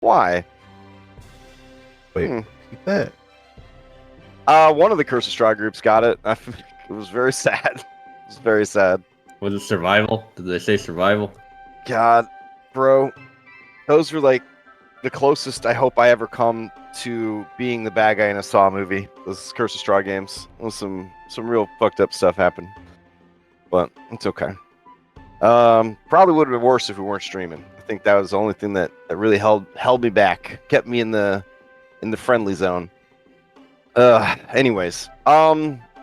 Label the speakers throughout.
Speaker 1: Why?
Speaker 2: Wait, keep that.
Speaker 1: One of the Curse of Strahd groups got it. It was very sad. It was very sad.
Speaker 3: Was it survival? Did they say survival?
Speaker 1: God, bro, those were like the closest I hope I ever come to being the bad guy in a Saw movie. Those Curse of Strahd games. It was some real fucked up stuff happened, but it's okay. Probably would have been worse if we weren't streaming. I think that was the only thing that really held me back, kept me in the friendly zone. Anyways,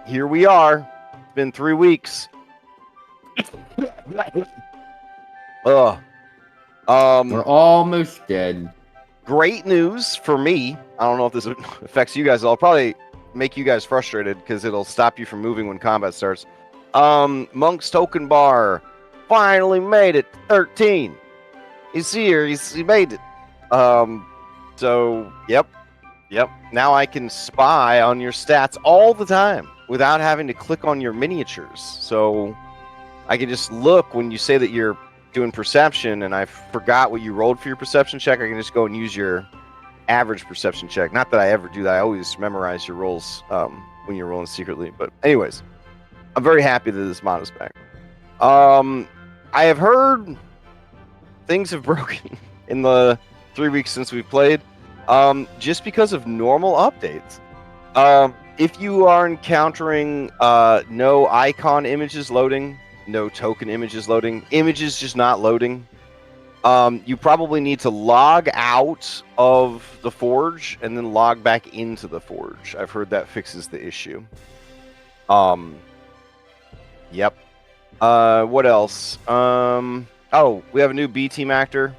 Speaker 1: here we are. It's been 3 weeks.
Speaker 3: We're almost dead.
Speaker 1: Great news for me. I don't know if this affects you guys. It'll probably make you guys frustrated because it'll stop you from moving when combat starts. Monk's Token Bar finally made it to 13. He's here. He made it. So, yep. Now I can spy on your stats all the time without having to click on your miniatures. So I can just look when you say that you're doing perception and I forgot what you rolled for your perception check. I can just go and use your average perception check. Not that I ever do that. I always memorize your rolls when you're rolling secretly. But anyways, I'm very happy that this mod is back. I have heard things have broken in the 3 weeks since we've played. Just because of normal updates. If you are encountering no icon images loading, no token images loading, images just not loading, you probably need to log out of the Forge and then log back into the Forge. I've heard that fixes the issue. Yep. What else? Oh, we have a new B team actor.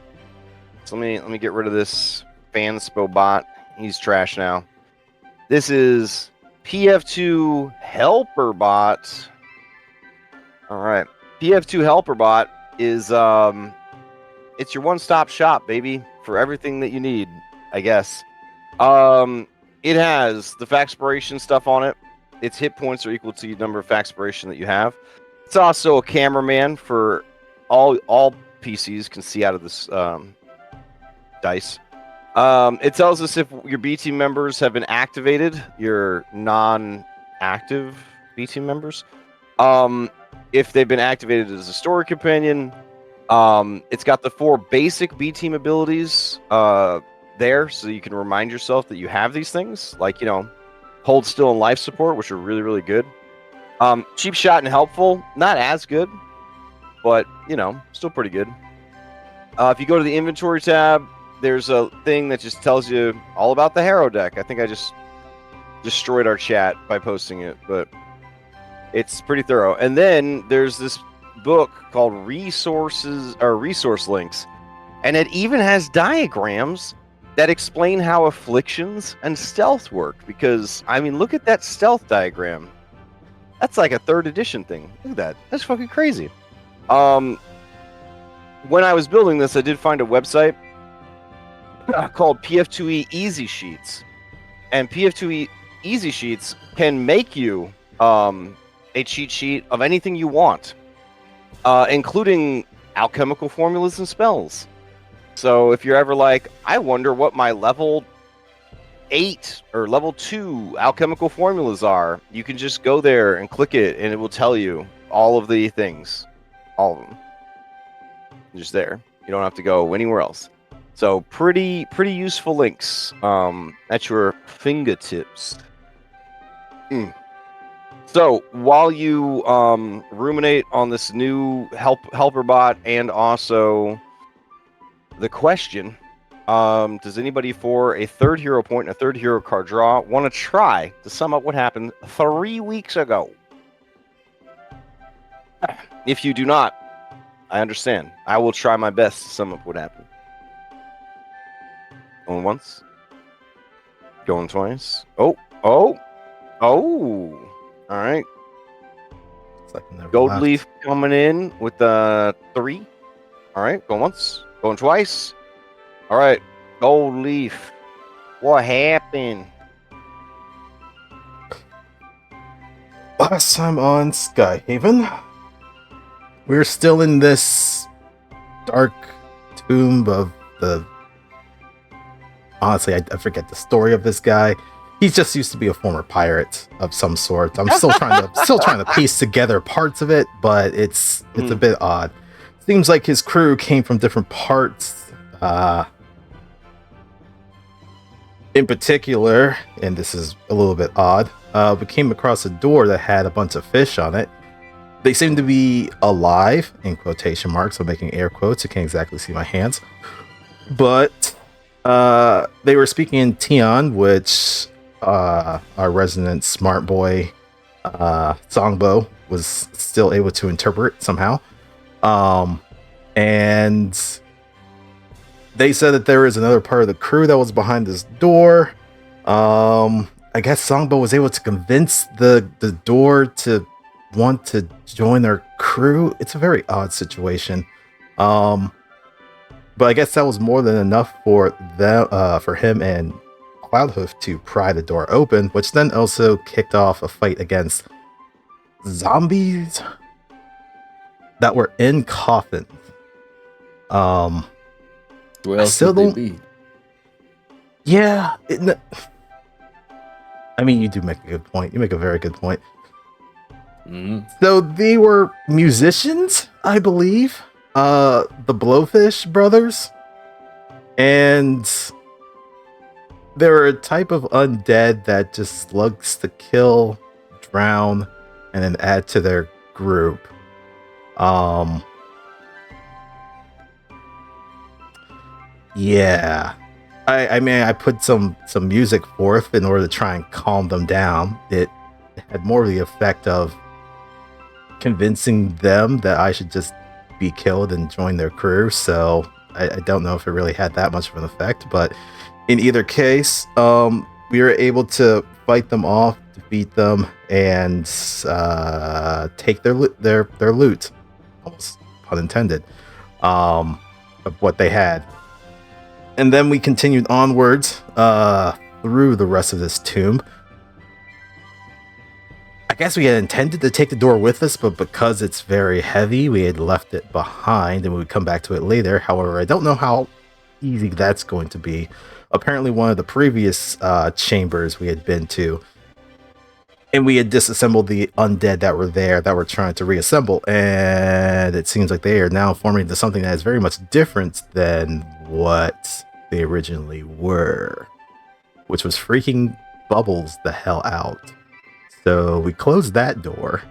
Speaker 1: So let me get rid of this Fanspo bot. He's trash now. This is PF2 Helper Bot. All right. PF2 Helper Bot is it's your one-stop shop, baby, for everything that you need, I guess. It has the Faxpiration stuff on it. Its hit points are equal to the number of Faxpiration that you have. It's also a cameraman for all PCs can see out of this dice. It tells us if your B team members have been activated, your non-active B team members. If they've been activated as a story companion, it's got the 4 basic B team abilities there, so you can remind yourself that you have these things, like, hold still and life support, which are really, really good. Cheap shot and helpful, not as good, but still pretty good. If you go to the inventory tab, there's a thing that just tells you all about the Harrow deck. I think I just destroyed our chat by posting it, but it's pretty thorough. And then there's this book called Resource Links, and it even has diagrams that explain how afflictions and stealth work. Because look at that stealth diagram. That's like a 3rd edition thing. Look at that. That's fucking crazy. When I was building this, I did find a website called PF2E Easy Sheets, and PF2E Easy Sheets can make you a cheat sheet of anything you want, including alchemical formulas and spells. So if you're ever like, I wonder what my level 8 or level 2 alchemical formulas are, you can just go there and click it, and it will tell you all of the things, all of them, just there. You don't have to go anywhere else. So pretty useful links at your fingertips. So while you ruminate on this new helper bot and also the question, does anybody for a 3rd hero point and a 3rd hero card draw want to try to sum up what happened 3 weeks ago? If you do not, I understand. I will try my best to sum up what happened. Going once. Going twice. Oh. All right. Gold Leaf coming in with the 3. All right. Going once. Going twice. All right. Gold Leaf. What happened?
Speaker 2: Last time on Skyhaven, we're still in this dark tomb of the honestly, I forget the story of this guy. He just used to be a former pirate of some sort. I'm still trying to piece together parts of it, but it's a bit odd. Seems like his crew came from different parts. In particular, and this is a little bit odd, we came across a door that had a bunch of fish on it. They seem to be alive, in quotation marks. I'm making air quotes. You can't exactly see my hands. But they were speaking in Tian, which our resident smart boy, Songbo, was still able to interpret somehow. And they said that there is another part of the crew that was behind this door. I guess Songbo was able to convince the door to want to join their crew. It's a very odd situation. But I guess that was more than enough for them, for him and Cloudhoof to pry the door open, which then also kicked off a fight against zombies that were in coffins.
Speaker 3: Where else would they be?
Speaker 2: Yeah. I mean, you do make a good point. You make a very good point. So they were musicians, I believe. The Blowfish brothers. And they're a type of undead that just slugs to kill, drown, and then add to their group. Yeah. I mean, I put some music forth in order to try and calm them down. It had more of the effect of convincing them that I should just be killed and join their crew. So I don't know if it really had that much of an effect, but in either case, we were able to fight them off, defeat them, and take their loot, almost pun intended, of what they had. And then we continued onwards through the rest of this tomb. I guess we had intended to take the door with us, but because it's very heavy, we had left it behind and we would come back to it later. However, I don't know how easy that's going to be. Apparently, one of the previous chambers we had been to, and we had disassembled the undead that were there that were trying to reassemble, and it seems like they are now forming into something that is very much different than what they originally were, which was freaking Bubbles the hell out. So we closed that door,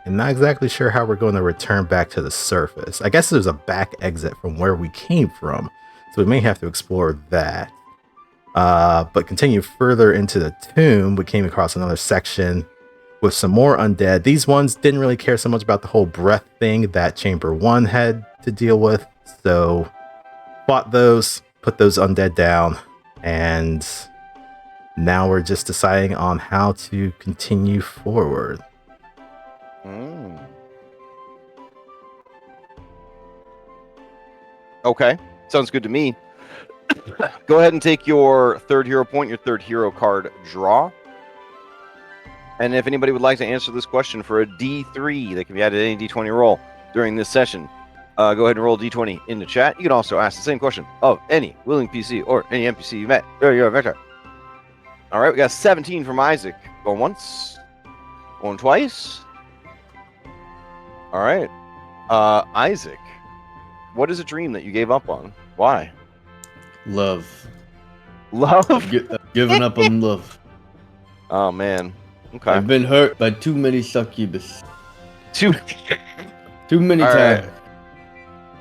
Speaker 2: and not exactly sure how we're going to return back to the surface. I guess there's a back exit from where we came from, so we may have to explore that. But continue further into the tomb, we came across another section with some more undead. These ones didn't really care so much about the whole breath thing that Chamber 1 had to deal with, so fought those, put those undead down, and now we're just deciding on how to continue forward.
Speaker 1: Okay, sounds good to me. Go ahead and take your third hero point, your third hero card draw. And if anybody would like to answer this question for a D3 that can be added to any D20 roll during this session, go ahead and roll D20 in the chat. You can also ask the same question of any willing PC or any NPC you met. There you are. All right, we got 17 from Isaac. Going once, going twice. All right, Isaac, what is a dream that you gave up on? Why?
Speaker 3: Love.
Speaker 1: Love?
Speaker 3: Giving up on love.
Speaker 1: Oh, man. Okay.
Speaker 3: I've been hurt by too many succubus.
Speaker 1: Too
Speaker 3: many
Speaker 1: All
Speaker 3: times.
Speaker 1: right.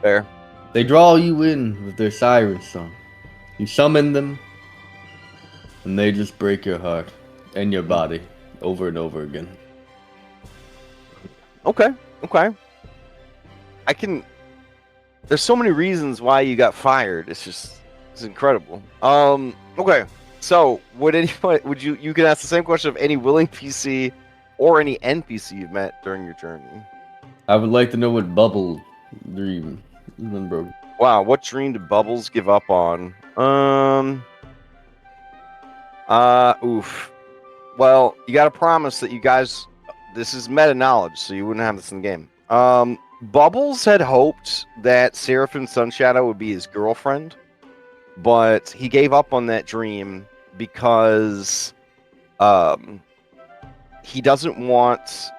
Speaker 1: Fair.
Speaker 3: They draw you in with their siren song. You summon them, and they just break your heart and your body over and over again.
Speaker 1: Okay. There's so many reasons why you got fired. It's incredible. Okay. So, you can ask the same question of any willing PC or any NPC you've met during your journey.
Speaker 3: I would like to know what Bubble dream. Bro.
Speaker 1: Wow, what dream did Bubbles give up on? Oof. Well, you got to promise that you guys, this is meta knowledge, so you wouldn't have this in the game. Bubbles had hoped that Seraphim Sunshadow would be his girlfriend, but he gave up on that dream because he doesn't want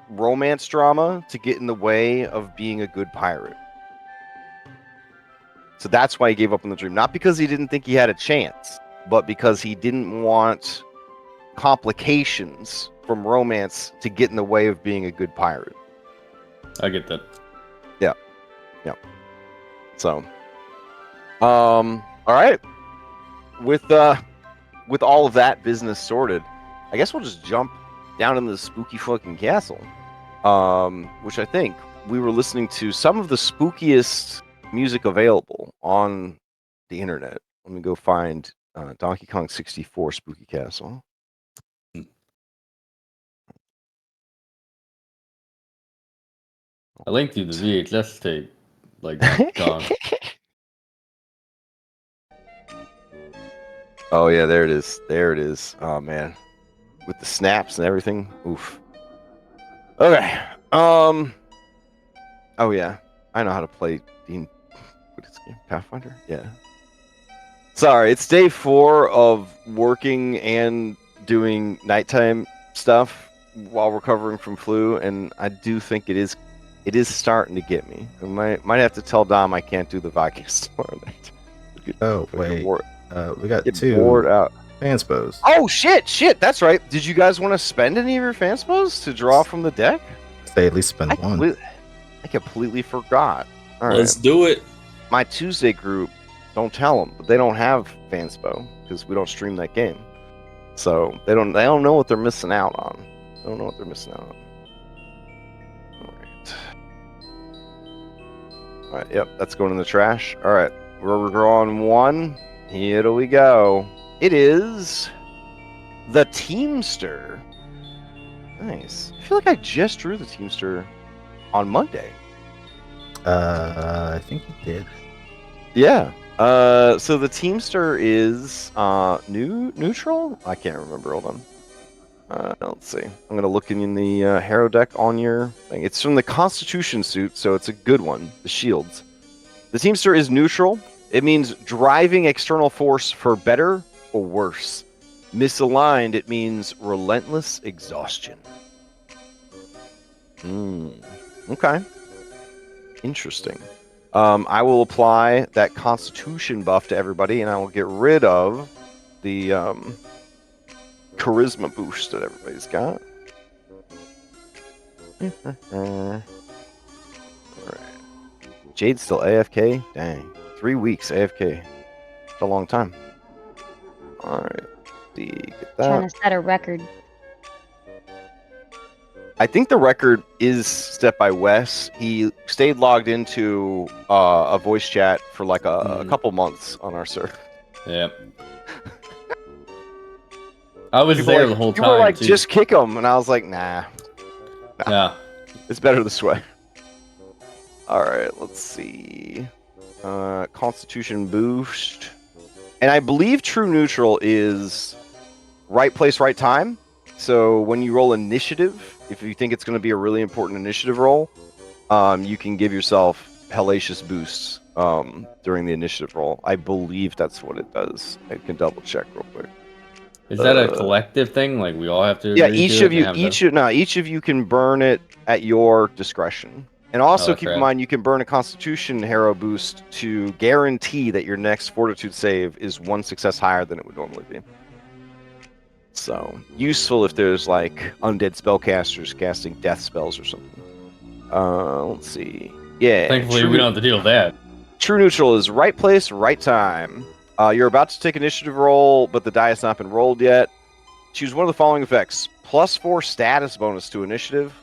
Speaker 1: romance drama to get in the way of being a good pirate. So that's why he gave up on the dream. Not because he didn't think he had a chance, but because he didn't want complications from romance to get in the way of being a good pirate.
Speaker 3: I get that.
Speaker 1: Yeah. So, all right. With all of that business sorted, I guess we'll just jump down into the spooky fucking castle. Which I think we were listening to some of the spookiest music available on the internet. Let me go find Donkey Kong 64 Spooky Castle.
Speaker 3: I linked you the VHS tape, like gone.
Speaker 1: Oh yeah, there it is. There it is. Oh man, with the snaps and everything. Oof. Okay. Oh yeah, I know how to play Dean. What is this game? Pathfinder. Yeah. Sorry, it's day 4 of working and doing nighttime stuff while recovering from flu, and I do think it is starting to get me. I might have to tell Dom I can't do the podcast tomorrow night.
Speaker 2: Oh wait, we got
Speaker 1: Get
Speaker 2: 2
Speaker 1: bored out.
Speaker 2: fanspos.
Speaker 1: Oh shit! That's right. Did you guys want to spend any of your fanspos to draw from the deck?
Speaker 2: They at least spend one.
Speaker 1: I completely forgot. All
Speaker 4: Let's
Speaker 1: right.
Speaker 4: do it.
Speaker 1: My Tuesday group, don't tell them, but they don't have fanspo because we don't stream that game, so they don't know what they're missing out on. They don't know what they're missing out on. All right. Yep, that's going in the trash. All right, we're drawing 1. Here we go. It is the Teamster. Nice. I feel like I just drew the Teamster on Monday.
Speaker 2: I think you did.
Speaker 1: Yeah. So the Teamster is neutral? I can't remember. Hold on. Let's see. I'm gonna look in the hero deck on your thing. It's from the Constitution suit, so it's a good one. The shields. The Teamster is neutral. It means driving external force for better or worse. Misaligned, it means relentless exhaustion. Okay. Interesting. I will apply that Constitution buff to everybody, and I will get rid of the charisma boost that everybody's got. All right. Jade's still AFK? Dang. 3 weeks AFK. That's a long time. All right. Get that.
Speaker 5: Trying to set a record.
Speaker 1: I think the record is set by Wes. He stayed logged into a voice chat for like a couple months on our server.
Speaker 3: Yeah. I was
Speaker 1: People
Speaker 3: there
Speaker 1: like,
Speaker 3: the whole
Speaker 1: you
Speaker 3: time.
Speaker 1: were like,
Speaker 3: too.
Speaker 1: just kick him, and I was like, nah.
Speaker 3: Yeah.
Speaker 1: It's better this way. All right, let's see. Constitution boost, and I believe true neutral is right place, right time. So when you roll initiative, if you think it's going to be a really important initiative roll, you can give yourself hellacious boosts during the initiative roll. I believe that's what it does. I can double check real quick.
Speaker 3: Is that a collective thing? Like we all have to?
Speaker 1: Yeah,
Speaker 3: agree
Speaker 1: each
Speaker 3: to
Speaker 1: of
Speaker 3: it
Speaker 1: you,
Speaker 3: and have
Speaker 1: each of you can burn it at your discretion. And also keep in
Speaker 3: crap.
Speaker 1: mind, you can burn a Constitution hero boost to guarantee that your next Fortitude save is 1 success higher than it would normally be. So useful if there's like undead spellcasters casting death spells or something. Let's see. Yeah.
Speaker 3: Thankfully, we don't have to deal with that.
Speaker 1: True neutral is right place, right time. You're about to take initiative roll, but the die has not been rolled yet. Choose one of the following effects: +4 status bonus to initiative.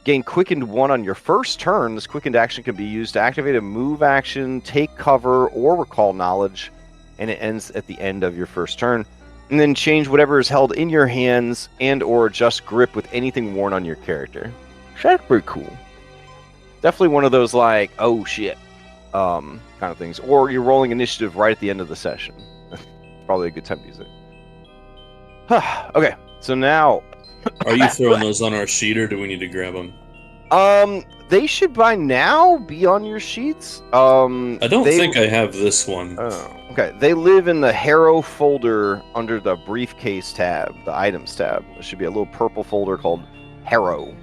Speaker 1: Gain quickened 1 on your first turn. This quickened action can be used to activate a move action, take cover, or recall knowledge, and it ends at the end of your first turn. And then change whatever is held in your hands and or adjust grip with anything worn on your character. That's pretty cool. Definitely one of those like, oh shit, kind of things. Or you're rolling initiative right at the end of the session. Probably a good time to use it. Okay, so now...
Speaker 4: Are you throwing those on our sheet, or do we need to grab them?
Speaker 1: They should by now be on your sheets.
Speaker 4: I don't think I have this one.
Speaker 1: Oh, okay. They live in the Harrow folder under the briefcase tab, the items tab. There should be a little purple folder called Harrow.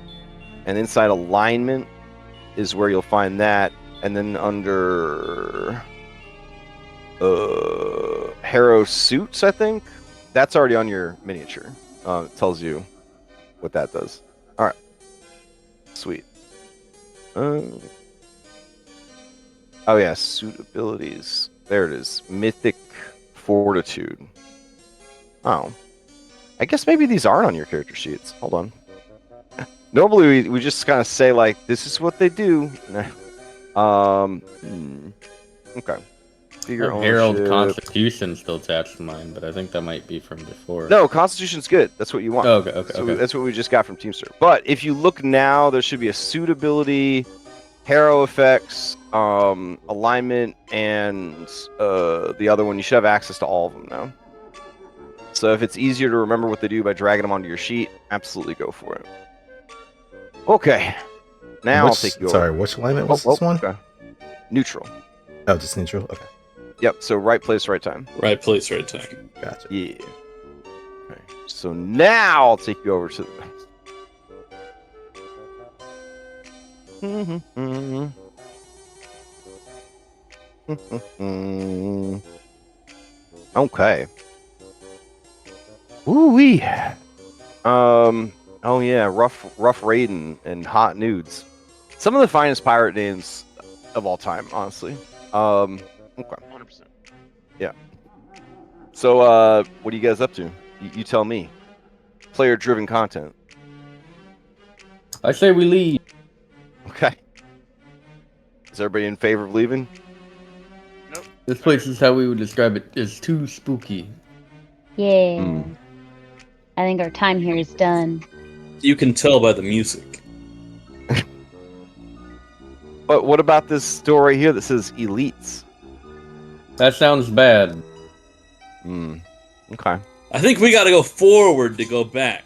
Speaker 1: And inside alignment is where you'll find that. And then under Harrow suits, I think. That's already on your miniature. It tells you what that does. All right. Sweet. Oh yeah, suit abilities. There it is. Mythic Fortitude. Oh. I guess maybe these aren't on your character sheets. Hold on. Normally we just kind of say like, this is what they do. Okay. Figure
Speaker 3: Herald
Speaker 1: ownership.
Speaker 3: Constitution still attached to mine, but I think that might be from before.
Speaker 1: No, Constitution's good. That's what you want.
Speaker 3: Oh, okay.
Speaker 1: That's what we just got from Teamster. But if you look now, there should be a suit ability, Harrow effects, alignment, and the other one. You should have access to all of them now. So if it's easier to remember what they do by dragging them onto your sheet, absolutely go for it. Okay. Now I'll take you over.
Speaker 2: Sorry, which alignment was this one?
Speaker 1: Okay. Neutral.
Speaker 2: Oh, just neutral? Okay.
Speaker 1: Yep, so right place, right time.
Speaker 4: Right place, right time.
Speaker 2: Gotcha.
Speaker 1: Yeah. Okay. So now I'll take you over to the... Okay. Ooh-wee. Oh yeah, rough raiding and hot nudes. Some of the finest pirate names of all time, honestly. Okay. 100%. Yeah. So, what are you guys up to? You tell me. Player-driven content.
Speaker 3: I say we leave.
Speaker 1: Okay. Is everybody in favor of leaving?
Speaker 5: Nope.
Speaker 3: This place is how we would describe it. It's too spooky.
Speaker 6: Yeah. I think our time here is done.
Speaker 4: You can tell by the music.
Speaker 1: But what about this store right here that says elites?
Speaker 3: That sounds bad.
Speaker 1: Okay.
Speaker 4: I think we gotta go forward to go back.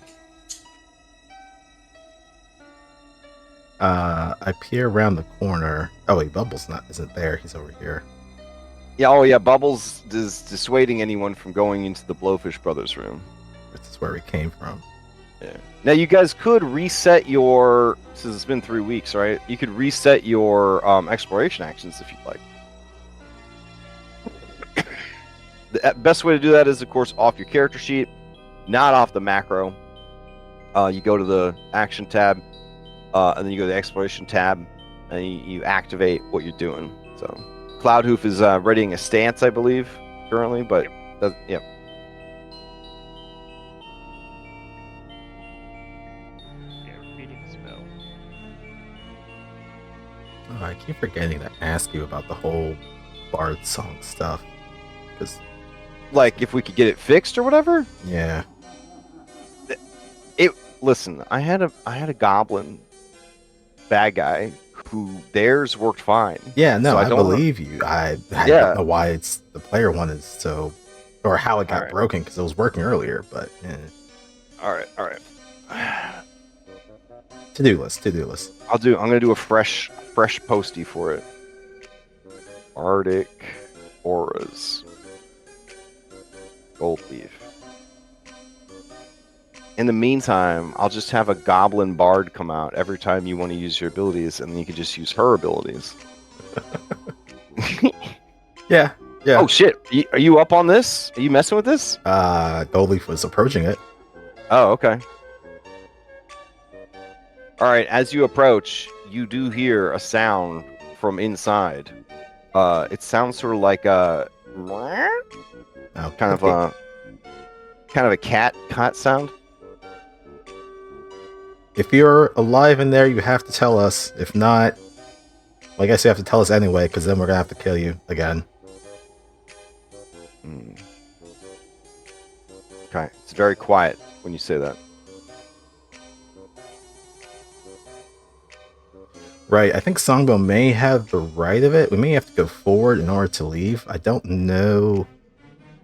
Speaker 2: I peer around the corner. Oh wait, Bubbles isn't there. He's over here.
Speaker 1: Yeah, oh yeah, Bubbles is dissuading anyone from going into the Blowfish Brothers room.
Speaker 2: This is where we came from.
Speaker 1: Yeah. Now you guys could reset your, since it's been 3 weeks, right? You could reset your exploration actions if you'd like. The best way to do that is, of course, off your character sheet, not off the macro. You go to the action tab, and then you go to the exploration tab, and you activate what you're doing. So, Cloudhoof is readying a stance, I believe, currently, but yep.
Speaker 5: Reading spell.
Speaker 2: Oh, I keep forgetting to ask you about the whole Bard song stuff. Because,
Speaker 1: Like, if we could get it fixed or whatever.
Speaker 2: yeah.
Speaker 1: Listen, I had a goblin bad guy who theirs worked fine.
Speaker 2: Yeah, no,
Speaker 1: So I
Speaker 2: I
Speaker 1: don't
Speaker 2: believe you. I
Speaker 1: Yeah.
Speaker 2: don't know why it's the player one is so, or how it got
Speaker 1: Alright.
Speaker 2: broken because it was working earlier. But
Speaker 1: All right.
Speaker 2: to-do list.
Speaker 1: I'm gonna do a fresh postie for it. Arctic auras. Gold leaf. In the meantime, I'll just have a goblin bard come out every time you want to use your abilities, and then you can just use her abilities.
Speaker 2: Yeah.
Speaker 1: Oh shit! Are you up on this? Are you messing with this?
Speaker 2: Goldleaf was approaching it.
Speaker 1: Oh, okay. All right. As you approach, you do hear a sound from inside. It sounds sort of like a
Speaker 2: Oh,
Speaker 1: kind of a cat sound.
Speaker 2: If you're alive in there, you have to tell us. If not, well, I guess you have to tell us anyway, because then we're gonna have to kill you again.
Speaker 1: Okay, it's very quiet when you say that.
Speaker 2: Right, I think Songbo may have the right of it. We may have to go forward in order to leave. I don't know.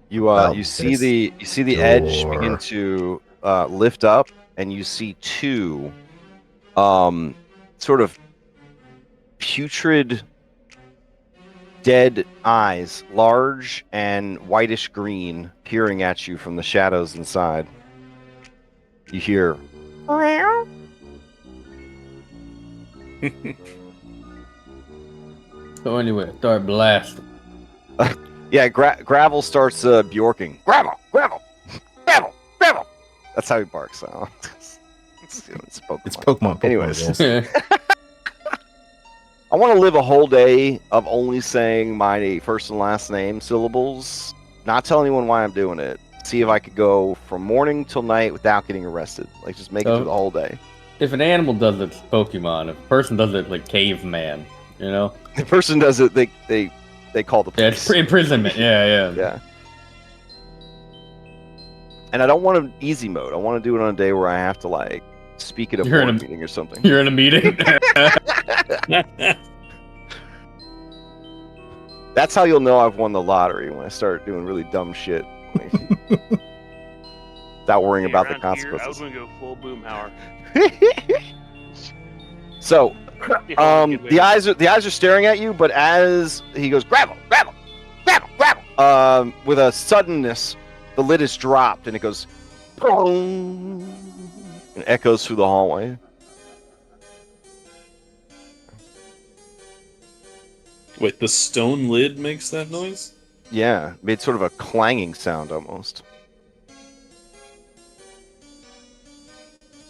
Speaker 1: You see the edge
Speaker 2: door.
Speaker 1: begin to lift up, and you see two sort of putrid, dead eyes, large and whitish green, peering at you from the shadows inside. You hear,
Speaker 3: So anyway, start blasting.
Speaker 1: yeah, Gravel starts bjorking. Gravel, Gravel, Gravel, Gravel. That's how he barks. So. it's Pokemon.
Speaker 2: It's Pokemon.
Speaker 1: Anyways.
Speaker 2: Rules.
Speaker 1: I want to live a whole day of only saying my first and last name syllables, not tell anyone why I'm doing it. See if I could go from morning till night without getting arrested. Like, just make it through the whole day.
Speaker 3: If an animal does it, it's Pokemon. If a person does it, like caveman, you know?
Speaker 1: The person does it, they call the
Speaker 3: Yeah,
Speaker 1: police.
Speaker 3: it's imprisonment. Yeah.
Speaker 1: Yeah. And I don't want an easy mode. I want to do it on a day where I have to, like, speak at a
Speaker 3: You're in
Speaker 1: board
Speaker 3: a-
Speaker 1: meeting or something.
Speaker 3: You're in a meeting.
Speaker 1: That's how you'll know I've won the lottery, when I start doing really dumb shit. Without worrying about the
Speaker 5: Around here, I was
Speaker 1: consequences.
Speaker 5: gonna go full boomhauer.
Speaker 1: So,
Speaker 5: The only good way
Speaker 1: the
Speaker 5: to-
Speaker 1: eyes are staring at you, but as he goes, Gravel, Gravel, Gravel, Gravel, with a suddenness, the lid is dropped and it goes, boom, and echoes through the hallway.
Speaker 4: Wait, the stone lid makes that noise?
Speaker 1: Yeah, made sort of a clanging sound almost.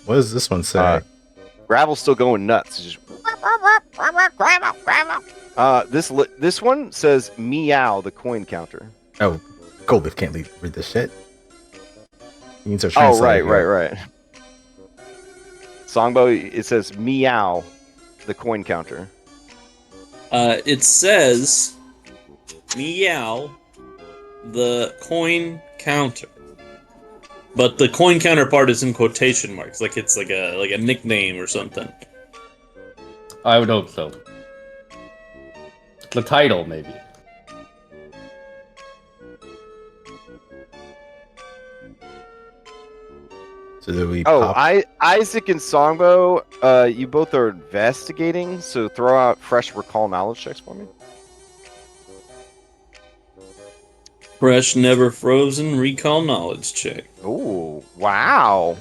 Speaker 2: What does this one say?
Speaker 1: Gravel's still going nuts. He's just this one says meow, the coin counter.
Speaker 2: Oh, Goldleaf can't read this shit. He needs our
Speaker 1: Oh,
Speaker 2: translator
Speaker 1: right.
Speaker 2: here.
Speaker 1: Songbow, it says meow, the coin counter.
Speaker 4: It says meow, the coin counter. But the coin counter part is in quotation marks, like it's like a nickname or something.
Speaker 3: I would hope so. The title, maybe.
Speaker 2: So do we
Speaker 1: Oh,
Speaker 2: pop?
Speaker 1: Isaac and Songbow, you both are investigating, so throw out fresh recall knowledge checks for me.
Speaker 4: Fresh, never frozen, recall knowledge check.
Speaker 1: Ooh, wow.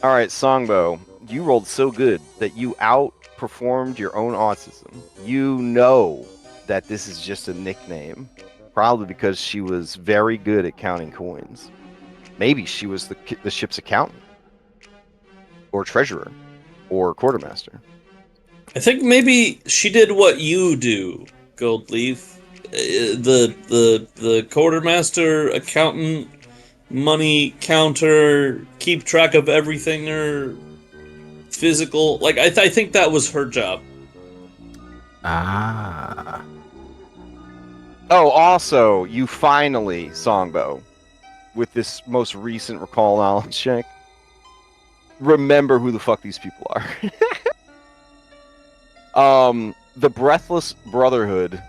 Speaker 1: All right, Songbow, you rolled so good that you outperformed your own autism. You know that this is just a nickname, probably because she was very good at counting coins. Maybe she was the ship's accountant, or treasurer, or quartermaster.
Speaker 4: I think maybe she did what you do, Goldleaf. The quartermaster, accountant, money counter, keep track of everything, or physical. Like I think that was her job.
Speaker 2: Ah.
Speaker 1: Oh, also, you finally, Songbow, with this most recent recall knowledge check, remember who the fuck these people are. The Breathless Brotherhood,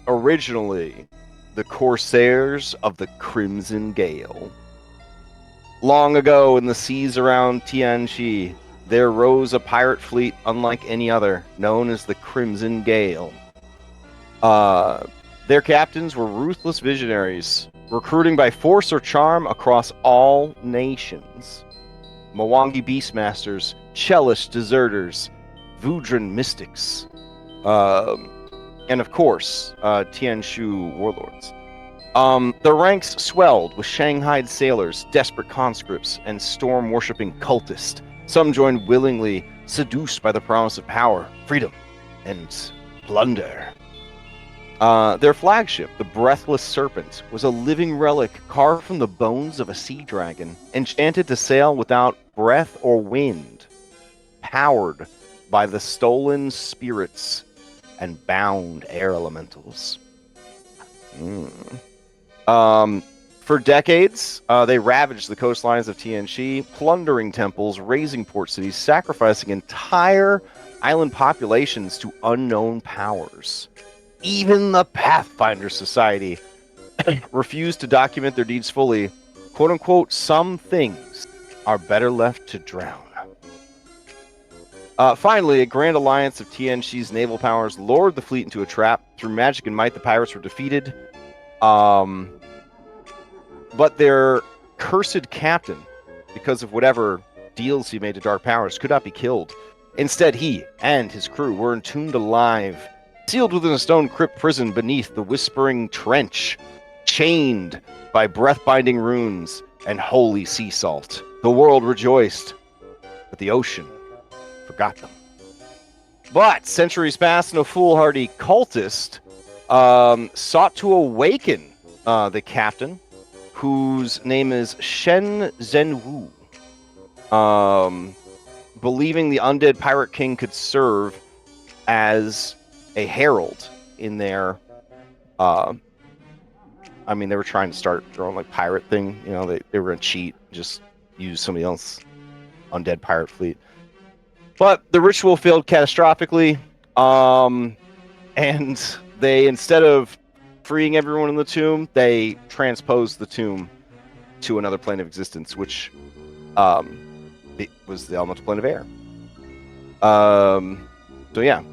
Speaker 1: originally the Corsairs of the Crimson Gale. Long ago in the seas around Tianchi, there rose a pirate fleet unlike any other, known as the Crimson Gale. Their captains were ruthless visionaries, recruiting by force or charm across all nations. Mwangi Beastmasters, Chelish deserters, Vudran mystics, and of course, Tianshu warlords. The ranks swelled with Shanghaied sailors, desperate conscripts, and storm-worshipping cultists. Some joined willingly, seduced by the promise of power, freedom, and plunder. Their flagship, the Breathless Serpent, was a living relic carved from the bones of a sea dragon, enchanted to sail without breath or wind, powered by the stolen spirits and bound air elementals. For decades, they ravaged the coastlines of Tianchi, plundering temples, razing port cities, sacrificing entire island populations to unknown powers. Even the Pathfinder Society refused to document their deeds fully. Quote unquote, some things are better left to drown. Finally, a grand alliance of Tianxi's naval powers lured the fleet into a trap. Through magic and might, the pirates were defeated. But their cursed captain, because of whatever deals he made to dark powers, could not be killed. Instead, he and his crew were entombed alive, sealed within a stone crypt prison beneath the Whispering Trench, chained by breath-binding runes and holy sea salt. The world rejoiced, but the ocean forgot them. But centuries passed, and a foolhardy cultist sought to awaken the captain, whose name is Shen Zhenwu. Believing the undead pirate king could serve as a herald in their they were trying to start their own like pirate thing. You know, they were gonna cheat, just use somebody else's undead pirate fleet. But the ritual failed catastrophically, and they, instead of freeing everyone in the tomb, they transposed the tomb to another plane of existence, which it was the elemental plane of air. So yeah,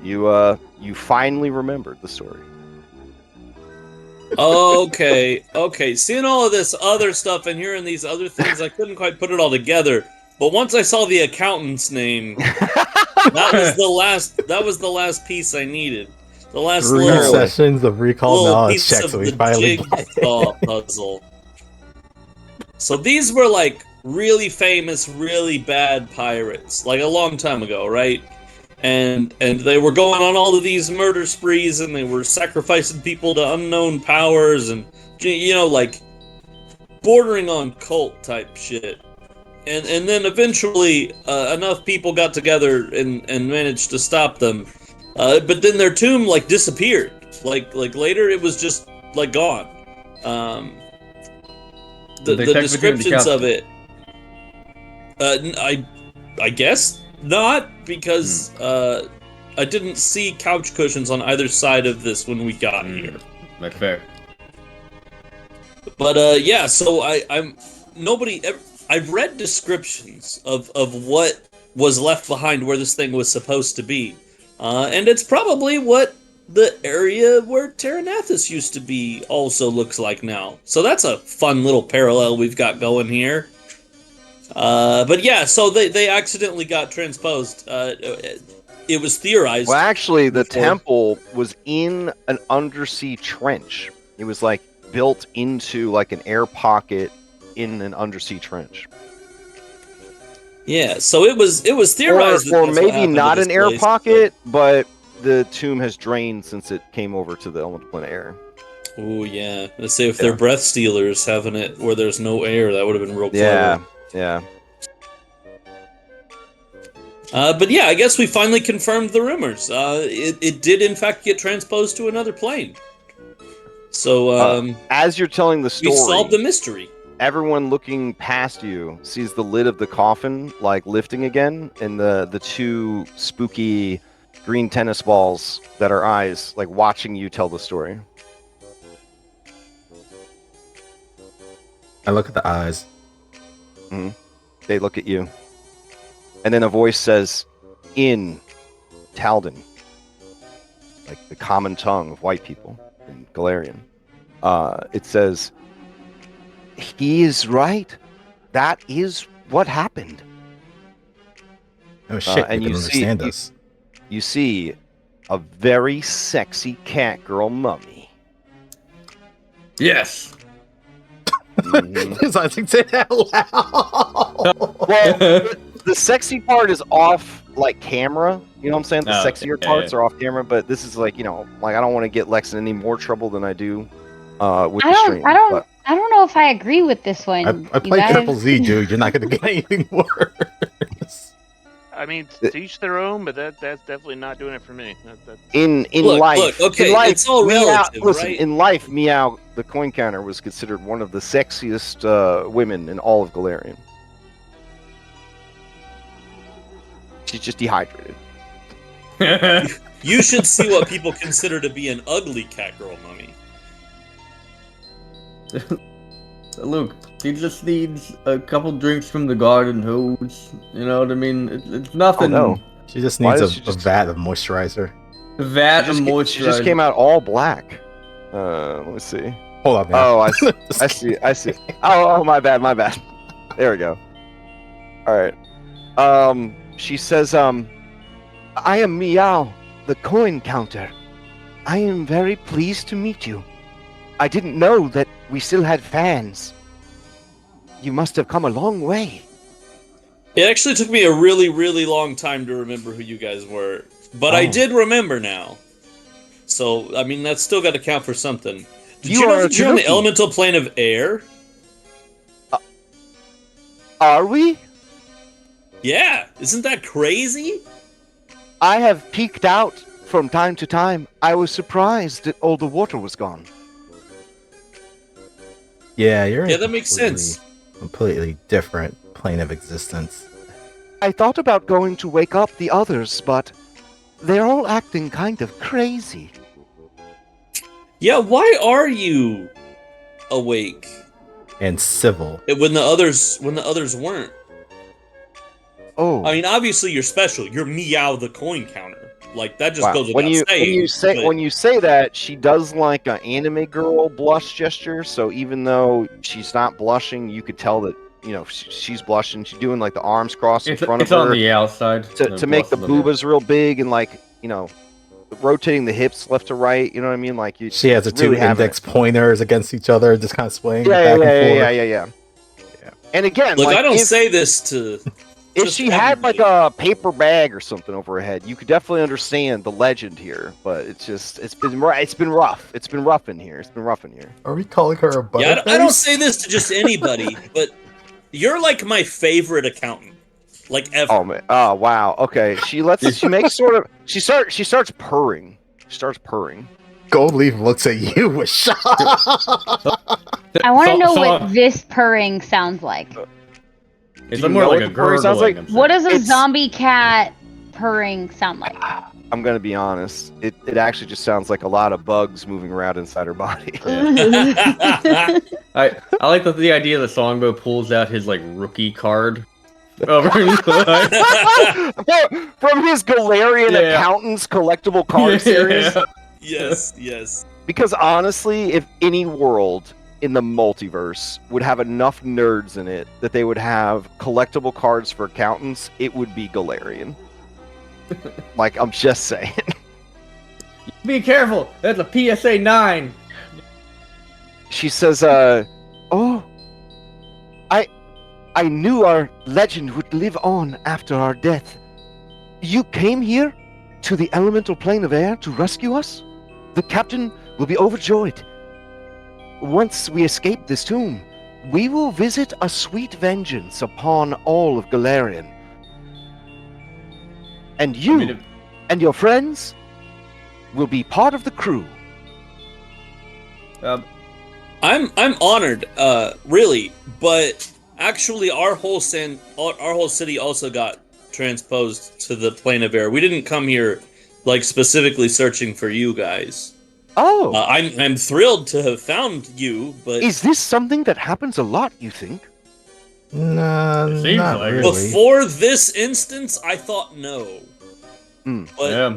Speaker 1: you finally remembered the story.
Speaker 4: Okay. Seeing all of this other stuff and hearing these other things, I couldn't quite put it all together. But once I saw the accountant's name, that was the last piece I needed. The last
Speaker 2: 3
Speaker 4: little
Speaker 2: sessions of recall knowledge
Speaker 4: piece
Speaker 2: checks
Speaker 4: of
Speaker 2: that we
Speaker 4: the
Speaker 2: finally get.
Speaker 4: jigsaw puzzle. So these were like really famous, really bad pirates, like a long time ago, right? And they were going on all of these murder sprees, and they were sacrificing people to unknown powers, and like bordering on cult type shit. And then eventually enough people got together and managed to stop them. But then their tomb like disappeared. Like later it was just like gone. The descriptions of it. I guess not, because I didn't see couch cushions on either side of this when we got here.
Speaker 3: That's fair.
Speaker 4: But yeah, so I've read descriptions of what was left behind where this thing was supposed to be. And it's probably what the area where Terranathus used to be also looks like now. So that's a fun little parallel we've got going here. But yeah, so they accidentally got transposed. It was theorized.
Speaker 1: Well, actually, the temple was in an undersea trench. It was like built into like an air pocket in an undersea trench.
Speaker 4: Yeah, so it was theorized,
Speaker 1: or maybe not an air pocket, but the tomb has drained since it came over to the elemental plane of air.
Speaker 4: Oh yeah, let's say if they're breath stealers having it where there's no air, that would have been real clever.
Speaker 1: Yeah.
Speaker 4: But yeah, I guess we finally confirmed the rumors. It did in fact get transposed to another plane. So
Speaker 1: as you're telling the story,
Speaker 4: we solved the mystery.
Speaker 1: Everyone looking past you sees the lid of the coffin like lifting again, and the two spooky green tennis balls that are eyes like watching you tell the story.
Speaker 2: I look at the eyes.
Speaker 1: Mm-hmm. They look at you. And then a voice says, in Taldan, like the common tongue of white people in Galarian, it says, he is right. That is what happened.
Speaker 2: Oh shit,
Speaker 1: and you
Speaker 2: understand us.
Speaker 1: You see a very sexy cat girl mummy.
Speaker 3: Yes.
Speaker 2: Because I think say that loud.
Speaker 1: Well, the sexy part is off like camera. You know what I'm saying? The sexier parts are off camera, but this is like, like I don't want to get Lex in any more trouble than I do with the stream.
Speaker 6: I don't know if I agree with this one.
Speaker 2: I play Triple Z, dude. You're not going to get anything worse.
Speaker 5: I mean, to each their own, but that's definitely not doing it for me.
Speaker 1: In
Speaker 4: Look,
Speaker 1: life,
Speaker 4: okay,
Speaker 1: in life,
Speaker 4: it's all relative, right?
Speaker 1: In life, Meow, the coin counter, was considered one of the sexiest women in all of Galarian. She's just dehydrated.
Speaker 4: You should see what people consider to be an ugly cat girl mummy.
Speaker 3: Luke, he just needs a couple drinks from the garden hose. You know what I mean? It's nothing.
Speaker 1: Oh, no.
Speaker 2: She just
Speaker 1: Why
Speaker 2: needs
Speaker 1: does she
Speaker 2: a
Speaker 1: just-
Speaker 2: vat of moisturizer.
Speaker 3: Vat of
Speaker 1: She
Speaker 3: moisturizer.
Speaker 1: just came out all black. Let me see.
Speaker 2: Hold on now.
Speaker 1: Oh, I see. Oh, my bad. There we go. All right. She says, I am Meow, the coin counter. I am very pleased to meet you. I didn't know that we still had fans. You must have come a long way.
Speaker 4: It actually took me a really, really long time to remember who you guys were, but I
Speaker 1: Oh.
Speaker 4: did remember now. So, I mean, that's still got to count for something. Did
Speaker 1: You
Speaker 4: you know
Speaker 1: are
Speaker 4: that you're on the
Speaker 1: Tanuki.
Speaker 4: elemental plane of air?
Speaker 1: Are we?
Speaker 4: Yeah, isn't that crazy?
Speaker 1: I have peeked out from time to time. I was surprised that all the water was gone.
Speaker 2: Yeah, you're in
Speaker 4: Yeah,
Speaker 2: a
Speaker 4: that makes sense.
Speaker 2: completely different plane of existence.
Speaker 1: I thought about going to wake up the others, but they're all acting kind of crazy.
Speaker 4: Yeah, why are you awake
Speaker 2: And civil.
Speaker 4: when the others weren't?
Speaker 1: Oh,
Speaker 4: I mean, obviously you're special. You're Meow the coin counter. Like that just
Speaker 1: wow.
Speaker 4: goes without saying.
Speaker 1: When you say that, she does like an anime girl blush gesture. So even though she's not blushing, you could tell that she's blushing. She's doing like the arms crossed in front of
Speaker 3: It's on
Speaker 1: her
Speaker 3: the outside.
Speaker 1: to make the boobas real big and like rotating the hips left to right. You know what I mean? Like
Speaker 2: She has the
Speaker 1: really
Speaker 2: two
Speaker 1: having
Speaker 2: index pointers against each other, just kind of swaying
Speaker 1: Yeah,
Speaker 2: back and forth.
Speaker 1: yeah. And again,
Speaker 4: Look,
Speaker 1: like,
Speaker 4: I don't
Speaker 1: if,
Speaker 4: say this to.
Speaker 1: if
Speaker 4: just
Speaker 1: she had like
Speaker 4: everybody.
Speaker 1: a paper bag or something over her head, you could definitely understand the legend here. But it's been rough. It's been rough in here.
Speaker 2: Are we calling her a butterface?
Speaker 4: Yeah, I don't say this to just anybody, but you're like my favorite accountant, like ever.
Speaker 1: Oh man! Oh wow! Okay, she makes sort of. She starts purring.
Speaker 2: Gold Leaf looks at you with shock.
Speaker 6: I want to know what this purring sounds like.
Speaker 3: It's
Speaker 1: Do you
Speaker 3: more
Speaker 1: know
Speaker 3: like
Speaker 1: what
Speaker 3: a
Speaker 1: the purring sounds
Speaker 3: gurgling.
Speaker 1: like?
Speaker 3: I'm
Speaker 6: What does a
Speaker 1: It's-
Speaker 6: zombie cat purring sound like?
Speaker 1: I'm gonna be honest. It actually just sounds like a lot of bugs moving around inside her body.
Speaker 3: I like the idea the Songbow pulls out his like rookie card over his side.
Speaker 1: From his Galarian
Speaker 3: Yeah.
Speaker 1: Accountants collectible card series.
Speaker 4: yes.
Speaker 1: Because honestly, if any world in the multiverse would have enough nerds in it that they would have collectible cards for accountants, it would be Galarian. Like, I'm just saying.
Speaker 3: Be careful! That's a PSA 9.
Speaker 1: She says, oh, I knew our legend would live on after our death. You came here to the elemental plane of air to rescue us? The captain will be overjoyed. Once we escape this tomb, we will visit a sweet vengeance upon all of Galarian. And you and your friends will be part of the crew.
Speaker 4: I'm honored, really, but actually, our whole city also got transposed to the plane of air. We didn't come here like specifically searching for you guys.
Speaker 1: Oh,
Speaker 4: I'm thrilled to have found you, but
Speaker 1: is this something that happens a lot, you think?
Speaker 2: Nah,
Speaker 3: It seems
Speaker 2: not
Speaker 3: like it.
Speaker 2: really.
Speaker 4: before this instance, I thought no.
Speaker 1: Hmm.
Speaker 4: But
Speaker 3: Yeah.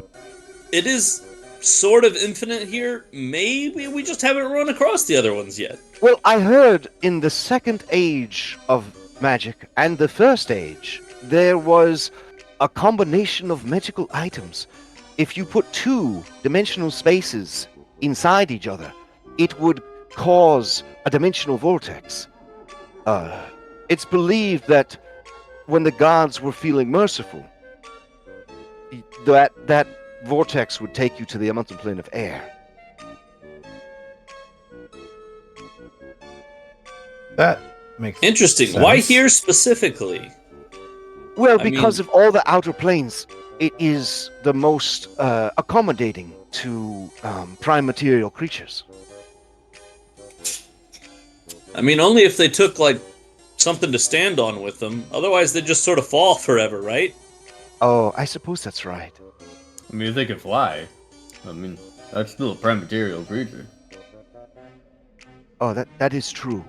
Speaker 4: it is sort of infinite here. Maybe we just haven't run across the other ones yet.
Speaker 1: Well, I heard in the second age of magic and the first age, there was a combination of magical items. If you put two dimensional spaces inside each other, it would cause a dimensional vortex. It's believed that when the gods were feeling merciful, that vortex would take you to the elemental plane of air.
Speaker 2: That makes
Speaker 4: Interesting.
Speaker 2: sense.
Speaker 4: Why here specifically?
Speaker 1: Well,
Speaker 4: I
Speaker 1: because
Speaker 4: mean-
Speaker 1: of all the outer planes, it is the most accommodating to prime material creatures.
Speaker 4: I mean, only if they took like something to stand on with them. Otherwise, they just sort of fall forever, right?
Speaker 1: Oh, I suppose that's right.
Speaker 3: I mean, if they can fly, I mean, that's still a prime material creature.
Speaker 1: Oh, that is true.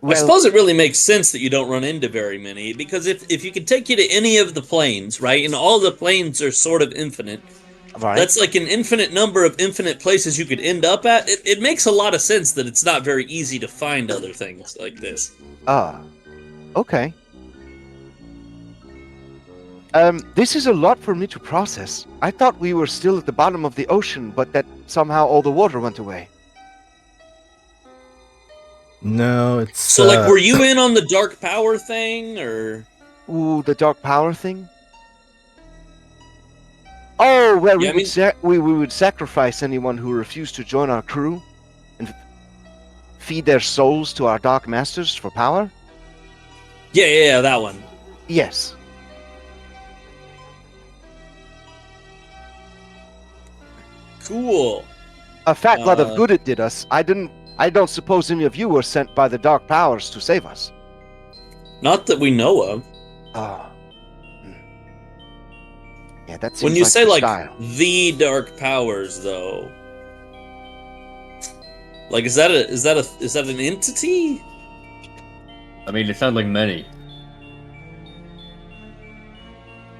Speaker 4: I suppose it really makes sense that you don't run into very many, because if you could take you to any of the planes, right, and all the planes are sort of infinite,
Speaker 1: Right.
Speaker 4: that's like an infinite number of infinite places you could end up at. It makes a lot of sense that it's not very easy to find other things like this.
Speaker 1: Okay. This is a lot for me to process. I thought we were still at the bottom of the ocean, but that somehow all the water went away.
Speaker 2: No, it's
Speaker 4: So, like, were you in on the dark power thing, or?
Speaker 1: Ooh, the dark power thing? Oh, well,
Speaker 4: Yeah,
Speaker 1: we would sacrifice anyone who refused to join our crew and feed their souls to our dark masters for power?
Speaker 4: Yeah, that one.
Speaker 1: Yes.
Speaker 4: Cool.
Speaker 1: A fat lot of good it did us. I don't suppose any of you were sent by the dark powers to save us.
Speaker 4: Not that we know of.
Speaker 1: Oh. Yeah, that seems
Speaker 4: When you
Speaker 1: like
Speaker 4: say,
Speaker 1: your
Speaker 4: like,
Speaker 1: style.
Speaker 4: the dark powers, though, like, is that an entity?
Speaker 3: I mean, it sounds like many.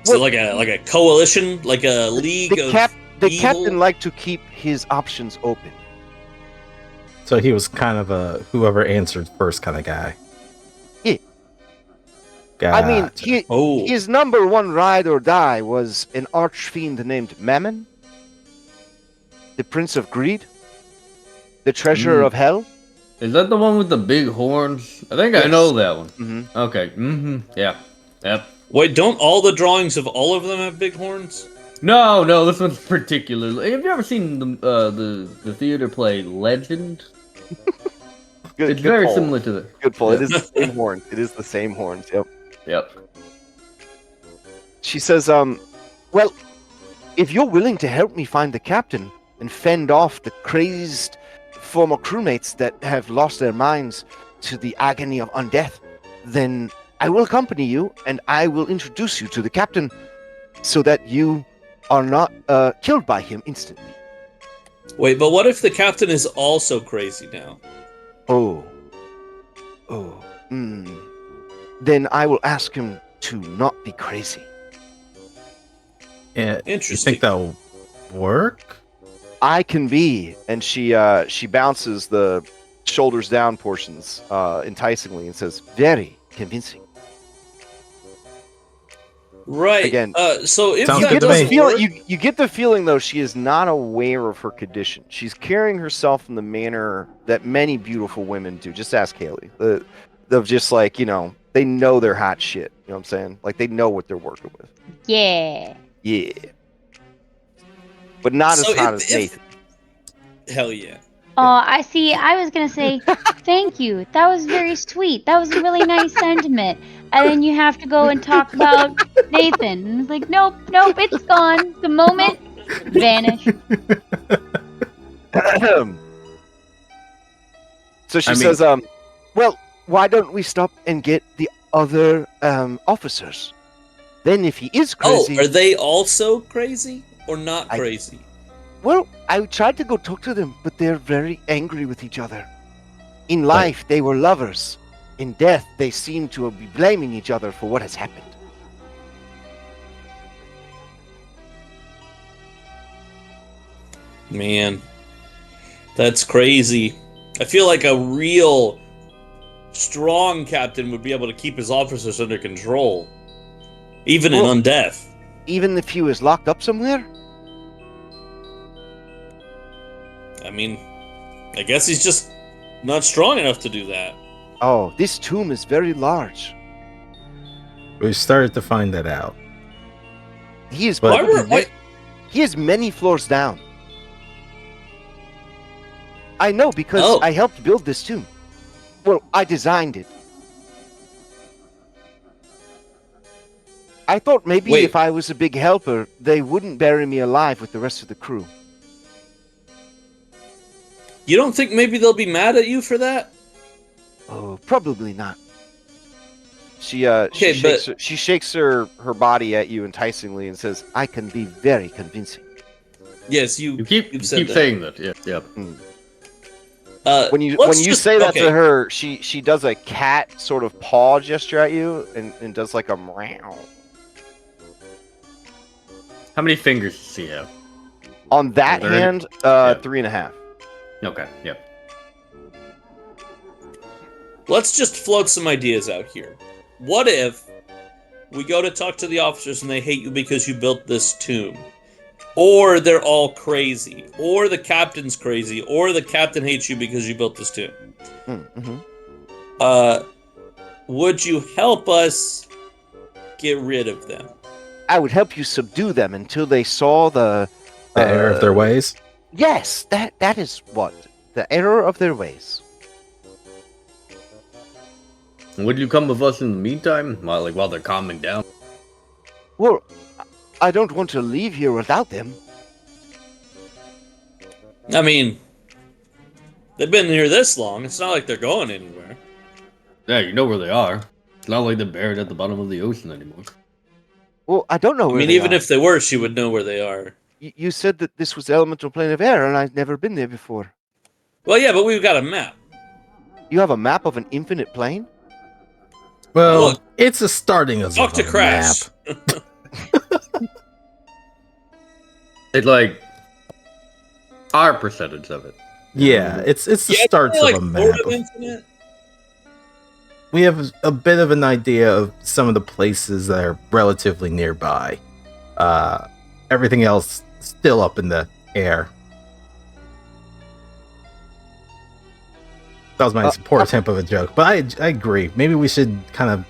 Speaker 4: So like a coalition, like a league of
Speaker 1: The
Speaker 4: evil?
Speaker 1: captain liked to keep his options open.
Speaker 2: So he was kind of a whoever answered first kind of guy.
Speaker 1: Yeah.
Speaker 2: Gotcha.
Speaker 1: I mean, his number one ride or die was an archfiend named Mammon, the Prince of Greed, the Treasurer of Hell.
Speaker 3: Is that the one with the big horns? I think I
Speaker 1: Yes.
Speaker 3: know that one.
Speaker 1: Mm-hmm.
Speaker 3: Okay. Yeah. Yep.
Speaker 4: Wait, don't all the drawings of all of them have big horns?
Speaker 3: No, this one's particularly. Have you ever seen the theater play Legend? It's very
Speaker 1: pull.
Speaker 3: similar to the.
Speaker 1: Good pull.
Speaker 3: Yep.
Speaker 1: It is the same horns. It is the same horns. Yep.
Speaker 3: Yep.
Speaker 1: She says, well, if you're willing to help me find the captain and fend off the crazed former crewmates that have lost their minds to the agony of undeath, then I will accompany you and I will introduce you to the captain so that you are not killed by him instantly.
Speaker 4: Wait, but what if the captain is also crazy now?
Speaker 1: Then I will ask him to not be crazy.
Speaker 2: Yeah, you
Speaker 4: Interesting.
Speaker 2: think that'll work?
Speaker 1: I can be, and she bounces the shoulders down portions enticingly and says, very convincing.
Speaker 4: Right.
Speaker 1: Again,
Speaker 4: so if
Speaker 2: Sounds
Speaker 1: You
Speaker 4: that
Speaker 1: get,
Speaker 2: good to
Speaker 1: the
Speaker 4: does
Speaker 2: me.
Speaker 4: work,
Speaker 1: you get the feeling, though, she is not aware of her condition. She's carrying herself in the manner that many beautiful women do. Just ask Haley. They're just like, they know they're hot shit. You know what I'm saying? Like, they know what they're working with.
Speaker 6: Yeah.
Speaker 1: Yeah. But not
Speaker 4: So
Speaker 1: as hot
Speaker 4: if-
Speaker 1: as Nathan.
Speaker 4: hell yeah.
Speaker 6: Oh, I see. I was going to say, thank you. That was very sweet. That was a really nice sentiment. And then you have to go and talk about Nathan. And it's like, nope, it's gone. The moment vanished.
Speaker 1: So she
Speaker 3: I mean-
Speaker 1: says, well, why don't we stop and get the other officers? Then if he is crazy...
Speaker 4: Oh, are they also crazy or not
Speaker 1: I-
Speaker 4: crazy?
Speaker 1: Well, I tried to go talk to them, but they're very angry with each other. In life, they were lovers. In death, they seem to be blaming each other for what has happened.
Speaker 4: Man, that's crazy. I feel like a real strong captain would be able to keep his officers under control, even in undeath.
Speaker 1: Even if he was locked up somewhere?
Speaker 4: I mean, I guess he's just not strong enough to do that.
Speaker 1: Oh, this tomb is very large.
Speaker 2: We started to find that out.
Speaker 1: He is
Speaker 2: But-
Speaker 1: probably he is many floors down. I know because I helped build this tomb. Well, I designed it. I thought maybe if I was a big helper, they wouldn't bury me alive with the rest of the crew.
Speaker 4: You don't think maybe they'll be mad at you for that?
Speaker 1: Oh, probably not. She shakes her body at you enticingly and says, "I can be very convincing."
Speaker 4: Yes,
Speaker 3: You keep
Speaker 4: said that.
Speaker 3: saying that. Yeah. Yep.
Speaker 1: When you
Speaker 4: let's
Speaker 1: you
Speaker 4: just-
Speaker 1: say that
Speaker 4: okay.
Speaker 1: to her, she does a cat sort of paw gesture at you and does like a meow.
Speaker 3: How many fingers does he have?
Speaker 1: On that
Speaker 3: Are there any-
Speaker 1: hand,
Speaker 3: Yeah.
Speaker 1: 3.5.
Speaker 3: Okay, yep.
Speaker 4: Let's just float some ideas out here. What if we go to talk to the officers and they hate you because you built this tomb? Or they're all crazy. Or the captain's crazy. Or the captain hates you because you built this tomb.
Speaker 1: Mm-hmm.
Speaker 4: Would you help us get rid of them?
Speaker 1: I would help you subdue them until they saw the
Speaker 2: error of their ways.
Speaker 1: Yes, that is what the error of their ways.
Speaker 3: Would you come with us in the meantime, while they're calming down?
Speaker 1: Well, I don't want to leave here without them.
Speaker 4: I mean, they've been here this long. It's not like they're going anywhere.
Speaker 3: Yeah, you know where they are. It's not like they're buried at the bottom of the ocean anymore.
Speaker 1: Well, I don't know
Speaker 4: I
Speaker 1: where
Speaker 4: mean,
Speaker 1: they
Speaker 4: even
Speaker 1: are.
Speaker 4: if they were, she would know where they are.
Speaker 1: You said that this was the elemental plane of air, and I've never been there before.
Speaker 4: Well, yeah, but we've got a map.
Speaker 1: You have a map of an infinite plane?
Speaker 2: Well,
Speaker 4: Look,
Speaker 2: it's a starting of
Speaker 4: Talk to
Speaker 2: a
Speaker 4: Crash.
Speaker 2: map.
Speaker 3: It's like our percentage of it.
Speaker 2: Yeah, it's the
Speaker 4: Yeah,
Speaker 2: starts
Speaker 4: like
Speaker 2: of a
Speaker 4: Lord
Speaker 2: map.
Speaker 4: of Infinite.
Speaker 2: We have a bit of an idea of some of the places that are relatively nearby. Everything else still up in the air. That was my poor attempt of a joke, but I agree. Maybe we should kind of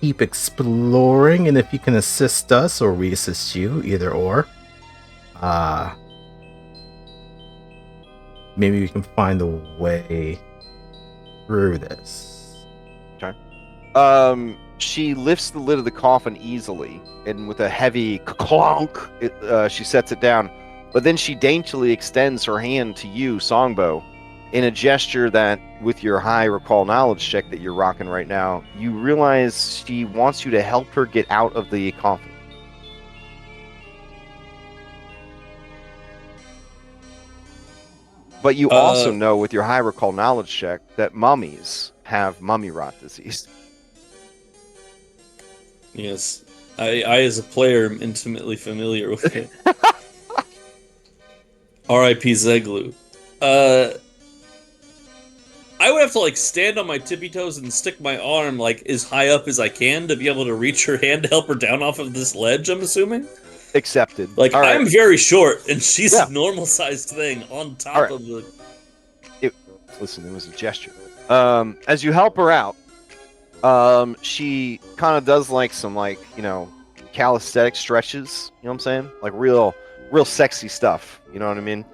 Speaker 2: keep exploring, and if you can assist us or we assist you, either or, maybe we can find a way through this.
Speaker 1: She lifts the lid of the coffin easily, and with a heavy clonk, she sets it down. But then she daintily extends her hand to you, Songbow, in a gesture that, with your high recall knowledge check that you're rocking right now, you realize she wants you to help her get out of the coffin. But you also know, with your high recall knowledge check, that mummies have mummy rot disease.
Speaker 4: Yes, I as a player am intimately familiar with it. R.I.P. Zeglu. I would have to like stand on my tippy toes and stick my arm like as high up as I can to be able to reach her hand to help her down off of this ledge. I'm assuming.
Speaker 1: Accepted.
Speaker 4: Like,
Speaker 1: All right.
Speaker 4: I'm very short, and she's
Speaker 1: Yeah.
Speaker 4: a normal-sized thing on top
Speaker 1: All right.
Speaker 4: of the...
Speaker 1: Listen, it was a gesture. As you help her out, she kind of does like some calisthenic stretches. You know what I'm saying? Like real sexy stuff. You know what I mean?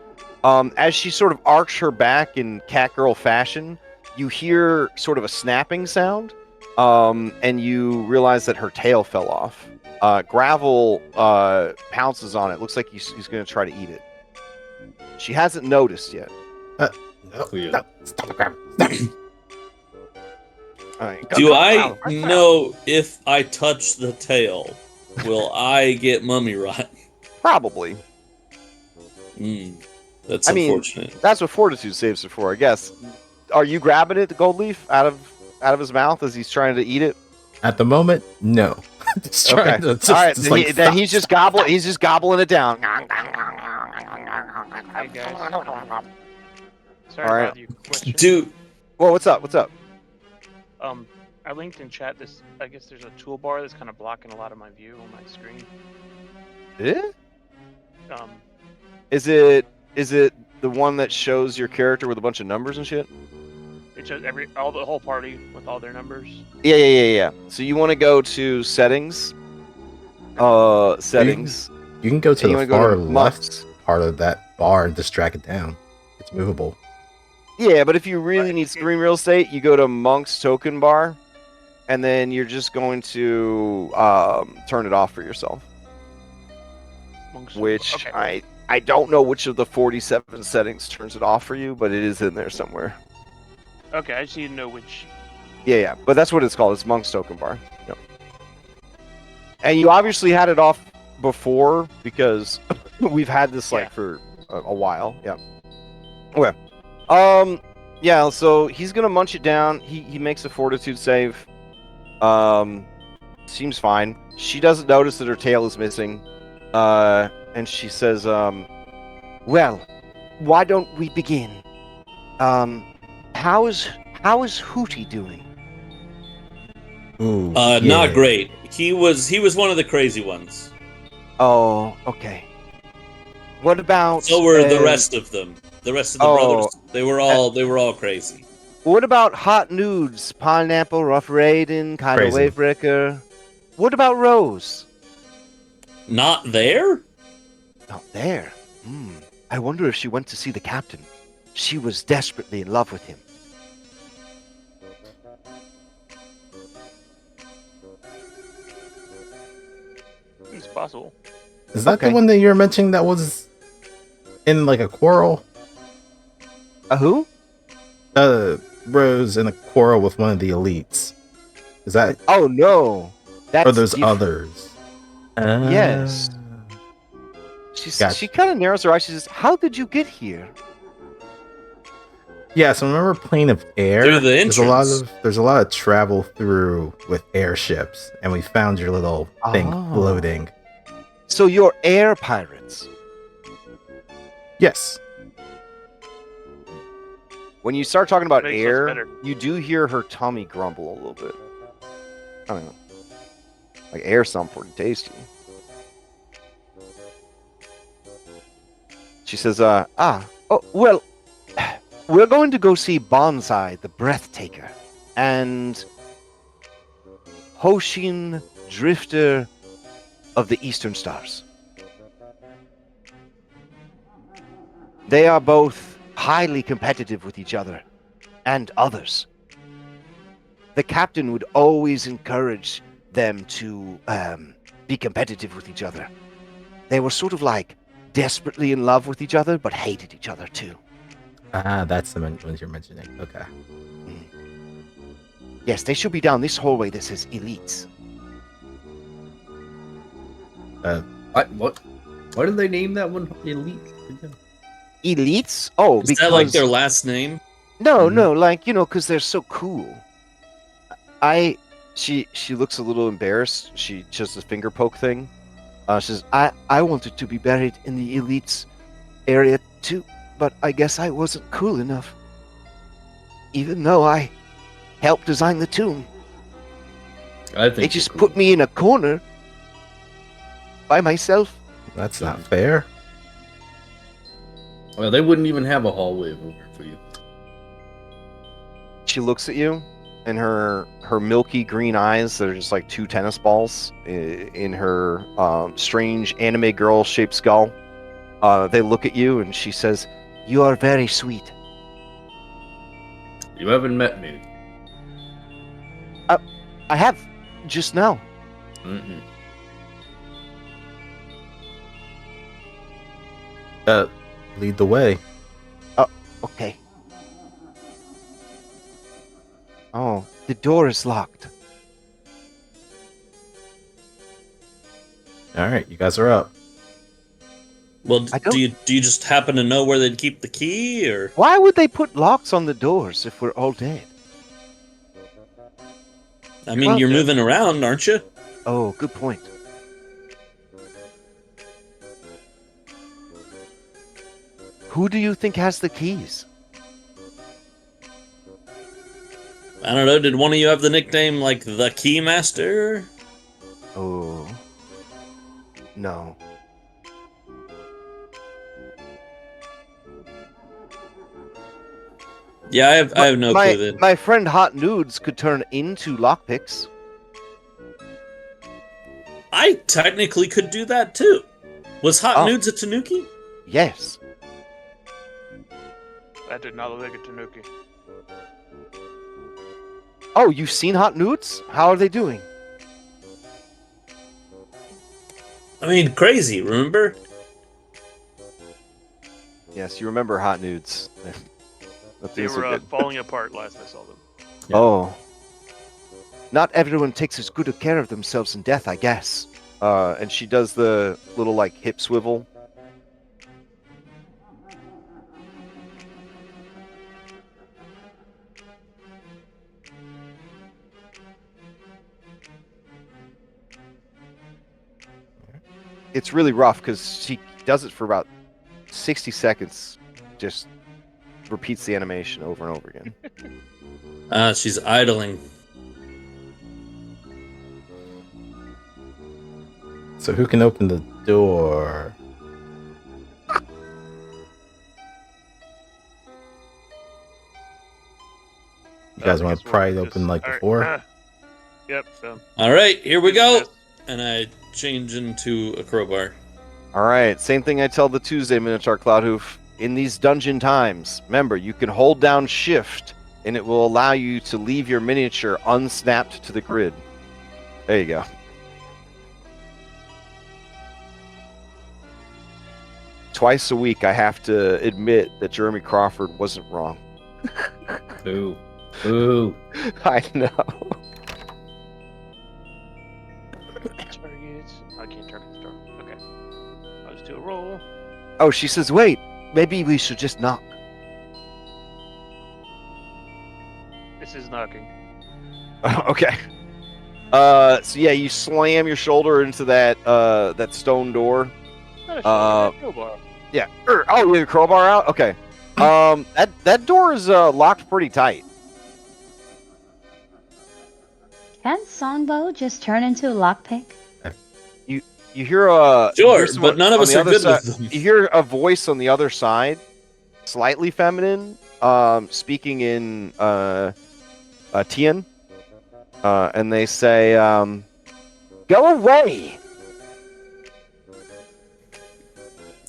Speaker 1: As she sort of arcs her back in catgirl fashion, you hear sort of a snapping sound, and you realize that her tail fell off. Gravel pounces on it. Looks like he's going to try to eat it. She hasn't noticed yet.
Speaker 2: No,
Speaker 3: Yeah.
Speaker 2: no, stop the grab. Stop.
Speaker 1: All right,
Speaker 4: Do I know if I touch the tail, will I get mummy rot?
Speaker 1: Probably.
Speaker 4: That's
Speaker 1: I mean,
Speaker 4: unfortunate.
Speaker 1: That's what fortitude saves are for, I guess. Are you grabbing it, the gold leaf, out of his mouth as he's trying to eat it?
Speaker 2: At the moment, no. Just trying to
Speaker 1: All right.
Speaker 2: just like,
Speaker 1: Then he's just gobbling. He's just gobbling it down.
Speaker 5: Hey guys. Sorry
Speaker 1: All right.
Speaker 5: to bother you. Question.
Speaker 4: Dude,
Speaker 1: Well, what's up? What's up?
Speaker 5: I linked in chat this. I guess there's a toolbar that's kind of blocking a lot of my view on my screen.
Speaker 1: Yeah?
Speaker 5: Um,
Speaker 1: Is it the one that shows your character with a bunch of numbers and shit?
Speaker 5: it shows the whole party with all their numbers.
Speaker 1: Yeah. So you want to go to settings? Settings.
Speaker 2: you can go to
Speaker 1: and you
Speaker 2: the
Speaker 1: wanna go
Speaker 2: far
Speaker 1: to
Speaker 2: left
Speaker 1: months.
Speaker 2: part of that bar and just drag it down. It's movable.
Speaker 1: Yeah, but if you really need screen real estate, you go to Monk's token bar, and then you're just going to turn it off for yourself. Which
Speaker 5: Okay.
Speaker 1: I don't know which of the 47 settings turns it off for you, but it is in there somewhere.
Speaker 5: Okay, I just need to know which.
Speaker 1: Yeah, but that's what it's called. It's Monk's token bar. Yep. And you obviously had it off before because we've had this
Speaker 5: Yeah.
Speaker 1: for a while. Yeah. Okay. Yeah, so he's gonna munch it down. He makes a fortitude save. Seems fine. She doesn't notice that her tail is missing. And she says, well, why don't we begin? How is Hootie doing?
Speaker 2: Ooh,
Speaker 4: Not
Speaker 2: yeah.
Speaker 4: great. He was one of the crazy ones.
Speaker 1: Oh, okay. What about
Speaker 4: So were the rest of them. The rest of the
Speaker 1: oh,
Speaker 4: brothers. They were all crazy.
Speaker 1: what about Hot Nudes, Pineapple, Rough Raiden, Kaido
Speaker 2: Crazy.
Speaker 1: Wavebreaker? What about Rose?
Speaker 4: Not there?
Speaker 1: Not there. I wonder if she went to see the captain. She was desperately in love with him.
Speaker 5: It's possible.
Speaker 2: Is that
Speaker 1: Okay.
Speaker 2: the one that you're mentioning that was in like a quarrel?
Speaker 1: A who?
Speaker 2: Rose in a quarrel with one of the elites. Is that?
Speaker 1: Oh no, that's
Speaker 2: Or there's
Speaker 1: different.
Speaker 2: others?
Speaker 1: Yes.
Speaker 2: Gotcha.
Speaker 1: She kind of narrows her eyes. She says, "How did you get here?"
Speaker 2: Yeah, so remember Plane of Air?
Speaker 4: Through the
Speaker 2: there's a lot
Speaker 4: entrance.
Speaker 2: of travel through with airships, and we found your little thing
Speaker 1: Oh.
Speaker 2: floating.
Speaker 1: So you're air pirates.
Speaker 2: Yes.
Speaker 1: When you start talking about
Speaker 5: Makes us
Speaker 1: air,
Speaker 5: better.
Speaker 1: you do hear her tummy grumble a little bit. I don't know. Like air sounds pretty tasty. She says, well, we're going to go see Bonsai, the Breathtaker, and Hoshin, Drifter of the Eastern Stars. They are both highly competitive with each other and others. The captain would always encourage them to be competitive with each other. They were sort of like desperately in love with each other, but hated each other too.
Speaker 2: Ah, that's the one you're mentioning. Okay.
Speaker 1: Yes, they should be down this hallway that says elites.
Speaker 3: What? Why did they name that one Elite?
Speaker 1: Elites? Oh,
Speaker 4: Is
Speaker 1: because
Speaker 4: that like their last name?
Speaker 1: no,
Speaker 3: Mhm.
Speaker 1: no, like because they're so cool. She looks a little embarrassed. She does the finger poke thing. She says, I wanted to be buried in the elites area too, but I guess I wasn't cool enough. Even though I helped design the tomb,
Speaker 3: I think
Speaker 1: they
Speaker 3: you're
Speaker 1: just
Speaker 3: cool.
Speaker 1: put me in a corner by myself.
Speaker 2: That's not fair.
Speaker 3: Well, they wouldn't even have a hallway over for you.
Speaker 1: She looks at you, and her milky green eyes that are just like two tennis balls in her strange anime girl shaped skull. They look at you, and she says, "You are very sweet."
Speaker 3: You haven't met me.
Speaker 1: I have just now.
Speaker 3: Mm-mm.
Speaker 2: Lead the way.
Speaker 1: Okay. Oh, the door is locked.
Speaker 2: All right, you guys are up.
Speaker 4: Well,
Speaker 1: I don't-
Speaker 4: do you just happen to know where they'd keep the key, or
Speaker 1: Why would they put locks on the doors if we're all dead?
Speaker 4: I mean, you're
Speaker 5: Yeah.
Speaker 4: moving around, aren't you?
Speaker 1: Oh, good point. Who do you think has the keys?
Speaker 4: I don't know. Did one of you have the nickname like the Keymaster?
Speaker 1: Oh. No.
Speaker 4: Yeah, I have no clue then.
Speaker 1: My friend Hot Nudes could turn into lockpicks.
Speaker 4: I technically could do that too. Was Hot
Speaker 1: Oh.
Speaker 4: Nudes a Tanuki?
Speaker 1: Yes.
Speaker 5: That did not look like a Tanuki.
Speaker 1: Oh, you've seen Hot Nudes? How are they doing?
Speaker 4: I mean, crazy. Remember?
Speaker 1: Yes, you remember Hot Nudes. That
Speaker 5: They
Speaker 1: things are
Speaker 5: were
Speaker 1: good.
Speaker 5: falling apart last I saw them.
Speaker 3: Yeah.
Speaker 1: Oh. Not everyone takes as good a care of themselves in death, I guess. And she does the little, like, hip swivel. it's really rough because she does it for about 60 seconds, just repeats the animation over and over again.
Speaker 4: She's idling.
Speaker 2: So who can open the door? You guys want to pry it open like before?
Speaker 5: Yep. So.
Speaker 4: All right, here we go. And I change into a crowbar.
Speaker 1: All right, same thing I tell the Tuesday Minotaur Cloudhoof. In these dungeon times, remember, you can hold down shift, and it will allow you to leave your miniature unsnapped to the grid. There you go. Twice a week, I have to admit that Jeremy Crawford wasn't wrong.
Speaker 3: Ooh. Ooh.
Speaker 1: I know.
Speaker 5: Targets. I can't target the door. Okay. I'll just do a roll.
Speaker 1: Oh, she says, wait, maybe we should just knock.
Speaker 5: This is knocking.
Speaker 1: Okay. So yeah, you slam your shoulder into that stone door.
Speaker 5: Not a crowbar.
Speaker 1: Yeah. Oh, you have a crowbar out? Okay. That door is locked pretty tight.
Speaker 6: Can Songbow just turn into a lockpick?
Speaker 1: You hear a
Speaker 4: Sure, but none of us are good with them.
Speaker 1: You hear a voice on the other side, slightly feminine, speaking in Tian, and they say, "Go away."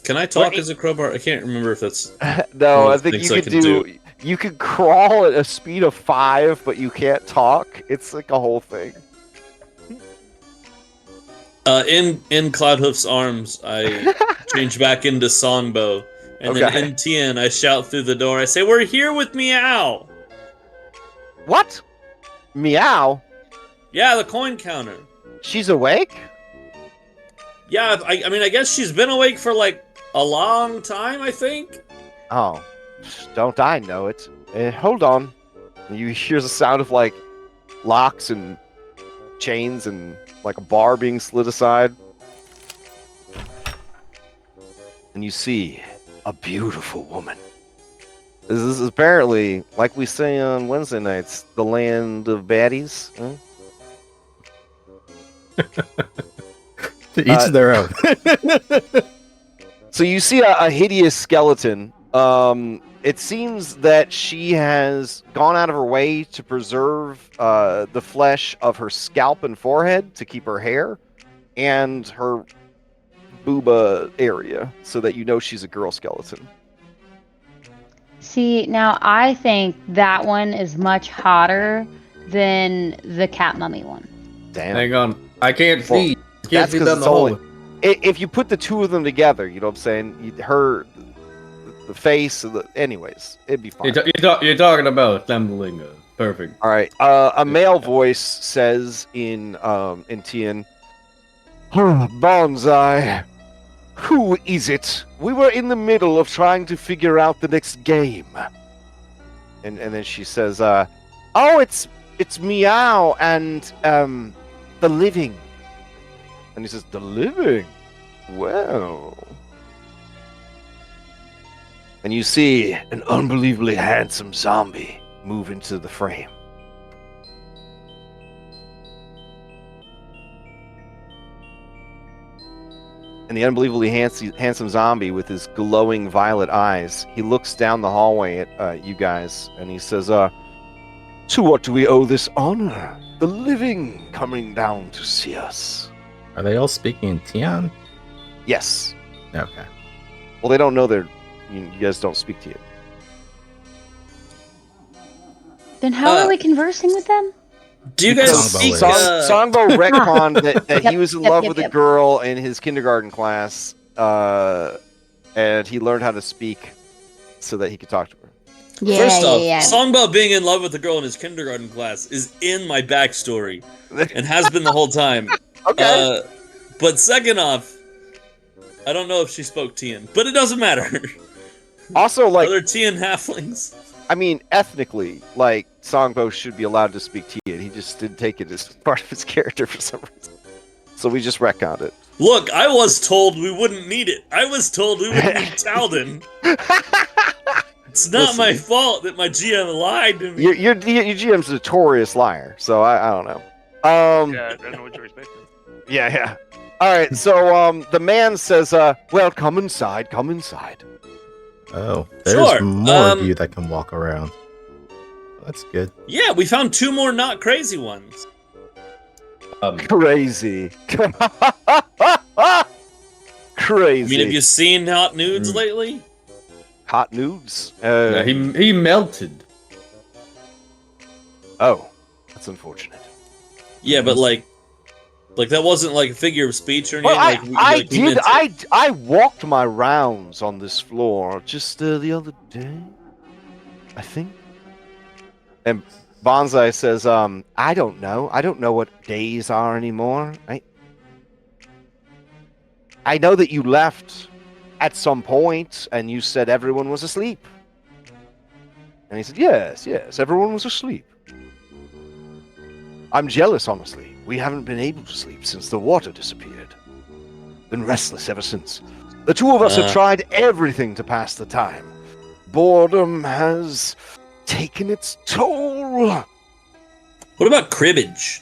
Speaker 4: Can I talk as a crowbar? I can't remember if that's.
Speaker 1: No,
Speaker 4: one
Speaker 1: I
Speaker 4: of the
Speaker 1: think
Speaker 4: things
Speaker 1: you
Speaker 4: I
Speaker 1: could
Speaker 4: can
Speaker 1: do. You could crawl at a speed of 5, but you can't talk. It's like a whole thing.
Speaker 4: In Cloudhoof's arms, I change back into Songbow, and then in Tien, I shout through the door. I say, "We're here with Meow."
Speaker 1: What? Meow?
Speaker 4: Yeah, the coin counter.
Speaker 1: She's awake?
Speaker 4: Yeah, I mean, I guess she's been awake for like a long time. I think.
Speaker 1: Oh, don't I know it? Hold on. You hear the sound of like locks and chains and like a bar being slid aside. And you see a beautiful woman. This is apparently, like we say on Wednesday nights, the land of baddies.
Speaker 2: To each their own.
Speaker 1: So you see a hideous skeleton. It seems that she has gone out of her way to preserve the flesh of her scalp and forehead to keep her hair and her booba area so that you know she's a girl skeleton.
Speaker 6: See, now I think that one is much hotter than the cat mummy one.
Speaker 1: Damn.
Speaker 3: Hang on. I can't see. Can't
Speaker 1: That's
Speaker 3: see
Speaker 1: because
Speaker 3: down
Speaker 1: it's
Speaker 3: the
Speaker 1: only...
Speaker 3: hole.
Speaker 1: If you put the two of them together, you know what I'm saying? The face, anyways, it'd be fine.
Speaker 3: You're talking about assembling a perfect.
Speaker 1: All right. A male voice says in Tian, Bonsai, who is it? We were in the middle of trying to figure out the next game. And then she says, oh, it's Meow and the living. And he says, the living? Well. And you see an unbelievably handsome zombie move into the frame. And the unbelievably handsome zombie with his glowing violet eyes, he looks down the hallway at you guys, and he says, to what do we owe this honor? The living coming down to see us.
Speaker 2: Are they all speaking in Tian?
Speaker 1: Yes.
Speaker 2: Okay.
Speaker 1: Well, they don't know you guys don't speak to you.
Speaker 6: Then how are we conversing with them?
Speaker 4: Do you guys
Speaker 2: Songbow
Speaker 4: speak?
Speaker 2: is.
Speaker 1: Songbow retconned that he was in love with a
Speaker 6: Yep.
Speaker 1: girl in his kindergarten class, and he learned how to speak so that he could talk to her.
Speaker 6: Yeah,
Speaker 4: First off,
Speaker 6: yeah.
Speaker 4: Songbow being in love with a girl in his kindergarten class is in my backstory and has been the whole time.
Speaker 1: Okay.
Speaker 4: But second off, I don't know if she spoke Tian, but it doesn't matter.
Speaker 1: Also,
Speaker 4: Are
Speaker 1: like,
Speaker 4: there Tian halflings?
Speaker 1: I mean, ethnically, like, Songbow should be allowed to speak Tian. He just didn't take it as part of his character for some reason. so we just retconned it.
Speaker 4: Look, I was told we wouldn't need it. I was told we wouldn't need Talden. It's not my fault that my GM lied to me.
Speaker 1: Your GM's a notorious liar, so I don't know.
Speaker 5: Yeah, I don't know what you're expecting.
Speaker 1: Yeah. All right, so the man says, "Well, come inside. Come inside."
Speaker 2: Oh, there's
Speaker 4: Sure,
Speaker 2: more of you that can walk around. That's good.
Speaker 4: Yeah, we found 2 more not crazy ones.
Speaker 1: Crazy. Crazy.
Speaker 4: I mean, have you seen hot nudes lately?
Speaker 1: Hot nudes?
Speaker 3: Yeah, he melted.
Speaker 1: Oh, that's unfortunate.
Speaker 4: Yeah, but like that wasn't like a figure of speech or anything.
Speaker 1: Well, I walked my rounds on this floor just the other day, I think. And Bonsai says, I don't know. I don't know what days are anymore. I know that you left at some point, and you said everyone was asleep. And he said, yes, everyone was asleep. I'm jealous, honestly. We haven't been able to sleep since the water disappeared. Been restless ever since. The two of us have tried everything to pass the time. Boredom has taken its toll.
Speaker 4: What about cribbage?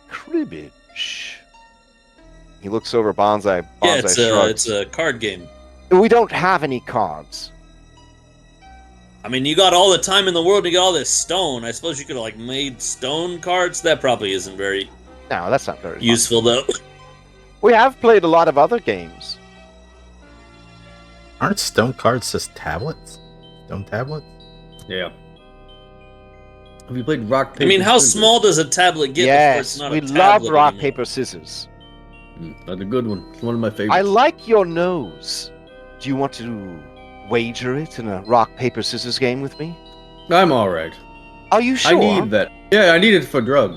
Speaker 1: Cribbage. He looks over Bonsai.
Speaker 4: Yeah,
Speaker 1: Bonsai
Speaker 4: it's a card game.
Speaker 1: We don't have any cards.
Speaker 4: I mean, you got all the time in the world to get all this stone. I suppose you could have like made stone cards. That probably isn't very
Speaker 1: No, that's not very
Speaker 4: useful though.
Speaker 1: We have played a lot of other games.
Speaker 2: Aren't stone cards just tablets? Stone tablets?
Speaker 3: Yeah. Have you played rock, paper,
Speaker 4: I mean, how
Speaker 3: scissors?
Speaker 4: small does a tablet get before
Speaker 1: Yes,
Speaker 4: it's not
Speaker 1: we
Speaker 4: a
Speaker 1: love
Speaker 4: tablet
Speaker 1: rock,
Speaker 4: anymore?
Speaker 1: paper, scissors.
Speaker 3: That's a good one. It's one of my favorites.
Speaker 1: I like your nose. Do you want to wager it in a rock, paper, scissors game with me?
Speaker 3: I'm alright.
Speaker 1: Are you sure?
Speaker 3: I need that. Yeah, I need it for drugs.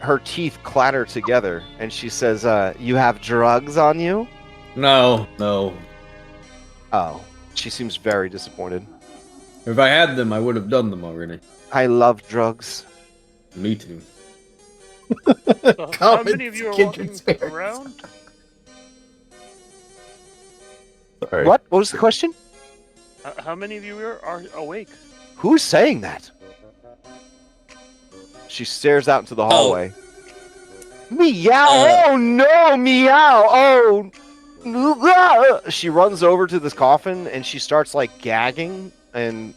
Speaker 1: Her teeth clatter together, and she says, you have drugs on you?
Speaker 3: No.
Speaker 1: Oh, she seems very disappointed.
Speaker 3: If I had them, I would have done them already.
Speaker 1: I love drugs.
Speaker 3: Me too.
Speaker 5: How many of you are walking around?
Speaker 2: Sorry.
Speaker 1: What was the question?
Speaker 5: How many of you are awake?
Speaker 1: Who's saying that? She stares out into the hallway. Meow! Oh no, meow! Oh! She runs over to this coffin and she starts like gagging and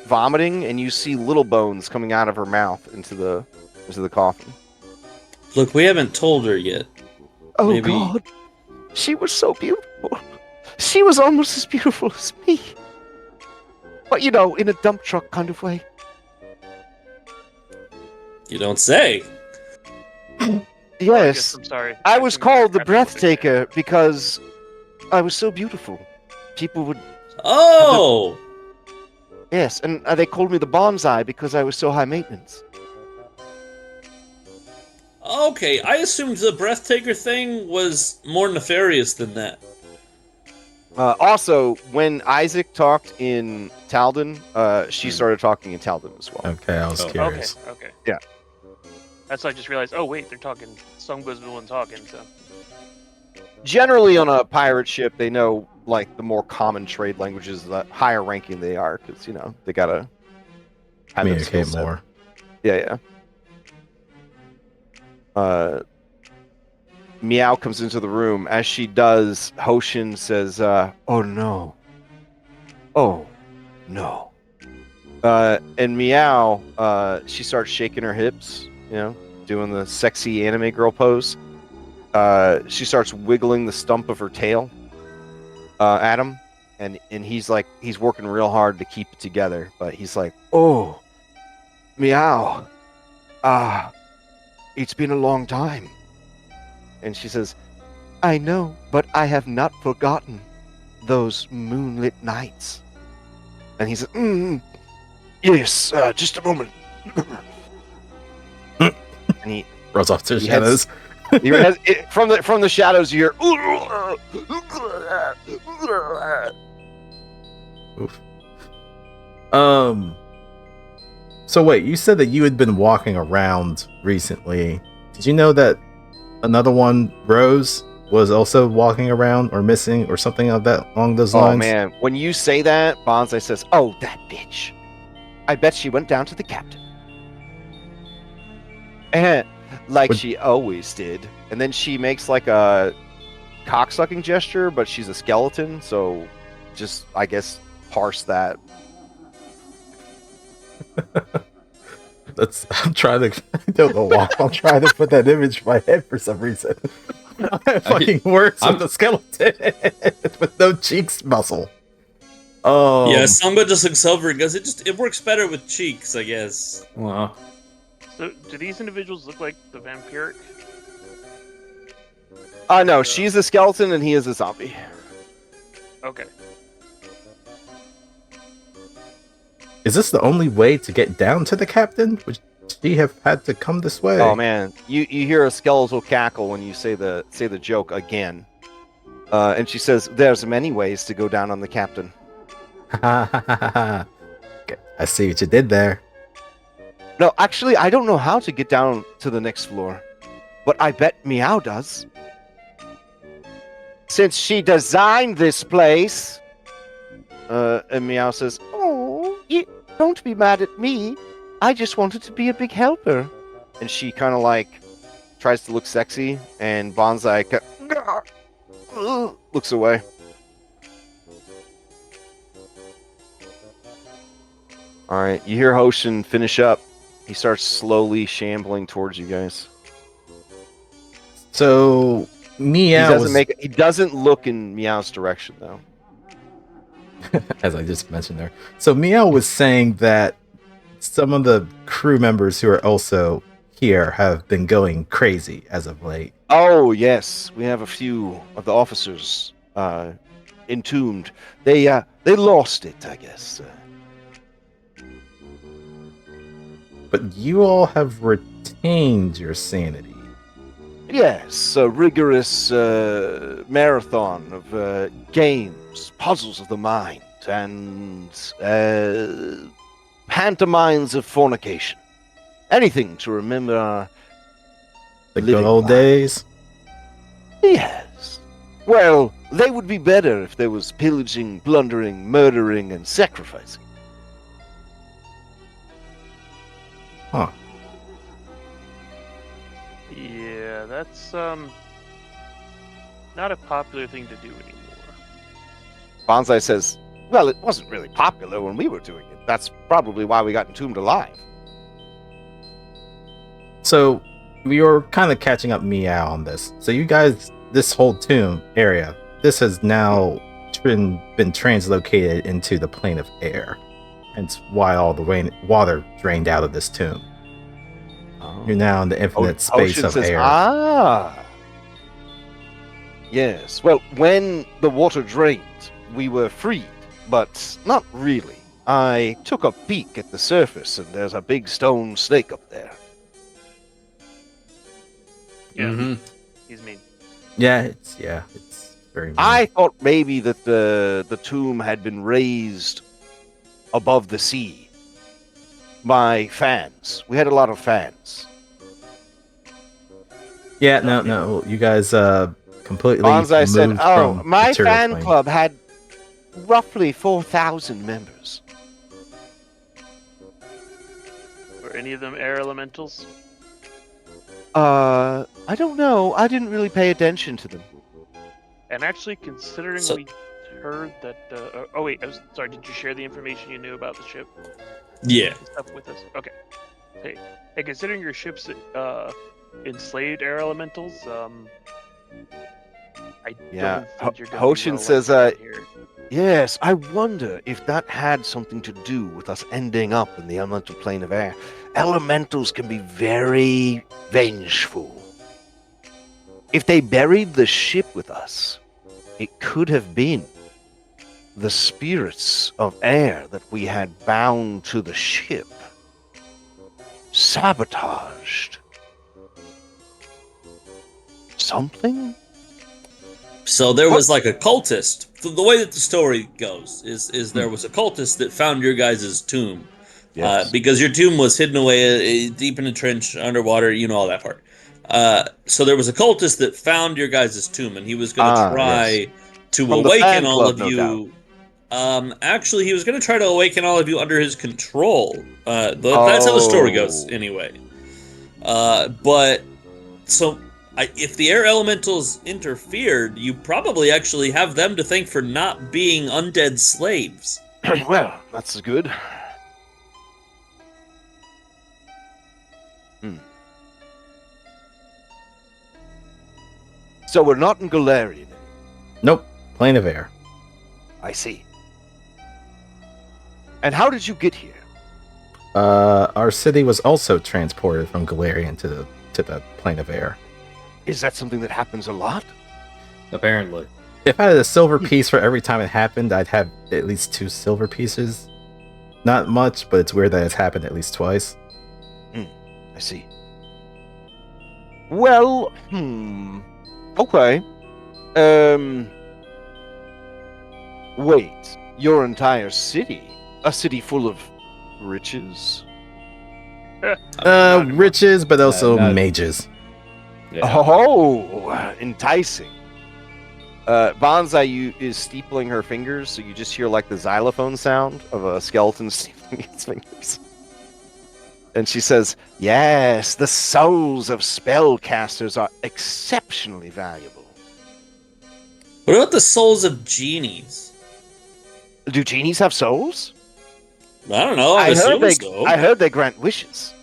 Speaker 1: vomiting, and you see little bones coming out of her mouth into the coffin.
Speaker 4: Look, we haven't told her yet.
Speaker 1: Oh
Speaker 4: Maybe...
Speaker 1: God! She was so beautiful. She was almost as beautiful as me. But you know, in a dump truck kind of way.
Speaker 4: You don't say.
Speaker 1: Yes.
Speaker 5: I'm sorry.
Speaker 1: I was called the
Speaker 5: Crap,
Speaker 1: Breathtaker because I was so beautiful. People would...
Speaker 4: Oh!
Speaker 1: Yes, and they called me the Bonsai because I was so high maintenance.
Speaker 4: Okay, I assumed the Breathtaker thing was more nefarious than that.
Speaker 1: Also, when Isaac talked in Talden, she started talking in Talden as well.
Speaker 2: Okay, I was curious.
Speaker 5: Okay.
Speaker 1: Yeah.
Speaker 5: That's why I just realized, oh wait, they're talking. Songbo's the one talking, so.
Speaker 1: Generally, on a pirate ship, they know like the more common trade languages, the higher ranking they are, because you know they gotta have that skill
Speaker 2: Communicate
Speaker 1: set.
Speaker 2: more.
Speaker 1: Yeah. Meow comes into the room. As she does, Hoshin says, "Oh no, oh no." And Meow, she starts shaking her hips, you know, doing the sexy anime girl pose. She starts wiggling the stump of her tail at him, and he's working real hard to keep it together, but he's like, "Oh, Meow, it's been a long time." And she says, "I know, but I have not forgotten those moonlit nights." And he says, "Yes, just a moment." And he
Speaker 2: Rolls off to the
Speaker 1: He
Speaker 2: shadows.
Speaker 1: from the shadows you hear.
Speaker 2: Oof. So wait, you said that you had been walking around recently. Did you know that another one, Rose, was also walking around or missing or something of that along those
Speaker 1: Oh
Speaker 2: lines?
Speaker 1: man, when you say that, Bonsai says, "Oh, that bitch. I bet she went down to the captain." Like
Speaker 2: Would-
Speaker 1: she always did. And then she makes like a cocksucking gesture, but she's a skeleton, so just I guess parse that.
Speaker 2: I'm trying to. I don't know why. I'm trying to put that image in my head for some reason. Fucking works with a skeleton with no cheeks muscle.
Speaker 4: Yeah, Samba just looks over because it works better with cheeks, I guess.
Speaker 3: Wow.
Speaker 5: So, do these individuals look like the vampiric?
Speaker 1: No, she's a skeleton and he is a zombie.
Speaker 5: Okay.
Speaker 2: Is this the only way to get down to the captain? Would she have had to come this way?
Speaker 1: Oh man, you hear a skeletal cackle when you say the joke again. And she says, "There's many ways to go down on the captain."
Speaker 2: Okay, I see what you did there.
Speaker 1: No, actually, I don't know how to get down to the next floor, but I bet Meow does. Since she designed this place. And Meow says, "Oh, you don't be mad at me. I just wanted to be a big helper." And she kind of like tries to look sexy, and Bonsai looks away. All right, you hear Hoshin finish up. He starts slowly shambling towards you guys.
Speaker 2: So Meow
Speaker 1: He doesn't look in Meow's direction though.
Speaker 2: as I just mentioned there. So Meow was saying that some of the crew members who are also here have been going crazy as of late.
Speaker 1: Oh yes, we have a few of the officers entombed. They lost it, I guess.
Speaker 2: But you all have retained your sanity.
Speaker 1: Yes, a rigorous marathon of games, puzzles of the mind, and pantomimes of fornication. Anything to remember
Speaker 2: The good
Speaker 1: living
Speaker 2: old
Speaker 1: life.
Speaker 2: days.
Speaker 1: Yes. Well, they would be better if there was pillaging, plundering, murdering, and sacrificing.
Speaker 2: Huh.
Speaker 5: Yeah, that's not a popular thing to do anymore.
Speaker 1: Bonsai says, "Well, it wasn't really popular when we were doing it. That's probably why we got entombed alive."
Speaker 2: So we were kind of catching up Meow on this. So you guys, this whole tomb area, this has now been translocated into the plane of air. Hence why all the water drained out of this tomb. You're now in the infinite space
Speaker 1: Ocean
Speaker 2: of
Speaker 1: says,
Speaker 2: air.
Speaker 1: "Ah. Yes. Well, when the water drained, we were freed, but not really. I took a peek at the surface, and there's a big stone snake up there."
Speaker 5: Yeah,
Speaker 3: Mm-hmm.
Speaker 5: he's mean.
Speaker 2: Yeah, it's very.
Speaker 1: I thought maybe that the tomb had been raised above the sea by fans. We had a lot of fans.
Speaker 2: Yeah, no. You guys completely.
Speaker 1: Bonsai said,
Speaker 2: moved
Speaker 1: "Oh,
Speaker 2: from
Speaker 1: my
Speaker 2: material
Speaker 1: fan
Speaker 2: plane."
Speaker 1: club had roughly 4,000 members."
Speaker 5: Were any of them air elementals?
Speaker 1: I don't know. I didn't really pay attention to them.
Speaker 5: And actually, considering
Speaker 4: So-
Speaker 5: we heard that. Oh wait, I was sorry. Did you share the information you knew about the ship
Speaker 4: Yeah.
Speaker 5: and stuff with us? Okay. Hey, considering your ship's enslaved air elementals, I
Speaker 1: Yeah,
Speaker 5: don't think you're going
Speaker 1: Hoshin
Speaker 5: well
Speaker 1: says,
Speaker 5: here.
Speaker 1: Yes, I wonder if that had something to do with us ending up in the elemental plane of air. Elementals can be very vengeful. If they buried the ship with us, it could have been the spirits of air that we had bound to the ship, sabotaged. Something?
Speaker 4: So there was like a cultist. So the way that the story goes is there was a cultist that found your guys' tomb.
Speaker 1: Yes.
Speaker 4: Because your tomb was hidden away deep in a trench underwater. You know all that part. So there was a cultist that found your guys' tomb, and he was going to try to
Speaker 1: From the
Speaker 4: awaken
Speaker 1: fan
Speaker 4: all
Speaker 1: club,
Speaker 4: of
Speaker 1: no
Speaker 4: you. Actually, he was going to try to awaken all of you under his control. That's how the story goes, anyway. But so if the air elementals interfered, you probably actually have them to thank for not being undead slaves.
Speaker 1: Well, that's good. So we're not in Galarian.
Speaker 2: Nope, plane of air.
Speaker 1: I see. And how did you get here?
Speaker 2: Our city was also transported from Galarian to the plane of air.
Speaker 1: Is that something that happens a lot?
Speaker 3: Apparently.
Speaker 2: If I had a silver piece for every time it happened, I'd have at least 2 silver pieces. Not much, but it's weird that it's happened at least twice.
Speaker 1: I see. Well, okay. Wait, your entire city? A city full of riches?
Speaker 2: Riches, but also
Speaker 3: not-
Speaker 2: mages.
Speaker 3: Yeah.
Speaker 1: Oh, enticing. Bonsai is steepling her fingers, so you just hear like the xylophone sound of a skeleton steepling its fingers. And she says, yes, the souls of spellcasters are exceptionally valuable.
Speaker 4: What about the souls of genies?
Speaker 1: Do genies have souls?
Speaker 4: I don't know. I assume so.
Speaker 1: I heard they grant wishes.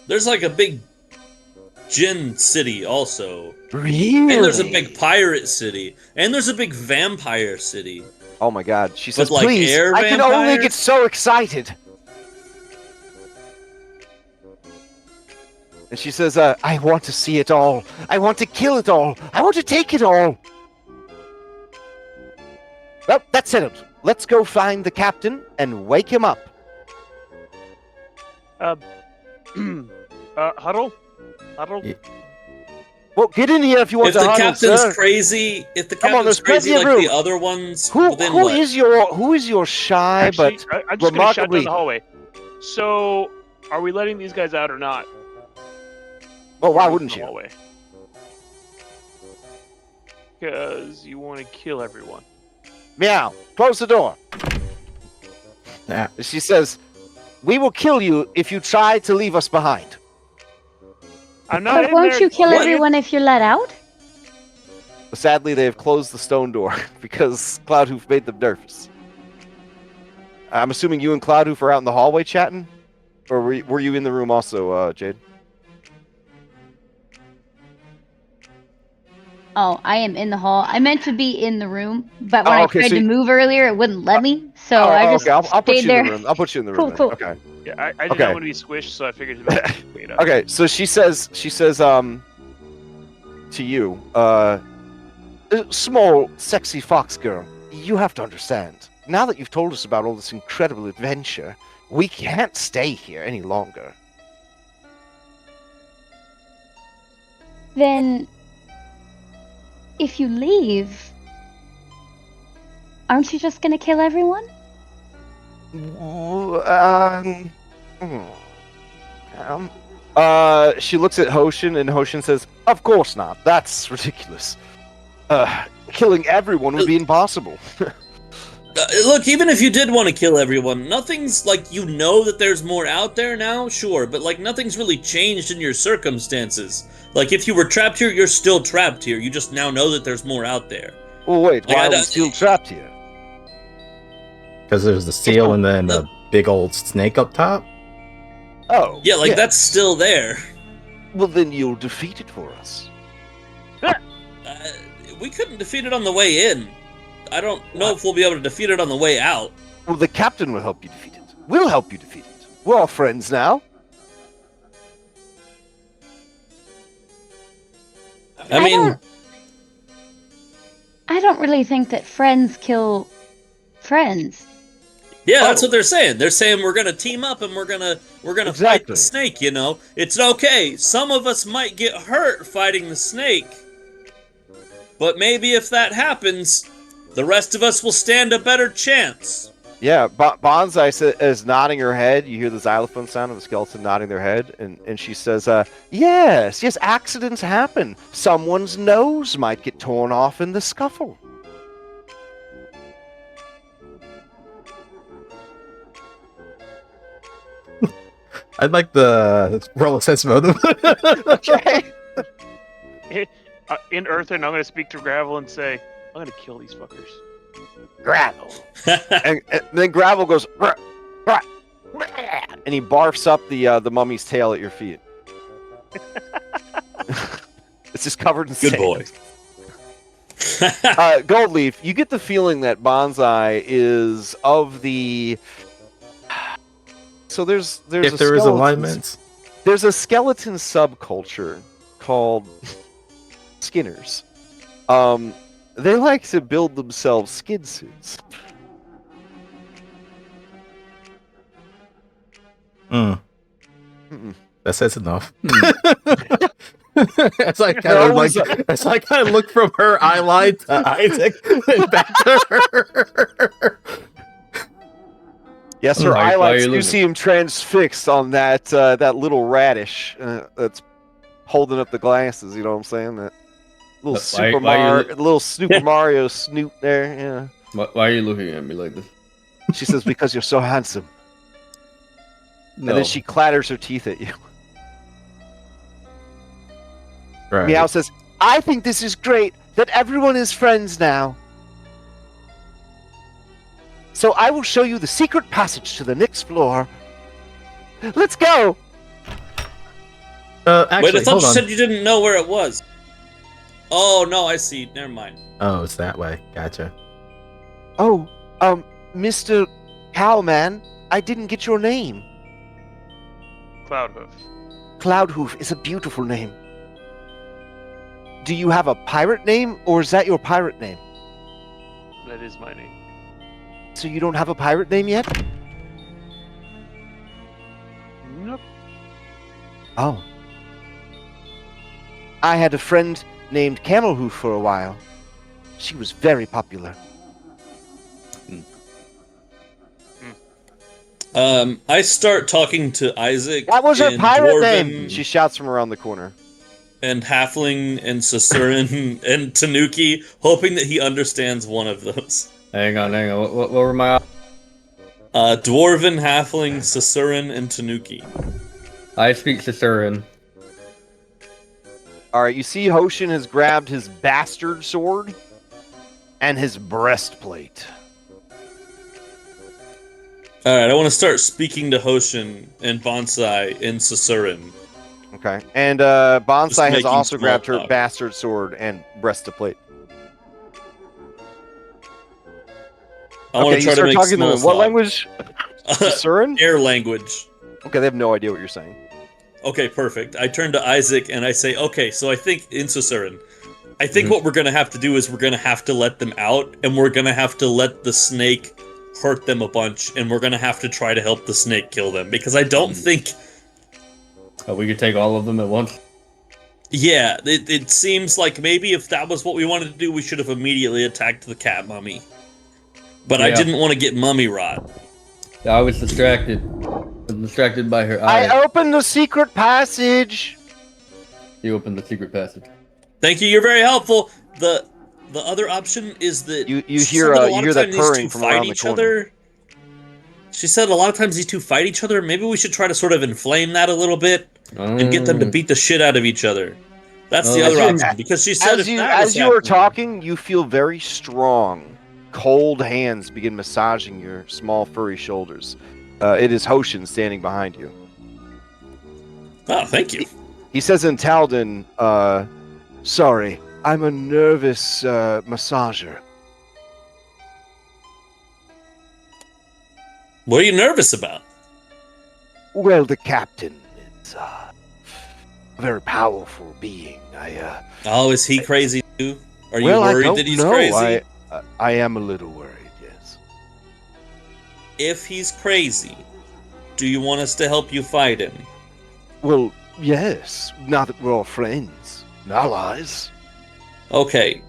Speaker 4: There's like a big Djinn city also.
Speaker 1: Really?
Speaker 4: And there's a big pirate city. And there's a big vampire city.
Speaker 1: Oh my god. She says,
Speaker 4: But, like,
Speaker 1: please,
Speaker 4: air
Speaker 1: I can only
Speaker 4: vampires?
Speaker 1: get so excited. And she says, I want to see it all. I want to kill it all. I want to take it all. Well, that's settled. Let's go find the captain and wake him up.
Speaker 5: Huddle? Huddle?
Speaker 2: Yeah.
Speaker 1: Well, get in here if you want
Speaker 4: If
Speaker 1: to
Speaker 4: the
Speaker 1: huddle,
Speaker 4: captain's
Speaker 1: sir.
Speaker 4: crazy,
Speaker 1: Come on, there's
Speaker 4: crazy
Speaker 1: plenty of
Speaker 4: like
Speaker 1: room.
Speaker 4: the other ones,
Speaker 1: Who
Speaker 4: then
Speaker 1: who
Speaker 4: what?
Speaker 1: is your shy
Speaker 5: Actually,
Speaker 1: but
Speaker 5: I'm just gonna shout down
Speaker 1: remarkably?
Speaker 5: the hallway. So, are we letting these guys out or not?
Speaker 1: Well, why wouldn't
Speaker 5: The
Speaker 1: you?
Speaker 5: hallway. Because you want to kill everyone.
Speaker 1: Meow. Close the door.
Speaker 2: Nah.
Speaker 1: She says, "We will kill you if you try to leave us behind."
Speaker 5: I'm not
Speaker 6: But
Speaker 5: in
Speaker 6: won't
Speaker 5: there.
Speaker 6: you kill
Speaker 4: What?
Speaker 6: everyone if you're let out?
Speaker 1: Sadly, they have closed the stone door because Cloudhoof made them nervous. I'm assuming you and Cloudhoof are out in the hallway chatting, or were you in the room also, Jade?
Speaker 6: Oh, I am in the hall. I meant to be in the room, but when
Speaker 1: Oh,
Speaker 6: I
Speaker 1: okay,
Speaker 6: tried
Speaker 1: so
Speaker 6: to move earlier, it wouldn't let me. So
Speaker 1: Oh,
Speaker 6: I just
Speaker 1: okay. I'll put
Speaker 6: stayed
Speaker 1: you
Speaker 6: there.
Speaker 1: in the room. I'll put you in the room.
Speaker 6: Cool,
Speaker 1: then.
Speaker 6: cool.
Speaker 1: Okay.
Speaker 5: Yeah, I did
Speaker 1: Okay.
Speaker 5: not want to be squished, so I figured to clean it up.
Speaker 1: Okay. So she says, to you, small, sexy fox girl, you have to understand. Now that you've told us about all this incredible adventure, we can't stay here any longer.
Speaker 6: Then, if you leave, aren't you just gonna kill everyone?
Speaker 1: She looks at Hoshin, and Hoshin says, "Of course not. That's ridiculous. Killing everyone would be impossible."
Speaker 4: Look, even if you did want to kill everyone, nothing's like you know that there's more out there now, sure, but like nothing's really changed in your circumstances. Like if you were trapped here, you're still trapped here. You just now know that there's more out there.
Speaker 1: Well, wait.
Speaker 4: Like,
Speaker 1: Why
Speaker 4: I
Speaker 1: are we
Speaker 4: don't-
Speaker 1: still trapped here?
Speaker 2: Because there's the seal and then the big old snake up top.
Speaker 1: Oh,
Speaker 4: Yeah, like
Speaker 1: yes.
Speaker 4: that's still there.
Speaker 1: Well, then you'll defeat it for us.
Speaker 4: We couldn't defeat it on the way in. I don't know if we'll be able to defeat it on the way out.
Speaker 1: Well, the captain will help you defeat it. We'll help you defeat it. We're all friends now.
Speaker 4: I mean,
Speaker 6: I don't really think that friends kill friends.
Speaker 4: yeah, that's
Speaker 1: Oh.
Speaker 4: what they're saying. They're saying we're gonna team up and we're gonna fight
Speaker 1: Exactly.
Speaker 4: the snake. You know, it's okay. Some of us might get hurt fighting the snake, but maybe if that happens, the rest of us will stand a better chance.
Speaker 1: Yeah, Bonsai is nodding her head. You hear the xylophone sound of a skeleton nodding their head, and she says, yes, accidents happen. Someone's nose might get torn off in the scuffle.
Speaker 2: I'd like the roll a sense motive.
Speaker 1: Okay.
Speaker 5: In Earthen, I'm going to speak to Gravel and say, I'm going to kill these fuckers.
Speaker 1: Gravel. and then Gravel goes, "Rah, rah, rah," and he barfs up the mummy's tail at your feet. It's just covered in
Speaker 4: Good
Speaker 1: sand.
Speaker 4: boy.
Speaker 1: Goldleaf, you get the feeling that Bonsai is of the. So there's
Speaker 2: If there is alignments.
Speaker 1: There's a skeleton subculture called Skinners. They like to build themselves skid suits.
Speaker 2: Mm.
Speaker 1: Mm-mm.
Speaker 2: That says enough. As I kind of look from her eye line to Isaac and back to her.
Speaker 1: Yes, her
Speaker 3: Why are
Speaker 1: eyelids
Speaker 3: you
Speaker 1: do
Speaker 3: looking?
Speaker 1: seem transfixed on that that little radish that's holding up the glasses. You know what I'm saying? That little little Super Mario snoot there.
Speaker 3: Why are you looking at me like this?
Speaker 1: Yeah. She says, "Because you're so handsome."
Speaker 3: No.
Speaker 1: And then she clatters her teeth at you.
Speaker 2: Right.
Speaker 1: Meow says, "I think this is great that everyone is friends now. So I will show you the secret passage to the next floor. Let's go."
Speaker 2: Actually,
Speaker 4: Wait, I thought
Speaker 2: hold
Speaker 4: you
Speaker 2: on.
Speaker 4: said you didn't know where it was. Oh, no, I see. Never mind.
Speaker 2: Oh, it's that way. Gotcha.
Speaker 1: Oh, Mr. Cowman, I didn't get your name.
Speaker 5: Cloudhoof.
Speaker 1: Cloudhoof is a beautiful name. Do you have a pirate name, or is that your pirate name?
Speaker 5: That is my name.
Speaker 1: So you don't have a pirate name yet?
Speaker 5: Nope.
Speaker 1: Oh. I had a friend named Camelhoof for a while. She was very popular.
Speaker 4: I start talking to Isaac.
Speaker 1: That was her
Speaker 4: in
Speaker 1: pirate
Speaker 4: Dwarven
Speaker 1: name! She shouts from around the corner.
Speaker 4: And Halfling and Sasurin and Tanuki, hoping that he understands one of those.
Speaker 3: Hang on. What were my...
Speaker 4: Dwarven, Halfling, Sasurin, and Tanuki.
Speaker 3: I speak Sasurin.
Speaker 1: Alright, you see Hoshin has grabbed his bastard sword and his breastplate.
Speaker 4: Alright, I want to start speaking to Hoshin and Bonsai and Sasurin.
Speaker 1: Okay. And Bonsai has
Speaker 4: making
Speaker 1: also
Speaker 4: small
Speaker 1: grabbed her
Speaker 4: talk.
Speaker 1: bastard sword and breastplate.
Speaker 4: I want to try to make
Speaker 1: talking to
Speaker 4: small
Speaker 1: them. What
Speaker 4: talk.
Speaker 1: language? Surin?
Speaker 4: Air language.
Speaker 1: Okay, they have no idea what you're saying.
Speaker 4: Okay, perfect. I turn to Isaac and I say, okay, so I think in Sasurin, I think what we're going to have to do is we're going to have to let them out, and we're going to have to let the snake hurt them a bunch, and we're going to have to try to help the snake kill them, because I don't think...
Speaker 3: We could take all of them at once.
Speaker 4: Yeah, it seems like maybe if that was what we wanted to do, we should have immediately attacked the cat mummy. But I
Speaker 3: Yeah.
Speaker 4: didn't want to get mummy rot.
Speaker 3: I was distracted. I was distracted by her eye.
Speaker 1: I opened the secret passage.
Speaker 3: You opened the secret passage.
Speaker 4: Thank you, you're very helpful. The other option is that
Speaker 1: You
Speaker 4: she
Speaker 1: hear
Speaker 4: said that a
Speaker 1: you
Speaker 4: lot
Speaker 1: hear
Speaker 4: of
Speaker 1: that
Speaker 4: times these
Speaker 1: purring
Speaker 4: two
Speaker 1: from
Speaker 4: fight
Speaker 1: around the
Speaker 4: each
Speaker 1: corner.
Speaker 4: other. She said a lot of times these two fight each other. Maybe we should try to sort of inflame that a little bit and get them to beat the shit out of each other. That's the
Speaker 3: Oh.
Speaker 4: other
Speaker 1: As you-
Speaker 4: option, because she said
Speaker 1: As
Speaker 4: if that was
Speaker 1: you are
Speaker 4: happening-
Speaker 1: talking, you feel very strong. Cold hands begin massaging your small furry shoulders. It is Hoshin standing behind you.
Speaker 4: Oh, thank you.
Speaker 1: He says in Taldan, sorry, I'm a nervous massager.
Speaker 4: What are you nervous about?
Speaker 1: Well, the captain is a very powerful being.
Speaker 4: Oh, is he crazy too? Are you
Speaker 1: well, I
Speaker 4: worried
Speaker 1: don't
Speaker 4: that he's
Speaker 1: know.
Speaker 4: crazy?
Speaker 1: I am a little worried, yes.
Speaker 4: If he's crazy, do you want us to help you fight him?
Speaker 1: Well, yes. Now that we're all friends and allies.
Speaker 4: Okay.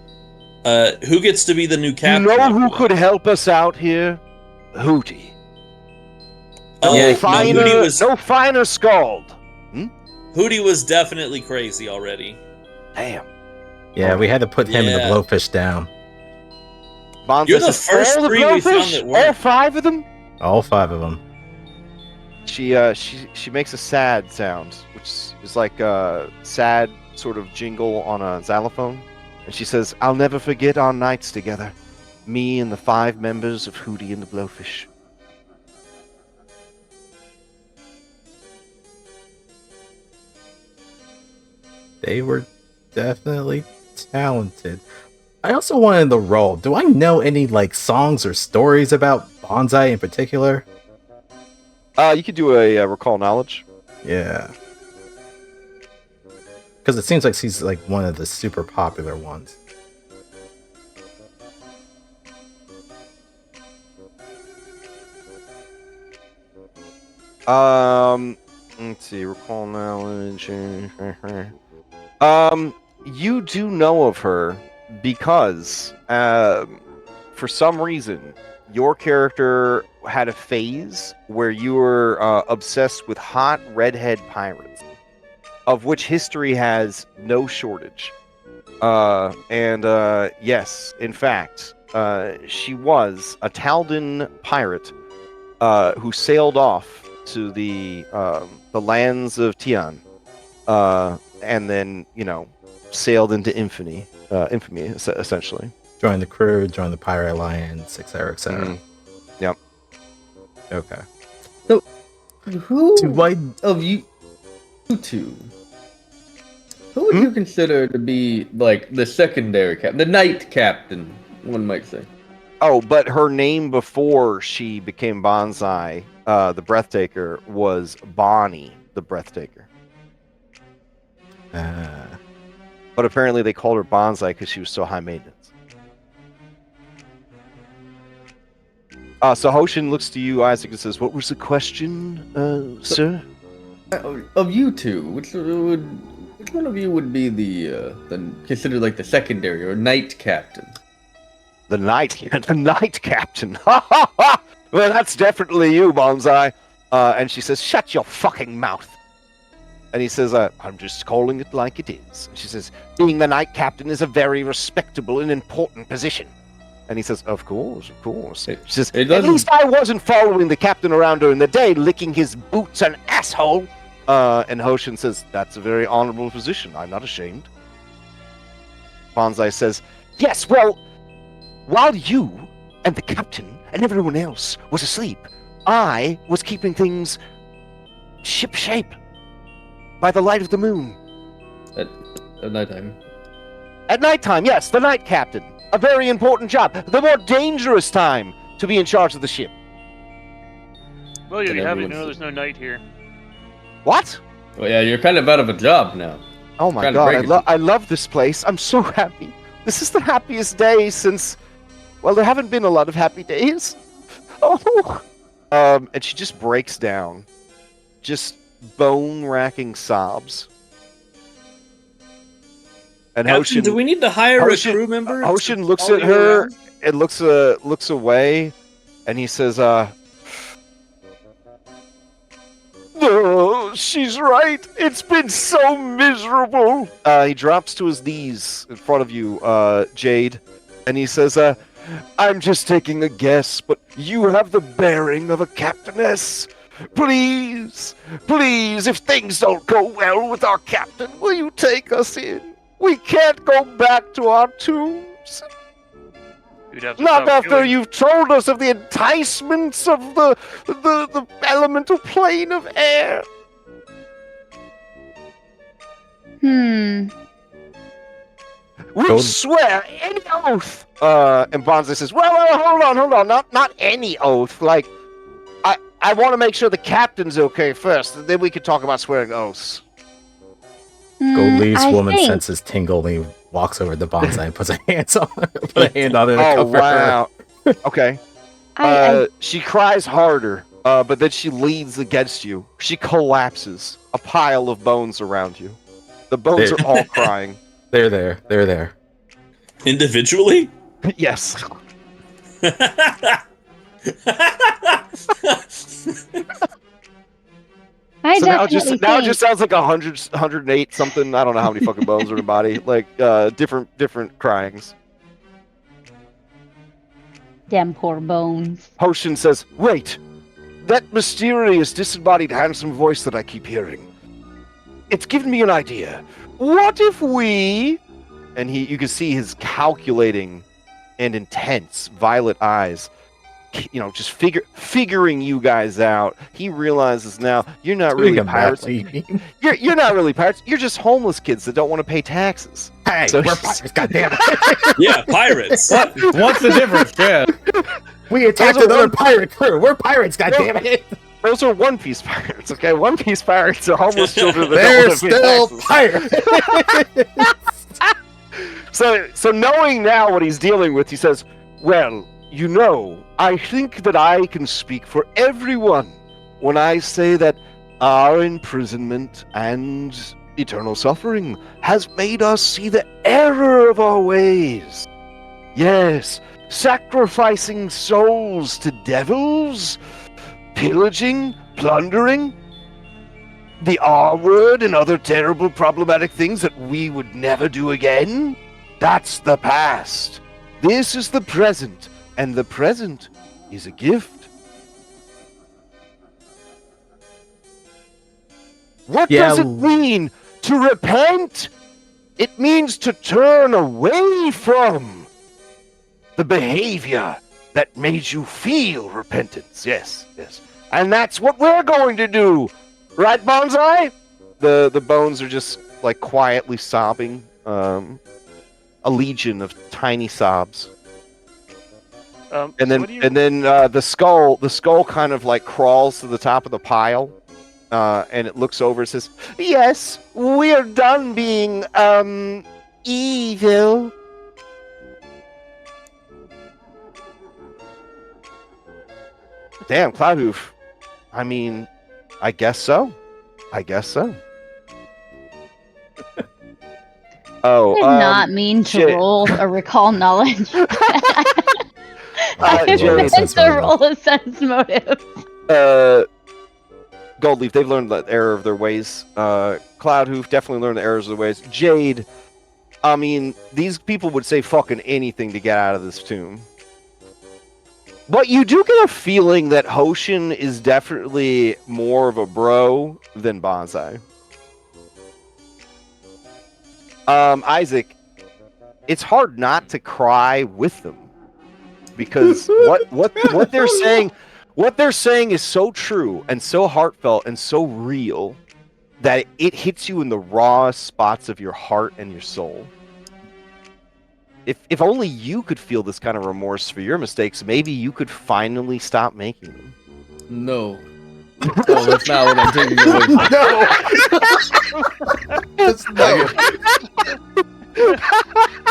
Speaker 4: Who gets to be the new
Speaker 1: You
Speaker 4: captain?
Speaker 1: know who
Speaker 4: after
Speaker 1: could help us out here? Hootie.
Speaker 4: Oh,
Speaker 2: Yeah,
Speaker 4: no,
Speaker 1: No finer scald.
Speaker 4: Hootie was definitely crazy already.
Speaker 1: Damn.
Speaker 2: Yeah, we had to put him and the
Speaker 4: Yeah.
Speaker 2: blowfish down.
Speaker 1: Bonza
Speaker 4: You're the
Speaker 1: says,
Speaker 4: first
Speaker 1: all the
Speaker 4: 3 we found
Speaker 1: blowfish?
Speaker 4: that
Speaker 1: All
Speaker 4: weren't.
Speaker 1: 5 of them?
Speaker 2: All 5 of them.
Speaker 1: She makes a sad sound, which is like a sad sort of jingle on a xylophone. And she says, I'll never forget our nights together. Me and the 5 members of Hootie and the Blowfish.
Speaker 2: They were definitely talented. I also wanted the role. Do I know any like songs or stories about Bonsai in particular?
Speaker 1: You could do a recall knowledge.
Speaker 2: Yeah. Because it seems like she's like one of the super popular ones.
Speaker 1: Let's see, recall knowledge. You do know of her because, for some reason, your character had a phase where you were obsessed with hot redhead pirates, of which history has no shortage. Yes, in fact, she was a Taldan pirate who sailed off to the lands of Tian, and then sailed into infamy essentially.
Speaker 2: Join the crew, join the Pirate Alliance, etc., etc.
Speaker 1: Mm-hmm. Yep.
Speaker 2: Okay.
Speaker 3: So, who
Speaker 2: Do I-
Speaker 3: of you two, who would you consider to be like the secondary captain, the knight captain, one might say?
Speaker 1: Oh, but her name before she became Bonsai, the Breathtaker, was Bonnie the Breathtaker. But apparently they called her Bonsai because she was so high maintenance. So Hoshin looks to you, Isaac, and says, what was the question, sir?
Speaker 3: Of you two, which one of you would be the considered like the secondary or knight captain?
Speaker 1: The knight captain. Ha ha ha! Well, that's definitely you, Bonsai. And she says, shut your fucking mouth. And he says, I'm just calling it like it is. And she says, being the knight captain is a very respectable and important position. And he says, of course, of course. She says, at least I wasn't following the captain around during the day, licking his boots and asshole. And Hoshin says, that's a very honorable position. I'm not ashamed. Bonsai says, yes, well, while you and the captain and everyone else was asleep, I was keeping things ship-shape by the light of the moon.
Speaker 3: At nighttime.
Speaker 1: At nighttime, yes, the night captain. A very important job. The more dangerous time to be in charge of the ship.
Speaker 5: Well, you
Speaker 3: And
Speaker 5: have it.
Speaker 3: everyone's-
Speaker 5: No, there's no night here.
Speaker 1: What?
Speaker 3: Well, yeah, you're kind of out of a job now.
Speaker 1: Oh my
Speaker 3: Kinda
Speaker 1: god,
Speaker 3: break it.
Speaker 1: I love this place. I'm so happy. This is the happiest day since... Well, there haven't been a lot of happy days. Oh! And she just breaks down. Just bone-racking sobs. And
Speaker 4: Captain, do we need to hire a crew member?
Speaker 1: Hoshin looks
Speaker 4: follow
Speaker 1: at
Speaker 4: you
Speaker 1: her
Speaker 4: around?
Speaker 1: and looks away, and he says, "Oh, she's right. It's been so miserable." He drops to his knees in front of you, Jade, and he says, "I'm just taking a guess, but you have the bearing of a captainess. Please, please, if things don't go well with our captain, will you take us in? We can't go back to our tombs.
Speaker 5: You'd have to
Speaker 1: Not
Speaker 5: stop
Speaker 1: after
Speaker 5: killing-
Speaker 1: you've told us of the enticements of the elemental plane of air."
Speaker 6: Hmm.
Speaker 1: We
Speaker 2: Go-
Speaker 1: swear any oath. And Bonza says, well, hold on. Not any oath. Like, I want to make sure the captain's okay first. Then we can talk about swearing oaths.
Speaker 2: Goldleaf's
Speaker 6: I
Speaker 2: woman
Speaker 6: think-
Speaker 2: senses tingle and he walks over to Bonsai and puts a hand on it to
Speaker 1: Oh,
Speaker 2: cover her.
Speaker 1: wow. Okay. She cries harder, but then she leans against you. She collapses. A pile of bones around you. The bones
Speaker 2: There.
Speaker 1: are all crying.
Speaker 2: They're there.
Speaker 4: Individually?
Speaker 1: Yes.
Speaker 6: I
Speaker 1: So now
Speaker 6: definitely
Speaker 1: now it
Speaker 6: think
Speaker 1: just sounds like 100, 108 something. I don't know how many fucking bones are in the body. Like different cryings.
Speaker 6: them poor bones.
Speaker 1: Hoshin says, "Wait, that mysterious disembodied handsome voice that I keep hearing. It's given me an idea. What if we?" And you can see his calculating and intense violet eyes. Just figuring you guys out. He realizes now you're not really pirates. You're not really pirates. You're just homeless kids that don't want to pay taxes.
Speaker 2: Hey,
Speaker 1: So
Speaker 2: we're
Speaker 1: he's-
Speaker 2: pirates, goddammit.
Speaker 4: Yeah, pirates.
Speaker 3: What's the difference? Yeah.
Speaker 2: We attacked
Speaker 1: Those are
Speaker 2: another
Speaker 1: one-
Speaker 2: pirate crew. We're pirates, goddammit.
Speaker 1: Those are One Piece pirates, okay? One Piece pirates are homeless children that
Speaker 2: They're
Speaker 1: don't want to pay
Speaker 2: still
Speaker 1: taxes.
Speaker 2: pirates.
Speaker 1: So knowing now what he's dealing with, he says, "Well, I think that I can speak for everyone when I say that our imprisonment and eternal suffering has made us see the error of our ways. Yes, sacrificing souls to devils, pillaging, plundering, the R word and other terrible problematic things that we would never do again. That's the past. This is the present. And the present is a gift." What
Speaker 2: Yeah,
Speaker 1: does it mean to repent? It means to turn away from the behavior that made you feel repentance. Yes. And that's what we're going to do. Right, Bonsai? The bones are just like quietly sobbing. A legion of tiny sobs. And then
Speaker 5: what do you-
Speaker 1: the skull kind of like crawls to the top of the pile, and it looks over and says, "Yes, we're done being evil." Damn, Cloudhoof. I mean, I guess so. Oh,
Speaker 6: I did not mean to
Speaker 1: shit.
Speaker 6: roll a recall knowledge. I
Speaker 1: Jay,
Speaker 6: meant to roll a sense motive.
Speaker 1: Goldleaf, they've learned the error of their ways. Cloudhoof definitely learned the errors of their ways. Jade, I mean, these people would say fucking anything to get out of this tomb. But you do get a feeling that Hoshin is definitely more of a bro than Bonsai. Isaac, it's hard not to cry with them because what they're saying is so true and so heartfelt and so real that it hits you in the rawest spots of your heart and your soul. If only you could feel this kind of remorse for your mistakes, maybe you could finally stop making them.
Speaker 3: No. No, that's not what I'm taking away from.
Speaker 2: No.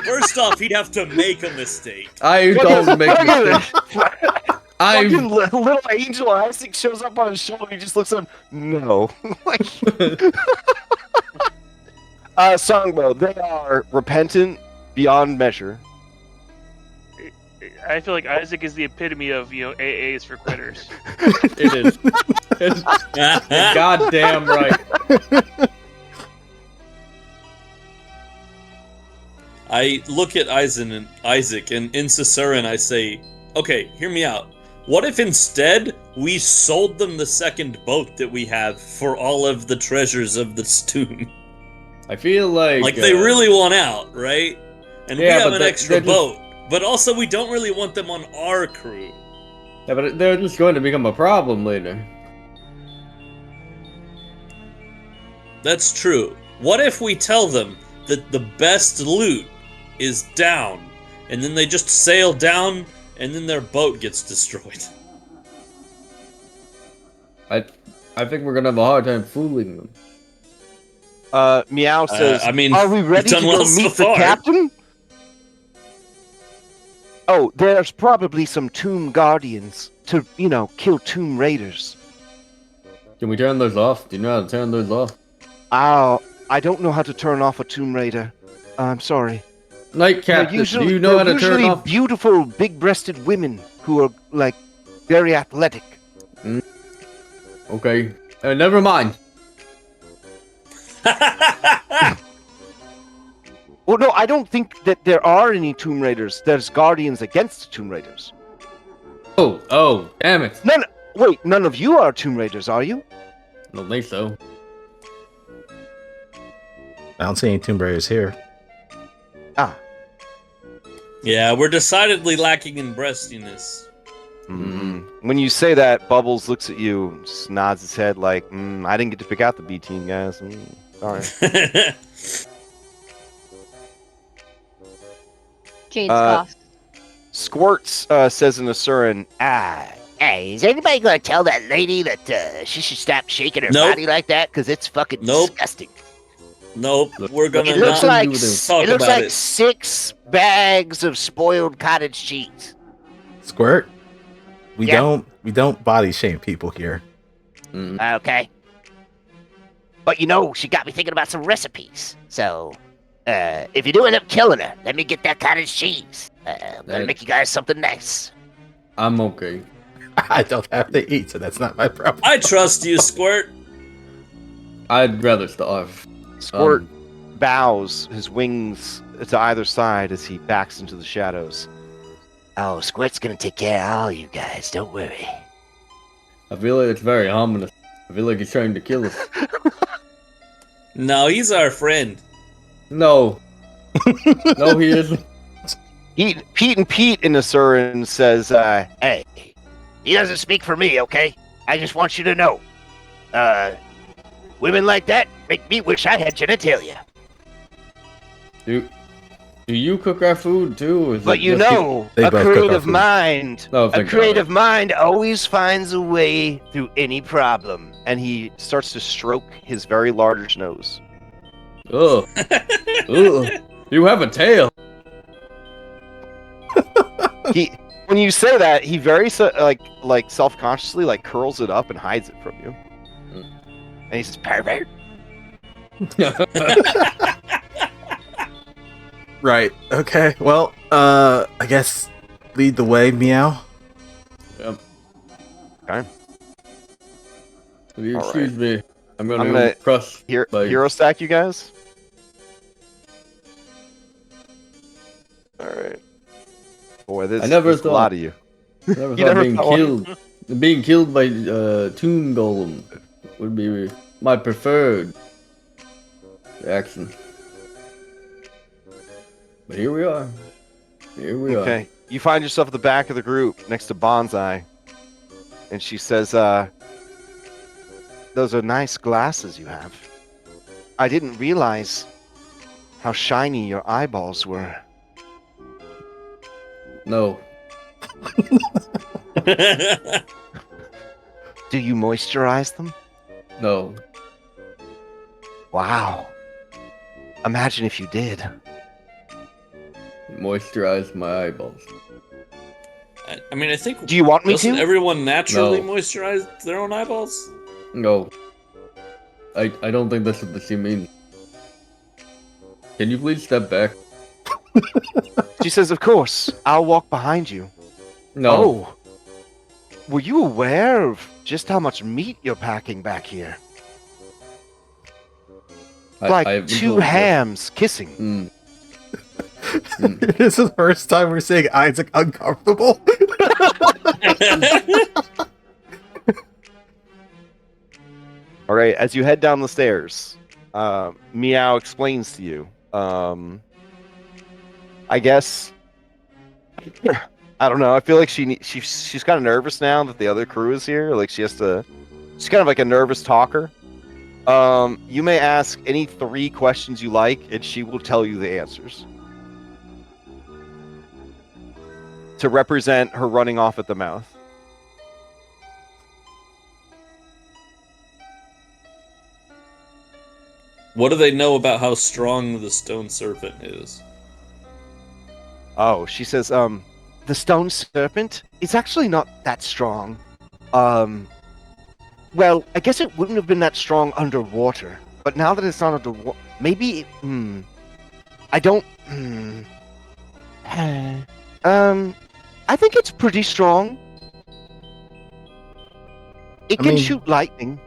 Speaker 4: First off, he'd have to make a mistake.
Speaker 3: I don't make mistakes.
Speaker 1: Fucking little angel Isaac shows up on his shoulder. He just looks at him. No. Songbow, they are repentant beyond measure.
Speaker 5: I feel like Isaac is the epitome of AAs for quitters.
Speaker 3: It is. Goddamn right.
Speaker 4: I look at Isaac and in Caesura and I say, okay, hear me out. What if instead we sold them the second boat that we have for all of the treasures of this tomb?
Speaker 3: I feel like
Speaker 4: They really want out, right? And we
Speaker 3: Yeah,
Speaker 4: have
Speaker 3: but
Speaker 4: an
Speaker 3: they're
Speaker 4: extra
Speaker 3: just-
Speaker 4: boat. But also we don't really want them on our crew.
Speaker 3: Yeah, but they're just going to become a problem later.
Speaker 4: That's true. What if we tell them that the best loot is down, and then they just sail down, and then their boat gets destroyed?
Speaker 3: I think we're gonna have a hard time fooling them.
Speaker 1: Meow says,
Speaker 4: I mean,
Speaker 1: "Are we ready to
Speaker 4: you've done
Speaker 1: go
Speaker 4: well so
Speaker 1: meet the
Speaker 4: far."
Speaker 1: captain?" Oh, there's probably some tomb guardians to, kill tomb raiders.
Speaker 3: Can we turn those off? Do you know how to turn those off?
Speaker 1: I don't know how to turn off a tomb raider. I'm sorry.
Speaker 3: Night Captain, do you know how to turn
Speaker 1: usually
Speaker 3: off?
Speaker 1: beautiful, big-breasted women who are, very athletic.
Speaker 3: Okay. Never mind.
Speaker 1: Well, no, I don't think that there are any Tomb Raiders. There's guardians against Tomb Raiders.
Speaker 3: Oh, damn it.
Speaker 1: Wait, none of you are Tomb Raiders, are you?
Speaker 3: I don't think so.
Speaker 2: I don't see any Tomb Raiders here.
Speaker 1: Ah.
Speaker 4: Yeah, we're decidedly lacking in breastiness.
Speaker 1: When you say that, Bubbles looks at you, just nods his head like, I didn't get to pick out the B team, guys. Sorry.
Speaker 6: Jade scoffs.
Speaker 1: Squirts says in Asuran,
Speaker 7: Hey, is anybody gonna tell that lady that she should stop shaking her
Speaker 4: Nope.
Speaker 7: body like that? Because it's fucking
Speaker 4: Nope.
Speaker 7: disgusting.
Speaker 4: Nope, we're gonna
Speaker 7: It looks
Speaker 4: not
Speaker 7: like
Speaker 4: talk
Speaker 7: it looks
Speaker 4: about
Speaker 7: like
Speaker 4: it.
Speaker 7: 6 bags of spoiled cottage cheese.
Speaker 2: Squirt. We
Speaker 7: Yeah.
Speaker 2: don't body shame people here.
Speaker 7: Okay. But she got me thinking about some recipes. So, if you do end up killing her, let me get that cottage cheese. I'm gonna make you guys something nice.
Speaker 3: I'm okay.
Speaker 2: I don't have to eat, so that's not my problem.
Speaker 4: I trust you, Squirt.
Speaker 3: I'd rather starve.
Speaker 1: Squirt bows his wings to either side as he backs into the shadows.
Speaker 7: Oh, Squirt's gonna take care of all you guys. Don't worry.
Speaker 3: I feel like it's very ominous. I feel like he's trying to kill us.
Speaker 4: No, he's our friend.
Speaker 3: No. No, he isn't.
Speaker 1: Pete in Asuran says,
Speaker 7: Hey, he doesn't speak for me, okay? I just want you to know. Women like that make me wish I had genitalia.
Speaker 3: Do you cook our food too? Or is
Speaker 7: But
Speaker 3: it
Speaker 7: you
Speaker 3: just
Speaker 7: know,
Speaker 2: They
Speaker 7: a
Speaker 2: both cook our
Speaker 7: creative
Speaker 2: food.
Speaker 7: mind,
Speaker 3: Oh,
Speaker 7: a
Speaker 3: thank
Speaker 7: creative mind always finds a way through any problem.
Speaker 1: and he starts to stroke his very large nose.
Speaker 3: Ugh. Ugh. You have a tail.
Speaker 1: When you say that, he very like self-consciously like curls it up and hides it from you. And he says, "Pervert."
Speaker 2: Right. Okay. Well, I guess lead the way, Meow.
Speaker 3: Yep.
Speaker 1: Okay.
Speaker 3: If you
Speaker 1: All
Speaker 3: excuse me, I'm
Speaker 1: I'm
Speaker 3: go
Speaker 1: gonna
Speaker 3: crush.
Speaker 1: Hero stack, you guys. All right. Boy,
Speaker 3: I never
Speaker 1: there's a lot
Speaker 3: thought-
Speaker 1: of you.
Speaker 3: Never
Speaker 1: You
Speaker 3: thought
Speaker 1: never
Speaker 3: being
Speaker 1: thought-
Speaker 3: killed, being killed by Tomb Golem would be my preferred action. But here we are. Here we are.
Speaker 1: Okay. You find yourself at the back of the group next to Bonsai. And she says, those are nice glasses you have. I didn't realize how shiny your eyeballs were.
Speaker 3: No.
Speaker 1: Do you moisturize them?
Speaker 3: No.
Speaker 1: Wow. Imagine if you did.
Speaker 3: Moisturize my eyeballs.
Speaker 4: I mean, I think.
Speaker 1: Do you want me
Speaker 4: Doesn't
Speaker 1: to?
Speaker 4: everyone naturally
Speaker 3: No.
Speaker 4: moisturize their own eyeballs?
Speaker 3: No. I don't think that's what she means. Can you please step back?
Speaker 1: She says, of course. I'll walk behind you.
Speaker 3: No.
Speaker 1: Oh. Were you aware of just how much meat you're packing back here? Like
Speaker 3: I haven't
Speaker 1: 2
Speaker 3: told you.
Speaker 1: hams kissing.
Speaker 3: Mm.
Speaker 2: This is the first time we're seeing Isaac uncomfortable.
Speaker 1: All right, as you head down the stairs, Meow explains to you. I guess I don't know. I feel like she's kind of nervous now that the other crew is here. Like she's kind of like a nervous talker. You may ask any 3 questions you like, and she will tell you the answers. To represent her running off at the mouth.
Speaker 4: What do they know about how strong the stone serpent is?
Speaker 1: Oh, she says, the stone serpent is actually not that strong. Well, I guess it wouldn't have been that strong underwater, but now that it's not underwater, maybe, I don't, I think it's pretty strong. It
Speaker 2: I
Speaker 1: can
Speaker 2: mean-
Speaker 1: shoot lightning.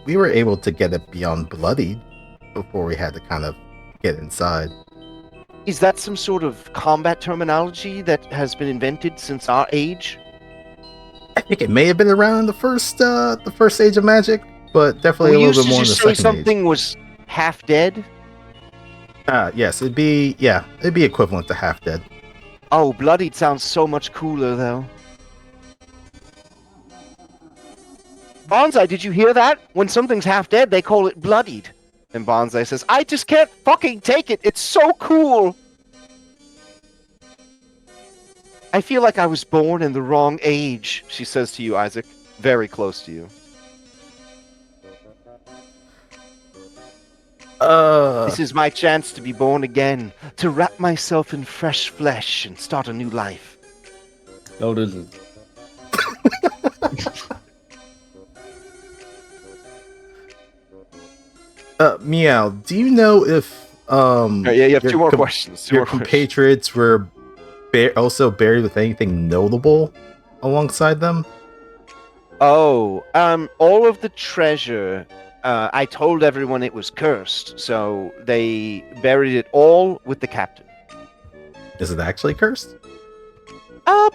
Speaker 2: We were able to get it beyond bloodied before we had to kind of get inside.
Speaker 1: Is that some sort of combat terminology that has been invented since our age?
Speaker 2: I think it may have been around in the first age of magic, but definitely
Speaker 1: We
Speaker 2: a little
Speaker 1: used
Speaker 2: bit
Speaker 1: to
Speaker 2: more in the
Speaker 1: just say
Speaker 2: second
Speaker 1: something was half dead.
Speaker 2: age. Yes, it'd be equivalent to half dead.
Speaker 1: Oh, bloodied sounds so much cooler, though. Bonsai, did you hear that? When something's half dead, they call it bloodied. And Bonsai says, I just can't fucking take it. It's so cool. I feel like I was born in the wrong age, she says to you, Isaac. Very close to you. This is my chance to be born again, to wrap myself in fresh flesh and start a new life.
Speaker 3: No, it isn't.
Speaker 2: Meow, do you know if
Speaker 1: Yeah, you have
Speaker 2: your
Speaker 1: two more questions.
Speaker 2: your compatriots were also buried with anything notable alongside them?
Speaker 1: Oh, all of the treasure, I told everyone it was cursed, so they buried it all with the captain.
Speaker 2: Is it actually cursed?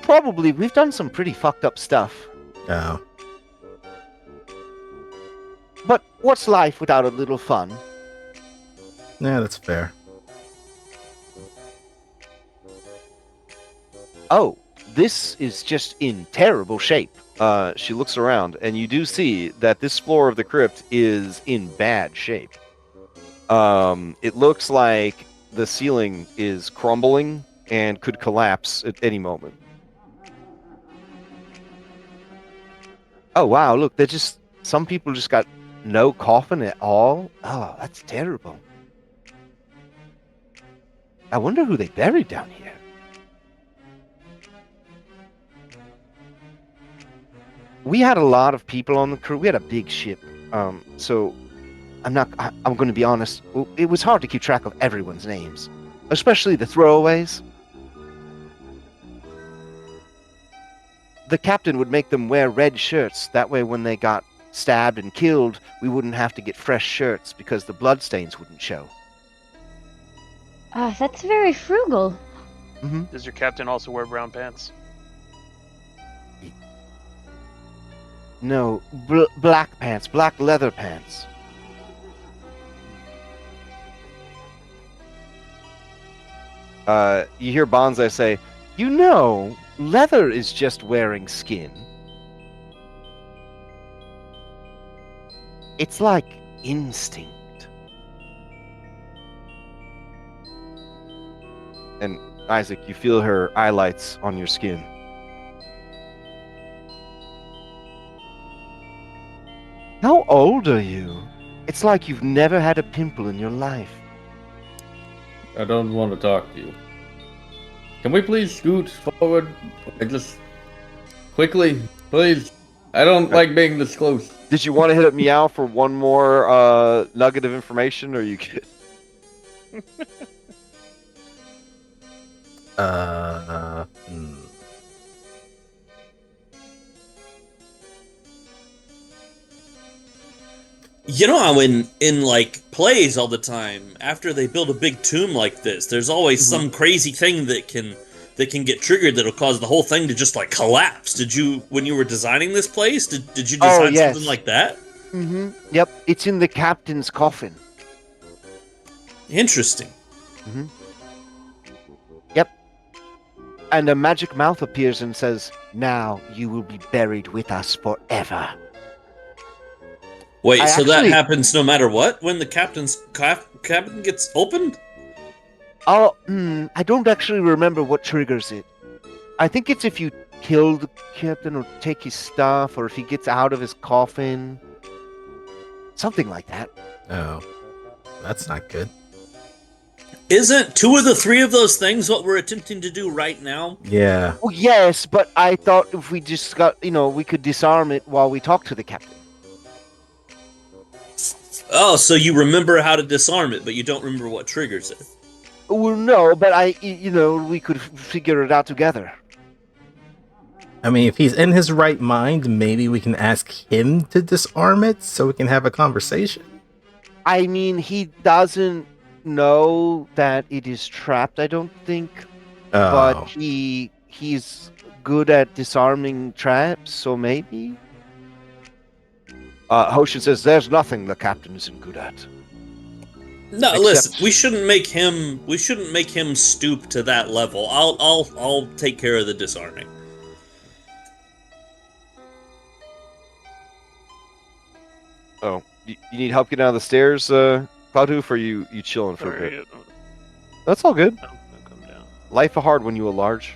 Speaker 1: Probably. We've done some pretty fucked up stuff.
Speaker 2: Oh.
Speaker 1: But what's life without a little fun?
Speaker 2: Yeah, that's fair.
Speaker 1: Oh, this is just in terrible shape. She looks around, and you do see that this floor of the crypt is in bad shape. It looks like the ceiling is crumbling and could collapse at any moment. Oh, wow, look, some people just got no coffin at all. Oh, that's terrible. I wonder who they buried down here. We had a lot of people on the crew. We had a big ship. So I'm going to be honest. It was hard to keep track of everyone's names, especially the throwaways. The captain would make them wear red shirts. That way, when they got stabbed and killed, we wouldn't have to get fresh shirts because the bloodstains wouldn't show.
Speaker 6: That's very frugal.
Speaker 1: Mm-hmm.
Speaker 5: Does your captain also wear brown pants?
Speaker 1: No, black pants, black leather pants. You hear Bonsai say, you know, leather is just wearing skin. It's like instinct. And Isaac, you feel her highlights on your skin. How old are you? It's like you've never had a pimple in your life.
Speaker 3: I don't want to talk to you. Can we please scoot forward? Just quickly, please. I don't like being this close.
Speaker 1: Did you want to hit up Meow for one more nugget of information, or are you good?
Speaker 4: You know how in like plays all the time, after they build a big tomb like this, there's always some crazy thing that can get triggered that'll cause the whole thing to just like collapse. Did you, when you were designing this place, did you design something like that?
Speaker 1: Mm-hmm. Yep, it's in the captain's coffin.
Speaker 4: Interesting.
Speaker 1: Mm-hmm. Yep. And a magic mouth appears and says, "Now you will be buried with us forever."
Speaker 4: Wait, so that happens no matter what when the captain's cabin gets opened?
Speaker 1: Oh, I don't actually remember what triggers it. I think it's if you kill the captain or take his stuff, or if he gets out of his coffin. Something like that.
Speaker 2: Oh, that's not good.
Speaker 4: Isn't 2 of the 3 of those things what we're attempting to do right now?
Speaker 2: Yeah.
Speaker 1: Well, yes, but I thought if we just got, we could disarm it while we talk to the captain.
Speaker 4: Oh, so you remember how to disarm it, but you don't remember what triggers it.
Speaker 1: Well, no, but we could figure it out together.
Speaker 2: I mean, if he's in his right mind, maybe we can ask him to disarm it so we can have a conversation.
Speaker 1: I mean, he doesn't know that it is trapped, I don't think. But
Speaker 2: Oh,
Speaker 1: he's good at disarming traps, so maybe. Hoshin says, "There's nothing the captain isn't good at."
Speaker 4: No,
Speaker 1: Except-
Speaker 4: listen. We shouldn't make him. We shouldn't make him stoop to that level. I'll take care of the disarming.
Speaker 1: Oh, you need help getting out of the stairs, Cloudhoof, or you chilling for a bit?
Speaker 5: Sorry,
Speaker 1: That's all good.
Speaker 5: I'll come down.
Speaker 1: Life a hard when you a large.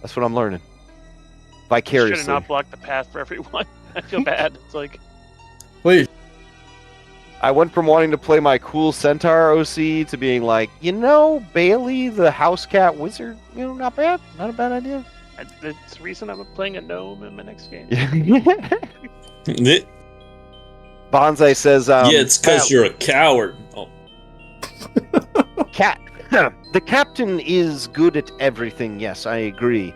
Speaker 1: That's what I'm learning.
Speaker 5: Should
Speaker 1: Vicariously.
Speaker 5: have not blocked the path for everyone. I feel bad. It's like
Speaker 3: Please.
Speaker 1: I went from wanting to play my cool centaur OC to being like, Bailey, the house cat wizard, not bad. Not a bad idea.
Speaker 5: it's the reason I'm playing a gnome in my next game.
Speaker 4: Yeah,
Speaker 1: Bonsai says,
Speaker 4: it's because you're a coward. Oh,
Speaker 1: Cat. The captain is good at everything. Yes, I agree.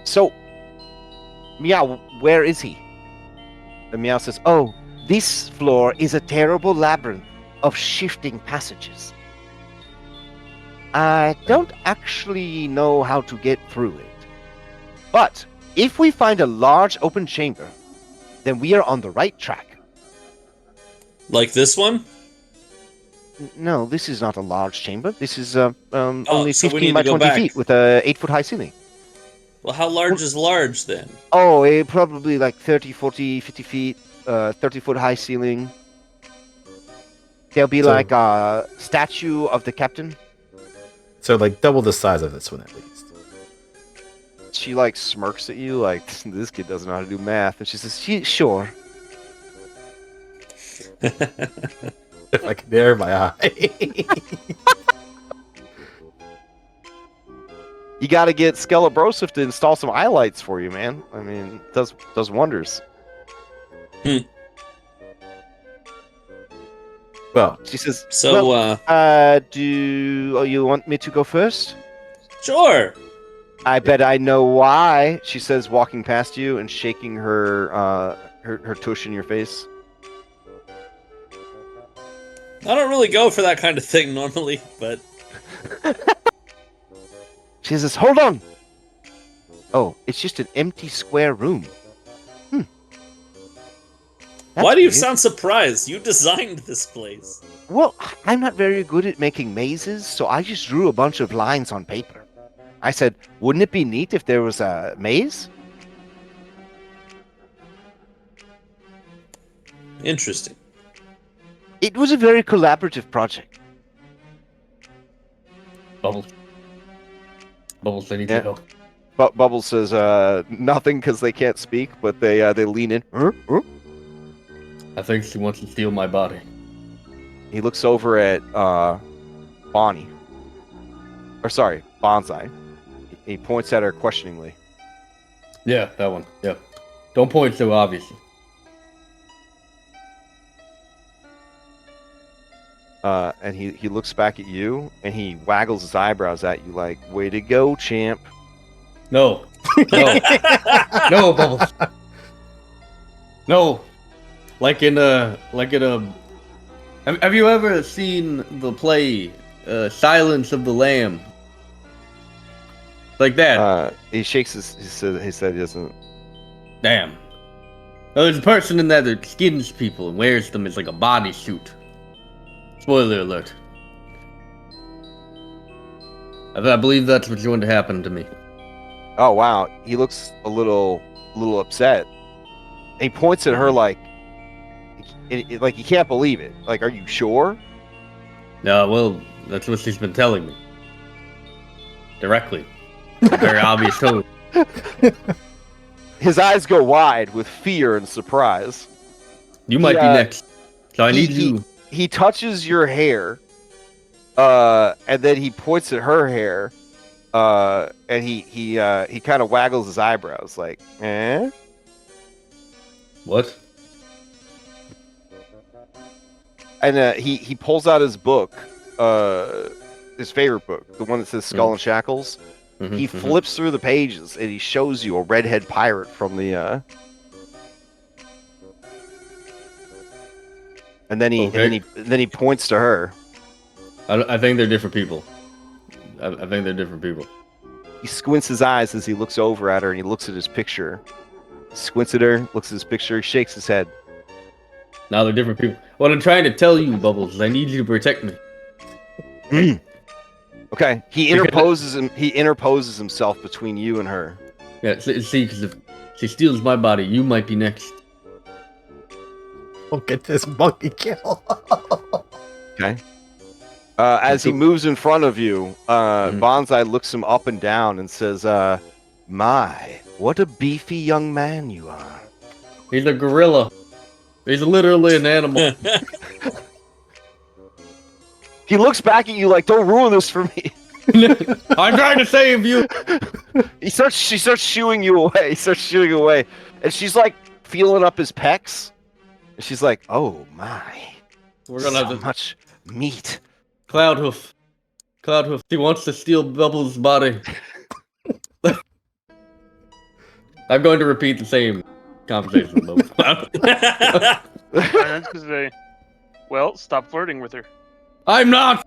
Speaker 1: So, Meow, where is he? The Meow says, "Oh, this floor is a terrible labyrinth of shifting passages. I don't actually know how to get through it. But if we find a large open chamber, then we are on the right track."
Speaker 4: like this one?
Speaker 1: No, this is not a large chamber. This is only
Speaker 4: so we
Speaker 1: 15
Speaker 4: need
Speaker 1: by
Speaker 4: to go
Speaker 1: 20
Speaker 4: back.
Speaker 1: feet with a 8-foot high ceiling.
Speaker 4: Well, how large is large then?
Speaker 1: Oh, probably like 30, 40, 50 feet, 30-foot high ceiling. There'll be
Speaker 2: So-
Speaker 1: like a statue of the captain.
Speaker 2: so like double the size of this one at least.
Speaker 1: She like smirks at you like, this kid doesn't know how to do math. And she says, sure.
Speaker 2: If I can dare my eye.
Speaker 1: You got to get Skelebrosif to install some eye lights for you, man. I mean, it does wonders.
Speaker 2: Well,
Speaker 1: She says,
Speaker 4: So,
Speaker 1: do you want me to go first?
Speaker 4: sure.
Speaker 1: I bet I know why, she says, walking past you and shaking her tush in your face.
Speaker 4: I don't really go for that kind of thing normally, but
Speaker 1: She says, hold on. Oh, it's just an empty square room. That's
Speaker 4: why do you
Speaker 1: weird.
Speaker 4: sound surprised? You designed this place.
Speaker 1: Well, I'm not very good at making mazes, so I just drew a bunch of lines on paper. I said, wouldn't it be neat if there was a maze?
Speaker 4: Interesting.
Speaker 1: It was a very collaborative project.
Speaker 3: Bubbles. Bubbles, I need
Speaker 1: Yeah.
Speaker 3: your help.
Speaker 1: But Bubbles says nothing because they can't speak, but they lean in.
Speaker 3: I think she wants to steal my body.
Speaker 1: He looks over at Bonnie. Or sorry, Bonsai. He points at her questioningly.
Speaker 3: Yeah, that one. Yeah. Don't point so obviously.
Speaker 1: And he looks back at you and he waggles his eyebrows at you like, way to go, champ.
Speaker 3: No. No. No, Bubbles. No. Like in a have you ever seen the play Silence of the Lamb? Like that.
Speaker 1: He shakes he said he doesn't.
Speaker 3: Damn. Oh, there's a person in there that skins people and wears them as like a bodysuit. Spoiler alert. I believe that's what's going to happen to me.
Speaker 1: Oh wow, he looks a little upset. And he points at her like like he can't believe it. Like, are you sure?
Speaker 3: No, well, that's what she's been telling me. Directly. A very obvious tone.
Speaker 1: His eyes go wide with fear and surprise.
Speaker 3: You might be
Speaker 1: Yeah.
Speaker 3: next. So I need
Speaker 1: He-
Speaker 3: you.
Speaker 1: He touches your hair, and then he points at her hair, and he kind of waggles his eyebrows like, eh?
Speaker 3: What?
Speaker 1: And he pulls out his book, his favorite book, the one that says Skull and Shackles, He flips through the pages and he shows you a redhead pirate from the. And then he points to her.
Speaker 3: I think they're different people. I think they're different people.
Speaker 1: He squints his eyes as he looks over at her and he looks at his picture. Squints at her, looks at his picture, shakes his head.
Speaker 3: Now they're different people. What I'm trying to tell you, Bubbles, is I need you to protect me.
Speaker 1: Okay. He interposes himself between you and her.
Speaker 3: Yeah, see, because if she steals my body, you might be next.
Speaker 2: Look at this monkey kill.
Speaker 1: Okay. As he moves in front of you, Bonsai looks him up and down and says, "My, what a beefy young man you are."
Speaker 3: He's a gorilla. He's literally an animal.
Speaker 1: He looks back at you like, "Don't ruin this for me."
Speaker 3: I'm trying to save you.
Speaker 1: She starts shooing you away. And she's like feeling up his pecs. And she's like, "Oh my.
Speaker 3: We're gonna
Speaker 1: so
Speaker 3: have to
Speaker 1: much meat."
Speaker 3: Cloudhoof. She wants to steal Bubbles' body. I'm going to repeat the same conversation with Bubbles.
Speaker 5: That's because they. Well, stop flirting with her.
Speaker 3: I'm not.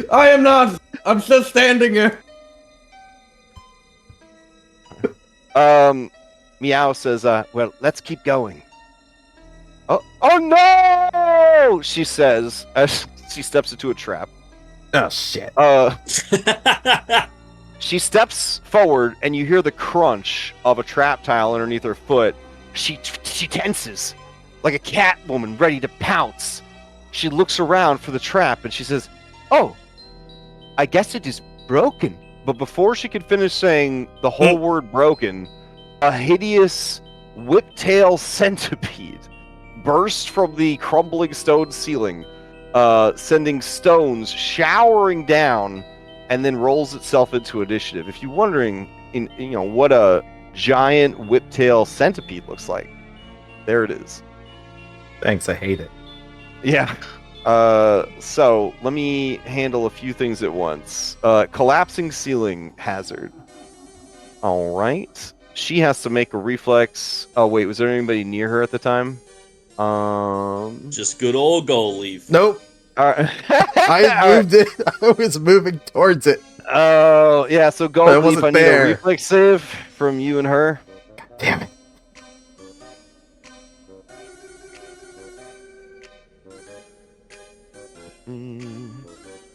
Speaker 3: I am not. I'm just standing here.
Speaker 1: Meow says, "Well, let's keep going." Oh no! She says as she steps into a trap.
Speaker 2: Oh shit.
Speaker 1: She steps forward, and you hear the crunch of a trap tile underneath her foot. She tenses, like a cat woman ready to pounce. She looks around for the trap, and she says, "Oh, I guess it is broken." But before she could finish saying the whole word broken, a hideous whiptail centipede burst from the crumbling stone ceiling, sending stones showering down, and then rolls itself into initiative. If you're wondering, what a giant whiptail centipede looks like, there it is.
Speaker 2: Thanks, I hate it.
Speaker 1: Yeah. So let me handle a few things at once. Collapsing ceiling hazard. All right. She has to make a reflex. Oh wait, was there anybody near her at the time?
Speaker 4: Just good old goal leaf.
Speaker 2: Nope.
Speaker 1: All right.
Speaker 2: I moved it. I was moving towards it.
Speaker 1: Oh yeah. So
Speaker 2: But it
Speaker 1: go leaf. I
Speaker 2: wasn't
Speaker 1: need
Speaker 2: there.
Speaker 1: a reflex save from you and her.
Speaker 2: Damn it.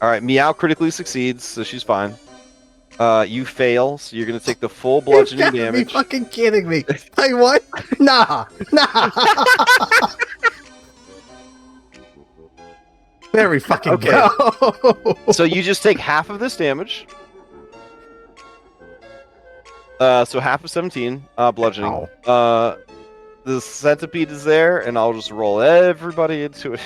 Speaker 1: All right. Meow critically succeeds, so she's fine. You fail, so you're gonna take the full bludgeoning
Speaker 2: You gotta be
Speaker 1: damage.
Speaker 2: fucking kidding me. Like what? Nah. There we fucking
Speaker 1: Okay.
Speaker 2: go.
Speaker 1: So you just take half of this damage. So half of 17 bludgeoning. The centipede is there, and I'll just roll everybody into it.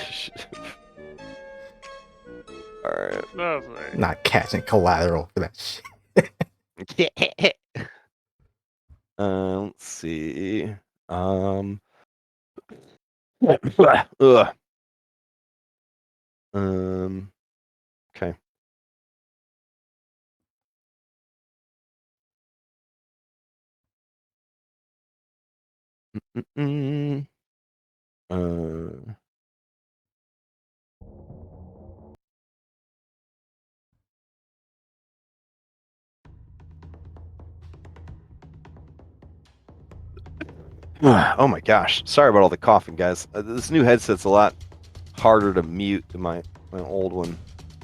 Speaker 1: All right.
Speaker 5: Lovely.
Speaker 2: Not catching collateral for that shit.
Speaker 1: Let's see. Ugh. Okay. Oh my gosh. Sorry about all the coughing, guys. This new headset's a lot harder to mute than my old one.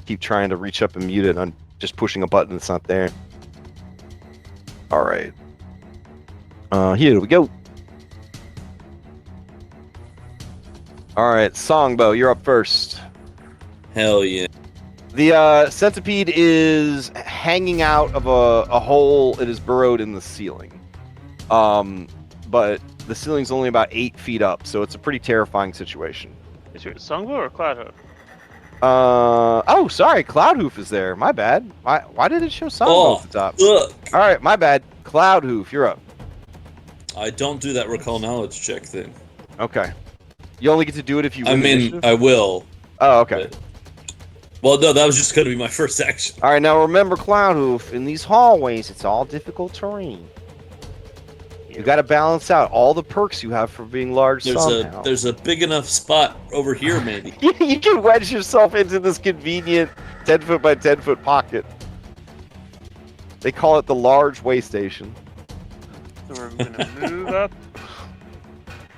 Speaker 1: Keep trying to reach up and mute it, and I'm just pushing a button that's not there. All right. Here we go. All right, Songbow, you're up first.
Speaker 4: Hell yeah.
Speaker 1: The centipede is hanging out of a hole it is burrowed in the ceiling. But the ceiling's only about 8 feet up, so it's a pretty terrifying situation.
Speaker 5: Is it Songbow or Cloudhoof?
Speaker 1: Oh, sorry, Cloudhoof is there. My bad. Why did it show Songbow at the top?
Speaker 4: Look.
Speaker 1: All right, my bad. Cloudhoof, you're up.
Speaker 4: I don't do that recall knowledge check thing.
Speaker 1: Okay. You only get to do it if you win
Speaker 4: I mean,
Speaker 1: initiative?
Speaker 4: I will.
Speaker 1: Oh, okay.
Speaker 4: Well, no, that was just going to be my first action.
Speaker 1: All right, now remember, Cloudhoof, in these hallways, it's all difficult terrain. You got to balance out all the perks you have for being large somehow.
Speaker 4: There's a big enough spot over here, maybe.
Speaker 1: You can wedge yourself into this convenient 10-foot by 10-foot pocket. They call it the large way station.
Speaker 5: So we're gonna move up.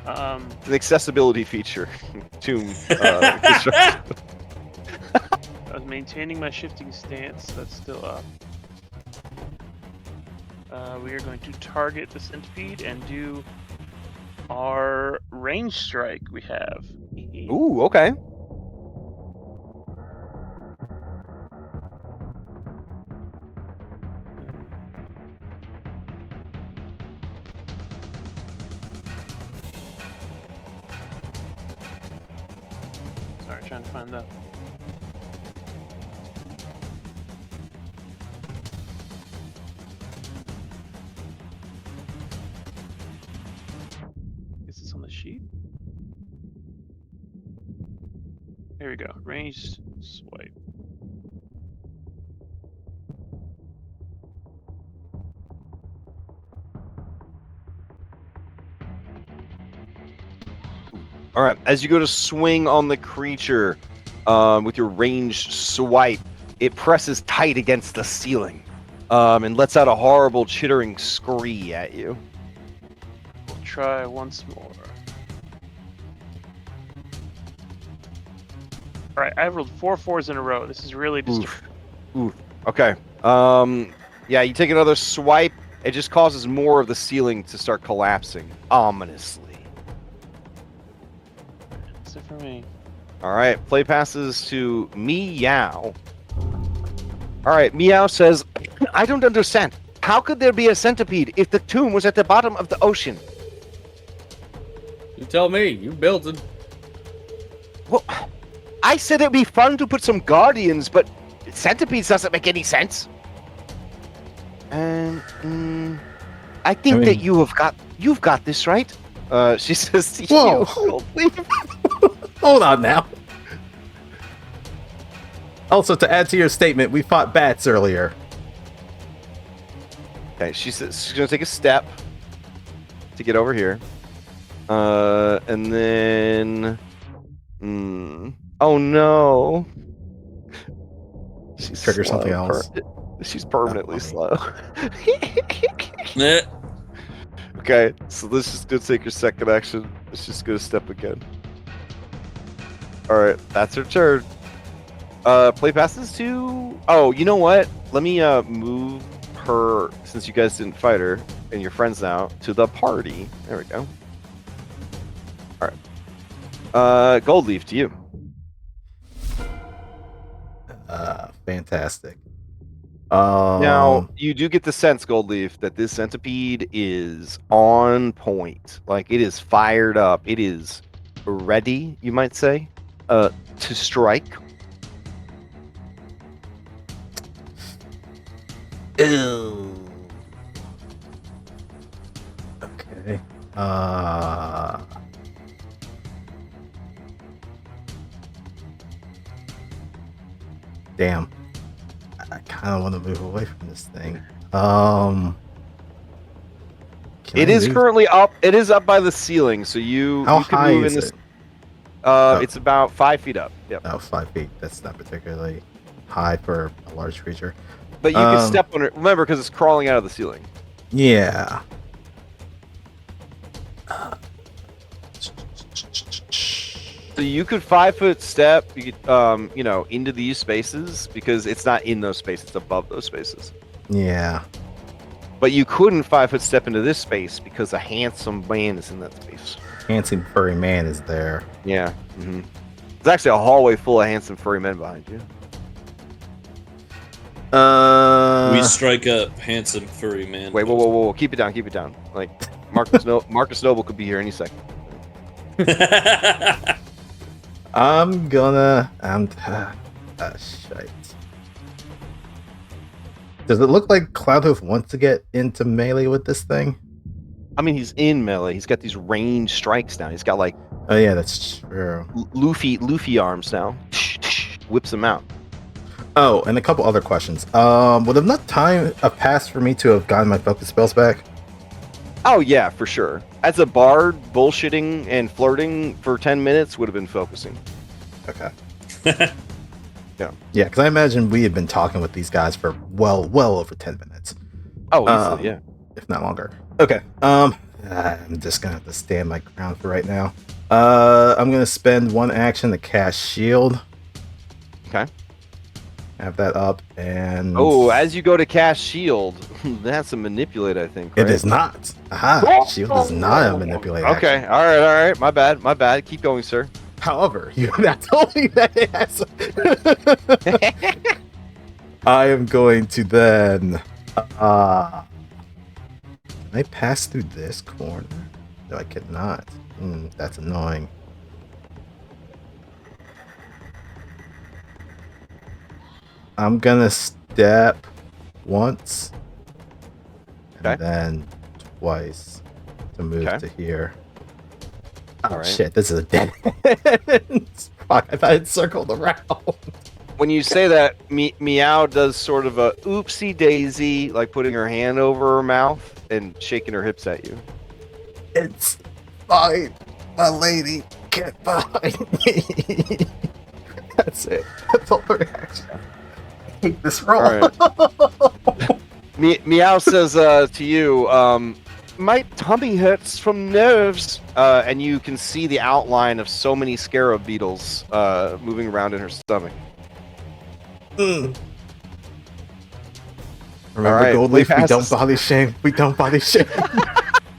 Speaker 1: It's an accessibility feature. Tomb.
Speaker 5: I was maintaining my shifting stance. That's still up. We are going to target the centipede and do our range strike we have.
Speaker 1: Ooh, okay.
Speaker 5: Sorry, trying to find that. Is this on the sheet? Here we go. Ranged swipe.
Speaker 1: All right. As you go to swing on the creature with your ranged swipe, it presses tight against the ceiling and lets out a horrible chittering scree at you.
Speaker 5: We'll try once more. All right, I've rolled 4 4s in a row. This is really disturbing.
Speaker 1: Oof. Okay. Yeah, you take another swipe. It just causes more of the ceiling to start collapsing ominously.
Speaker 5: That's it for me.
Speaker 1: All right, play passes to Meow. All right, Meow says, I don't understand. How could there be a centipede if the tomb was at the bottom of the ocean?
Speaker 3: You tell me. You built it.
Speaker 1: Well, I said it'd be fun to put some guardians, but centipedes doesn't make any sense. And I think that you've got this right. She says to
Speaker 2: Whoa.
Speaker 1: you.
Speaker 2: Hold on now. Also, to add to your statement, we fought bats earlier.
Speaker 1: Okay, she says she's gonna take a step to get over here, and then, oh no, she's
Speaker 2: Trigger
Speaker 1: slow.
Speaker 2: something else.
Speaker 1: She's permanently slow.
Speaker 4: Eh.
Speaker 1: Okay, so let's just go take your second action. Let's just go step again. All right, that's her turn. Play passes to. Oh, you know what? Let me move her, since you guys didn't fight her and you're friends now, to the party. There we go. All right. Gold leaf to you.
Speaker 2: Fantastic.
Speaker 1: Now you do get the sense, Gold Leaf, that this centipede is on point. Like, it is fired up. It is ready, you might say, to strike.
Speaker 2: Ew. Okay. Damn. I kind of want to move away from this thing.
Speaker 1: It is currently up. It is up by the ceiling, so you.
Speaker 2: How
Speaker 1: you can
Speaker 2: high
Speaker 1: move
Speaker 2: is
Speaker 1: in this.
Speaker 2: it?
Speaker 1: It's about 5 feet up. Yep.
Speaker 2: Oh, 5 feet. That's not particularly high for a large creature.
Speaker 1: But you can step on it. Remember, because it's crawling out of the ceiling.
Speaker 2: Yeah.
Speaker 1: So you could 5-foot step, you could, into these spaces, because it's not in those spaces; it's above those spaces.
Speaker 2: Yeah.
Speaker 1: But you couldn't 5-foot step into this space because a handsome man is in that space.
Speaker 2: Handsome furry man is there.
Speaker 1: Yeah. Mm-hmm. There's actually a hallway full of handsome furry men behind you.
Speaker 4: We strike up handsome furry man.
Speaker 1: Wait, whoa. Keep it down. Like, Marcus Noble could be here any second.
Speaker 2: Shite. Does it look like Cloudhoof wants to get into melee with this thing?
Speaker 1: I mean, he's in melee. He's got these ranged strikes now. He's got, like...
Speaker 2: Oh, yeah, that's true.
Speaker 1: Luffy arms now. Whips him out.
Speaker 2: Oh, and a couple other questions. Would enough time have passed for me to have gotten my focus spells back?
Speaker 1: Oh yeah, for sure. As a bard, bullshitting and flirting for 10 minutes would have been focusing.
Speaker 2: Okay. Yeah, because I imagine we had been talking with these guys for well over 10 minutes.
Speaker 1: Oh, easily, yeah.
Speaker 2: If not longer. Okay. I'm just gonna have to stand my ground for right now. I'm gonna spend one action to cast shield.
Speaker 1: Okay.
Speaker 2: Have that up and
Speaker 1: Oh, as you go to cast shield, that's a manipulate, I think. Right?
Speaker 2: it is not. Aha! Shield is not a manipulate.
Speaker 1: Okay,
Speaker 2: action.
Speaker 1: all right. My bad. Keep going, sir.
Speaker 2: However, you not told me that it has. I am going to then. Can I pass through this corner? No, I cannot. That's annoying. I'm gonna step once and
Speaker 1: Okay.
Speaker 2: then twice to move
Speaker 1: Okay.
Speaker 2: to here. Oh
Speaker 1: All right.
Speaker 2: shit, this is a dead end. Fuck, I thought I'd circled around.
Speaker 1: When you say that, Meow does sort of a oopsie daisy, like putting her hand over her mouth and shaking her hips at you.
Speaker 2: It's fine. My lady can't find me. That's it. That's all the reaction. I hate this roll.
Speaker 1: All right. Meow says to you, my tummy hurts from nerves. And you can see the outline of so many scarab beetles moving around in her stomach.
Speaker 2: Remember,
Speaker 1: All right,
Speaker 2: Gold
Speaker 1: we
Speaker 2: Leaf, we
Speaker 1: pass
Speaker 2: don't
Speaker 1: this-
Speaker 2: body shame. We don't body shame.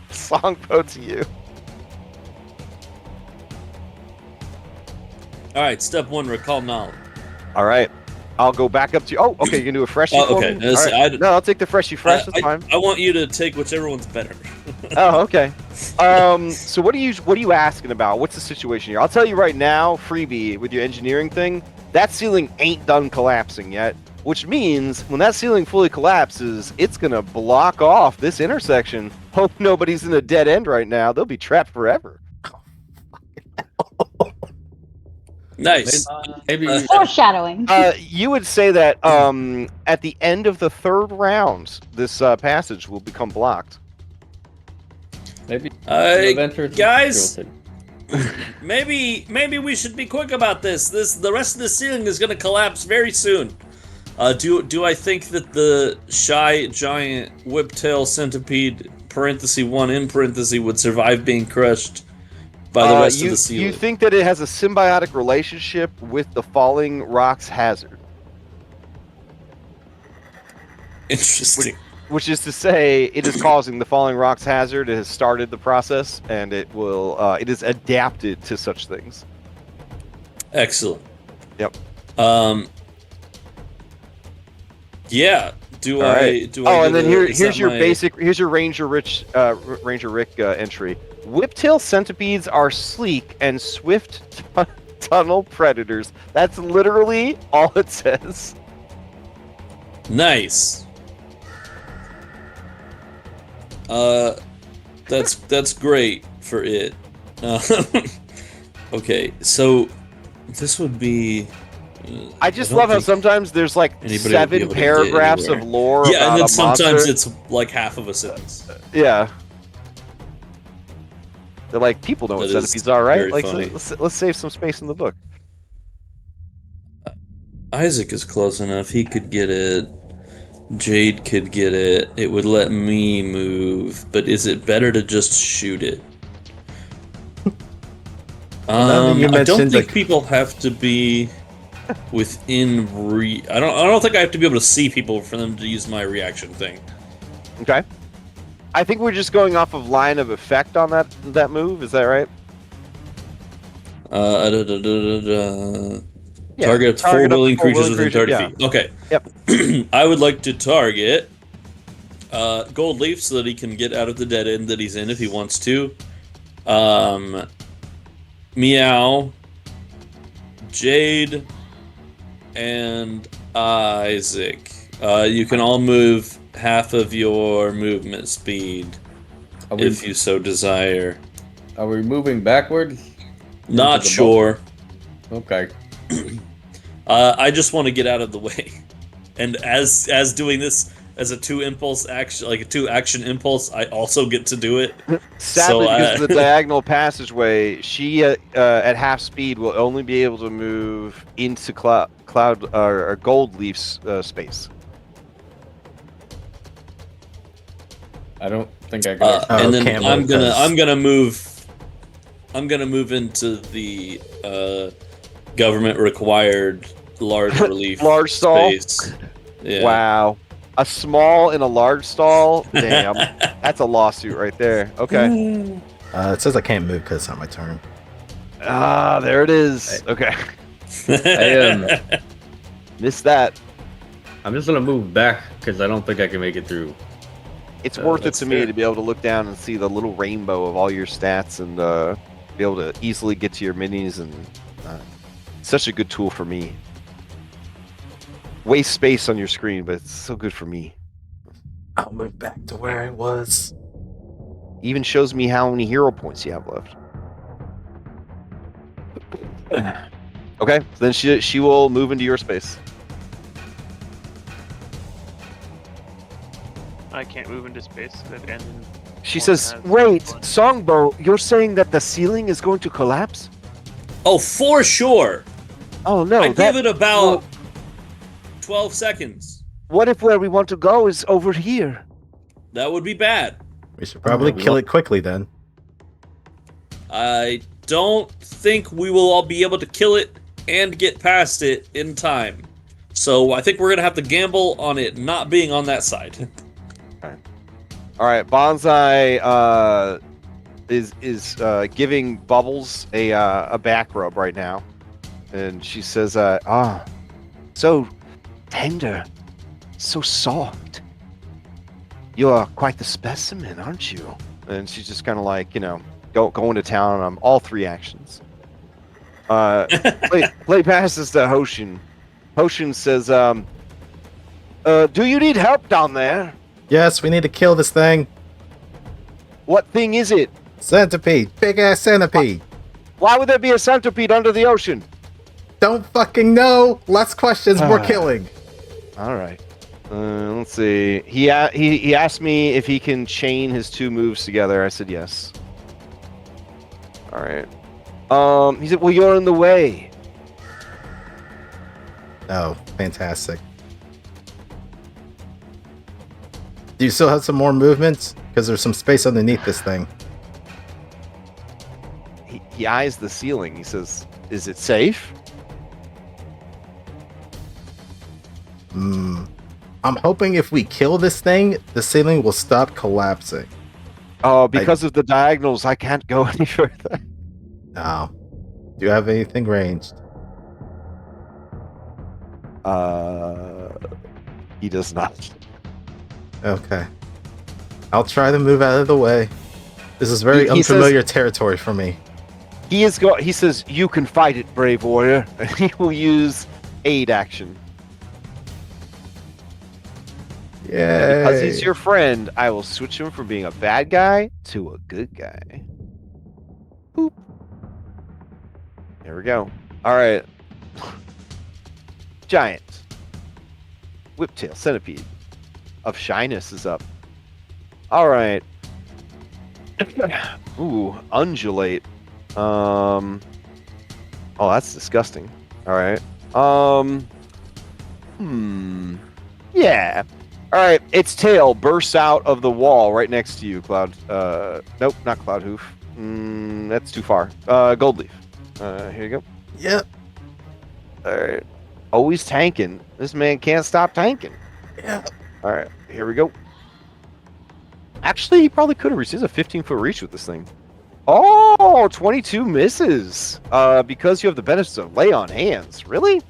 Speaker 1: Songpo to you.
Speaker 4: All right, step 1, recall knowledge.
Speaker 1: All right. I'll go back up to you. Oh, okay. You can do a freshie
Speaker 4: Oh,
Speaker 1: for
Speaker 4: okay.
Speaker 1: me? All right. No, I'll take the freshie fresh. That's fine.
Speaker 4: I want you to take whichever one's better.
Speaker 1: Oh, okay. So what are you asking about? What's the situation here? I'll tell you right now, freebie, with your engineering thing, that ceiling ain't done collapsing yet, which means when that ceiling fully collapses, it's gonna block off this intersection. Hope nobody's in a dead end right now. They'll be trapped forever.
Speaker 4: Nice.
Speaker 3: Maybe
Speaker 6: Foreshadowing.
Speaker 1: You would say that at the end of the third round, this passage will become blocked.
Speaker 3: maybe
Speaker 4: guys, maybe we should be quick about this. The rest of the ceiling is going to collapse very soon. Do I think that the shy giant whiptail centipede (1) in parentheses would survive being crushed by the rest of the ceiling?
Speaker 1: You think that it has a symbiotic relationship with the falling rocks hazard?
Speaker 4: Interesting.
Speaker 1: Which is to say, it is causing the falling rocks hazard. It has started the process, and it will. It is adapted to such things.
Speaker 4: Excellent.
Speaker 1: Yep.
Speaker 4: Yeah. Do
Speaker 1: All
Speaker 4: I?
Speaker 1: right.
Speaker 4: Do I?
Speaker 1: And then here's your
Speaker 4: my...
Speaker 1: basic. Here's your Ranger Rick entry. Whiptail centipedes are sleek and swift tunnel predators. That's literally all it says.
Speaker 4: Nice. That's great for it. Okay, so this would be.
Speaker 1: I just love how sometimes there's like
Speaker 4: anybody would be
Speaker 1: 7
Speaker 4: able to get
Speaker 1: paragraphs of
Speaker 4: anywhere.
Speaker 1: lore
Speaker 4: Yeah,
Speaker 1: about
Speaker 4: and then
Speaker 1: a
Speaker 4: sometimes
Speaker 1: monster.
Speaker 4: it's like half of a sentence.
Speaker 1: Yeah. They're like, people know what
Speaker 4: That is
Speaker 1: centipedes are, right?
Speaker 4: very
Speaker 1: Like,
Speaker 4: funny.
Speaker 1: let's save some space in the book.
Speaker 4: Isaac is close enough. He could get it. Jade could get it. It would let me move. But is it better to just shoot it?
Speaker 2: Now that you
Speaker 4: I don't
Speaker 2: mentioned,
Speaker 4: think
Speaker 2: like-
Speaker 4: people have to be within I don't think I have to be able to see people for them to use my reaction thing.
Speaker 1: Okay. I think we're just going off of line of effect on that move. Is that right? Yeah,
Speaker 4: Target 4
Speaker 1: up to
Speaker 4: willing
Speaker 1: 4
Speaker 4: creatures
Speaker 1: willing
Speaker 4: within 30
Speaker 1: creatures,
Speaker 4: feet. Okay.
Speaker 1: Yep.
Speaker 4: I would like to target Gold Leaf so that he can get out of the dead end that he's in if he wants to. Meow, Jade, and Isaac. You can all move half of your movement speed if you so desire.
Speaker 3: Are we moving backwards?
Speaker 4: Not
Speaker 3: the
Speaker 4: sure.
Speaker 3: Okay.
Speaker 4: I just want to get out of the way, and as doing this as a 2 impulse action, like a 2 action impulse, I also get to do it.
Speaker 1: Sadly,
Speaker 4: So,
Speaker 1: because of the diagonal passageway, she at half speed will only be able to move into cloud or gold leaf's space.
Speaker 3: I don't think I can.
Speaker 2: Oh,
Speaker 4: and then
Speaker 2: can't
Speaker 4: I'm
Speaker 2: move
Speaker 4: gonna
Speaker 2: 'cause-
Speaker 4: I'm gonna move into the government required large relief
Speaker 1: Large stall?
Speaker 4: space. Yeah.
Speaker 1: Wow. A small and a large stall? Damn. That's a lawsuit right there. Okay.
Speaker 2: It says I can't move because it's not my turn.
Speaker 1: Ah, there it is. Okay. Missed that.
Speaker 3: I'm just gonna move back because I don't think I can make it through.
Speaker 1: It's worth it
Speaker 4: that's
Speaker 1: to me
Speaker 4: fair.
Speaker 1: to be able to look down and see the little rainbow of all your stats and be able to easily get to your minis, and such a good tool for me. Waste space on your screen, but it's so good for me.
Speaker 2: I'll move back to where I was.
Speaker 1: Even shows me how many hero points you have left. Okay, so then she will move into your space.
Speaker 5: I can't move into space. That ends in
Speaker 1: She
Speaker 5: one
Speaker 1: says,
Speaker 5: has
Speaker 1: "Wait,
Speaker 5: one.
Speaker 1: Songbow, you're saying that the ceiling is going to collapse?"
Speaker 4: Oh, for sure.
Speaker 1: Oh no,
Speaker 4: I
Speaker 1: that,
Speaker 4: give it about 12 seconds.
Speaker 1: what if where we want to go is over here?
Speaker 4: That would be bad.
Speaker 2: We should probably kill it quickly then.
Speaker 4: I don't think we will all be able to kill it and get past it in time. So I think we're gonna have to gamble on it not being on that side.
Speaker 1: All right, Bonsai is giving Bubbles a back rub right now, and she says, so tender, so soft. You're quite the specimen, aren't you?" And she's just kind of like, going to town on all 3 actions. Play passes to Hoshin. Hoshin says, "Do you need help down there?
Speaker 2: Yes, we need to kill this thing.
Speaker 1: What thing is it?
Speaker 2: Centipede. Big ass centipede.
Speaker 1: Why would there be a centipede under the ocean?"
Speaker 2: Don't fucking know. Less questions, more killing.
Speaker 1: All right. Let's see. He asked me if he can chain his 2 moves together. I said yes. All right. He said, "Well, you're in the way."
Speaker 2: Oh, fantastic. Do you still have some more movements? Because there's some space underneath this thing.
Speaker 1: He eyes the ceiling. He says, "Is it safe?"
Speaker 2: I'm hoping if we kill this thing, the ceiling will stop collapsing.
Speaker 1: Oh, because of the diagonals, I can't go any further.
Speaker 2: No. Do you have anything ranged?
Speaker 1: He does not.
Speaker 2: Okay. I'll try to move out of the way. This is very
Speaker 1: He
Speaker 2: unfamiliar territory for me.
Speaker 1: He says, "You can fight it, brave warrior." And he will use aid action.
Speaker 2: Yeah.
Speaker 1: Because he's your friend, I will switch him from being a bad guy to a good guy. Boop. There we go. All right. Giant. Whiptail centipede of shyness is up. All right. Ooh, undulate. Oh, that's disgusting. All right. Yeah. All right. Its tail bursts out of the wall right next to you, Cloud. Nope, not Cloud Hoof. That's too far. Gold Leaf. Here you go.
Speaker 2: Yep.
Speaker 1: All right. Always tanking. This man can't stop tanking.
Speaker 2: Yeah.
Speaker 1: All right. Here we go. Actually, he probably could have reached. He's a 15-foot reach with this thing. Oh, 22 misses. Because you have the benefits of lay on hands. Really?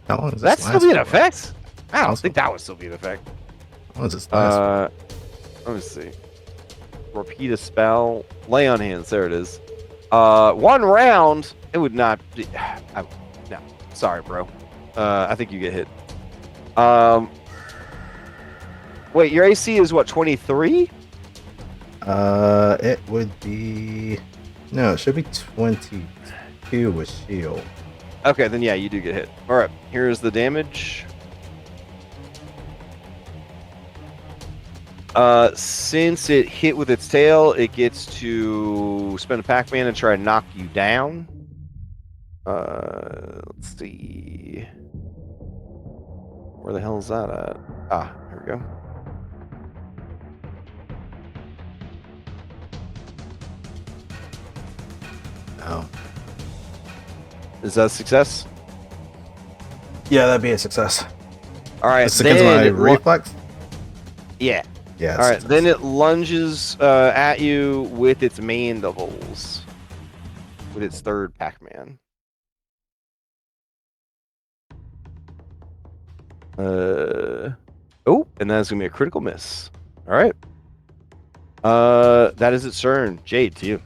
Speaker 2: How long does this
Speaker 1: That's still
Speaker 2: last
Speaker 1: be in
Speaker 2: for?
Speaker 1: effect? I don't
Speaker 2: Also-
Speaker 1: think that would still be in effect.
Speaker 2: How long does this last
Speaker 1: Let me see. Repeat a spell. Lay on hands. There it is. 1 round. It would not be. No. Sorry, bro. I think you get hit. Wait, your AC is what, 23?
Speaker 2: It would be... No, it should be 22 with shield.
Speaker 1: Okay, then yeah, you do get hit. All right, here's the damage. Since it hit with its tail, it gets to spend a Pac-Man and try to knock you down. Let's see. Where the hell is that at? Ah, here we go.
Speaker 2: Oh.
Speaker 1: Is that a success?
Speaker 2: Yeah, that'd be a success.
Speaker 1: All right,
Speaker 2: It's because of my reflex?
Speaker 1: yeah.
Speaker 2: Yeah.
Speaker 1: All right, then it lunges at you with its mandibles, with its third Pac-Man. Oh, and that's gonna be a critical miss. All right. That is its turn. Jade, to you.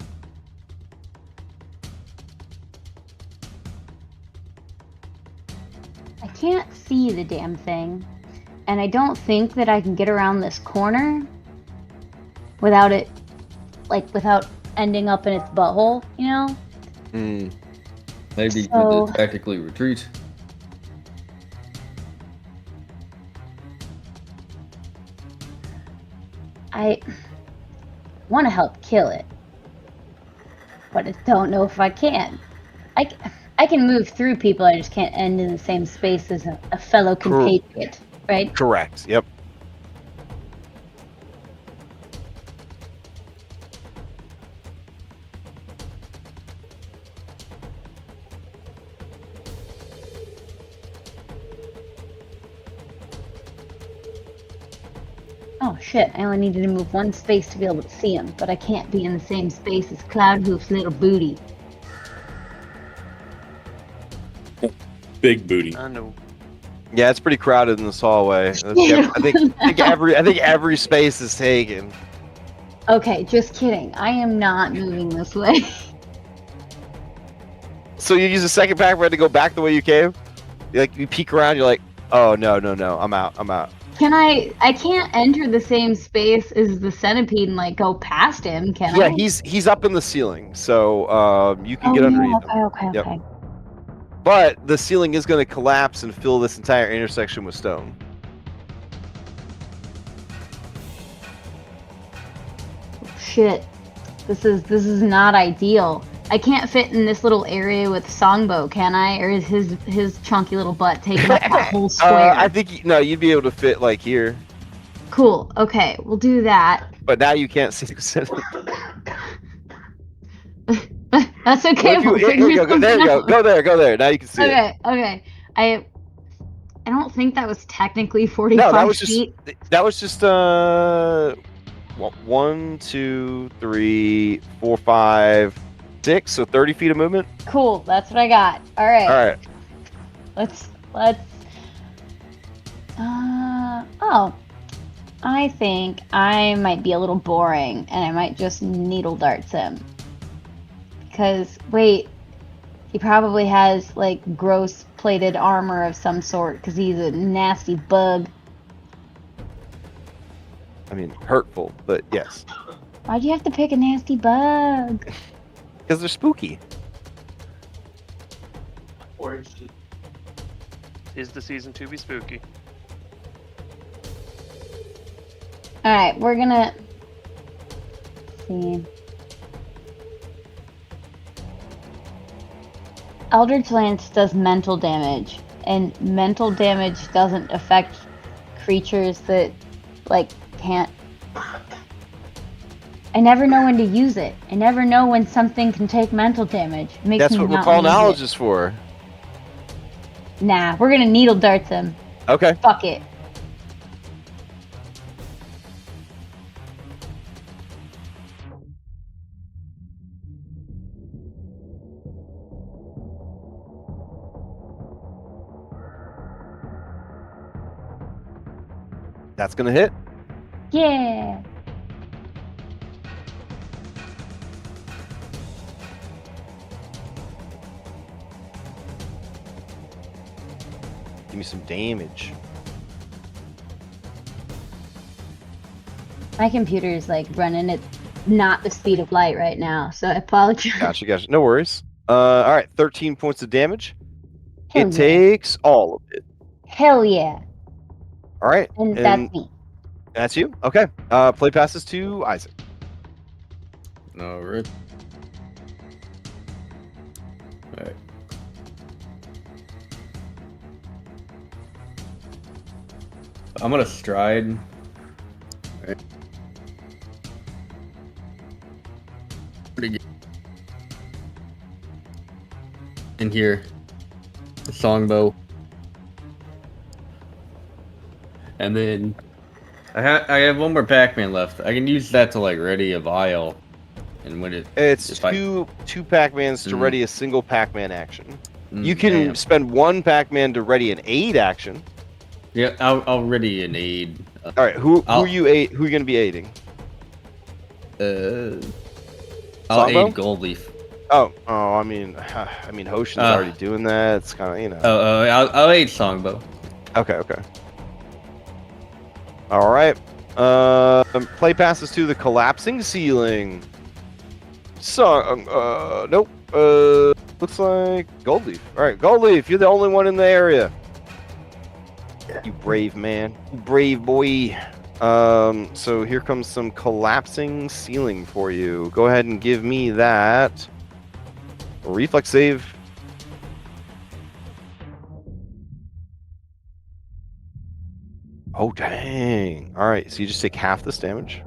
Speaker 6: I can't see the damn thing, and I don't think that I can get around this corner without it, like, without ending up in its butthole, you know?
Speaker 3: Maybe you
Speaker 6: So-
Speaker 3: need to tactically retreat.
Speaker 6: I want to help kill it, but I don't know if I can. I can move through people, I just can't end in the same space as a fellow compatriot, right?
Speaker 1: Correct. Yep.
Speaker 6: Oh shit, I only needed to move one space to be able to see him, but I can't be in the same space as Cloudhoof's little booty.
Speaker 4: Big booty.
Speaker 5: I know.
Speaker 1: Yeah, it's pretty crowded in this hallway. I think every space is taken.
Speaker 6: Okay, just kidding. I am not moving this way.
Speaker 1: So you use a second Pac-Man to go back the way you came? You peek around, you're like, oh no, I'm out.
Speaker 6: I can't enter the same space as the centipede and like go past him, can I?
Speaker 1: Yeah, he's up in the ceiling, so you can get underneath him.
Speaker 6: Okay.
Speaker 1: Yep. But the ceiling is going to collapse and fill this entire intersection with stone.
Speaker 6: Shit. This is not ideal. I can't fit in this little area with Songbo, can I? Or is his chunky little butt taking up that whole square?
Speaker 1: I think you'd be able to fit like here.
Speaker 6: Cool. Okay, we'll do that.
Speaker 1: But now you can't see the center.
Speaker 6: That's okay.
Speaker 1: Here we go. There you go. Go there. Now you can see it.
Speaker 6: Okay. I don't think that was technically 45
Speaker 1: No,
Speaker 6: feet.
Speaker 1: that was just 1, 2, 3, 4, 5, 6. So 30 feet of movement.
Speaker 6: Cool. That's what I got. All right.
Speaker 1: All right.
Speaker 6: Let's. Oh. I think I might be a little boring, and I might just needle darts him. Because wait, he probably has like gross plated armor of some sort. Because he's a nasty bug.
Speaker 1: I mean, hurtful, but yes.
Speaker 6: Why'd you have to pick a nasty bug?
Speaker 1: Because they're spooky.
Speaker 5: Is the season to be spooky?
Speaker 6: Alright, we're gonna see. Eldritch Lance does mental damage, and mental damage doesn't affect creatures that, like, can't. I never know when to use it. I never know when something can take mental damage. It makes
Speaker 1: That's
Speaker 6: me
Speaker 1: what
Speaker 6: not
Speaker 1: recall
Speaker 6: use
Speaker 1: knowledge
Speaker 6: it.
Speaker 1: is for.
Speaker 6: Nah, we're gonna needle darts him.
Speaker 1: Okay.
Speaker 6: Fuck it.
Speaker 1: That's gonna hit.
Speaker 6: Yeah.
Speaker 1: Give me some damage.
Speaker 6: My computer's like running at not the speed of light right now, so I apologize.
Speaker 1: Gotcha. No worries. All right, 13 points of damage.
Speaker 6: Hell
Speaker 1: It
Speaker 6: yeah.
Speaker 1: takes all of it.
Speaker 6: Hell yeah.
Speaker 1: All right.
Speaker 6: And that's me.
Speaker 1: That's you? Okay. Play passes to Isaac.
Speaker 3: All right. All right. I'm gonna stride. All right. Pretty good. In here, the songbow, and then I have one more Pac-Man left. I can use that to like ready a vial, and when
Speaker 1: It's
Speaker 3: if I-
Speaker 1: two Pac-Mans to ready a single Pac-Man action. You can
Speaker 3: damn.
Speaker 1: spend one Pac-Man to ready an aid action.
Speaker 3: Yeah, I'll ready an aid.
Speaker 1: All right, who are you going to be aiding?
Speaker 3: I'll
Speaker 1: Songbow?
Speaker 3: aid Goldleaf.
Speaker 1: Oh, I mean, Hoshin's already doing that. It's kind of, you know.
Speaker 3: I'll aid Songbow.
Speaker 1: Okay. All right. Play passes to the collapsing ceiling. Nope. Looks like Goldleaf. All right, Goldleaf, you're the only one in the area. You brave man. You brave boy. So here comes some collapsing ceiling for you. Go ahead and give me that. Reflex save. Oh, dang. All right, so you just take half this damage.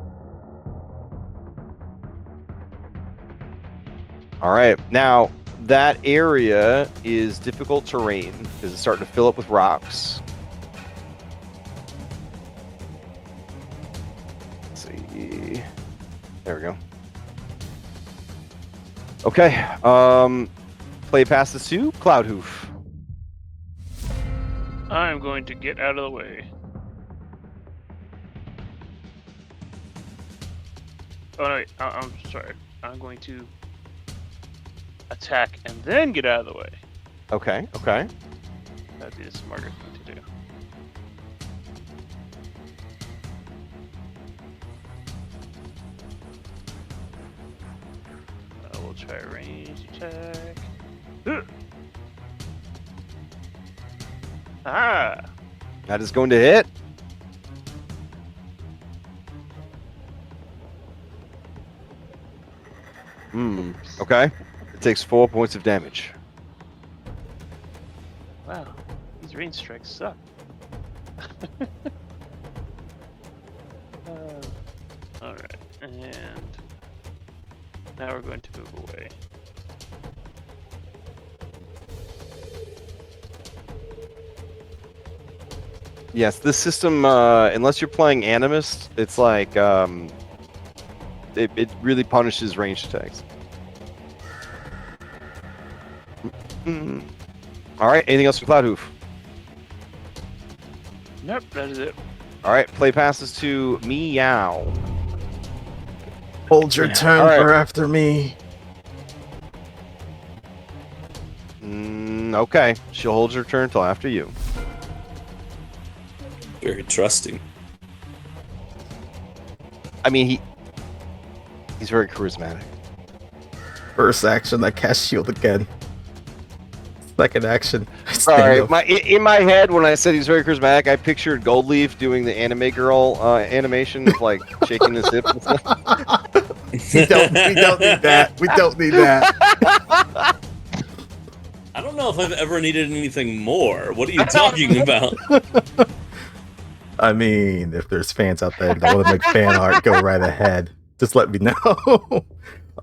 Speaker 1: All right, now that area is difficult terrain because it's starting to fill up with rocks. Let's see. There we go. Okay. Play passes to Cloudhoof.
Speaker 5: I'm going to get out of the way. Oh no, wait, I'm sorry. I'm going to attack and then get out of the way.
Speaker 1: Okay.
Speaker 5: That'd be the smarter thing to do. We'll try a ranged attack. Ah!
Speaker 1: That is going to hit. Okay. It takes 4 points of damage.
Speaker 5: Wow, these range strikes suck. Alright, and now we're going to move away.
Speaker 1: Yes, this system, unless you're playing Animist, it's like it really punishes ranged attacks. All right, anything else for Cloudhoof?
Speaker 5: Nope, that is it.
Speaker 1: All right, play passes to Meow.
Speaker 2: Hold your turn
Speaker 1: All right.
Speaker 2: for after me.
Speaker 1: Okay, she'll hold her turn till after you.
Speaker 4: Very trusting.
Speaker 1: I mean, he's very charismatic.
Speaker 2: First action, I cast shield again. Second action, I stand
Speaker 1: Sorry,
Speaker 2: up.
Speaker 1: in my head when I said he's very charismatic, I pictured Goldleaf doing the anime girl animation of like shaking his hips and stuff.
Speaker 2: We don't need that. We don't need that.
Speaker 4: I don't know if I've ever needed anything more. What are you talking about?
Speaker 2: I mean, if there's fans out there that want to make fan art, go right ahead. Just let me know.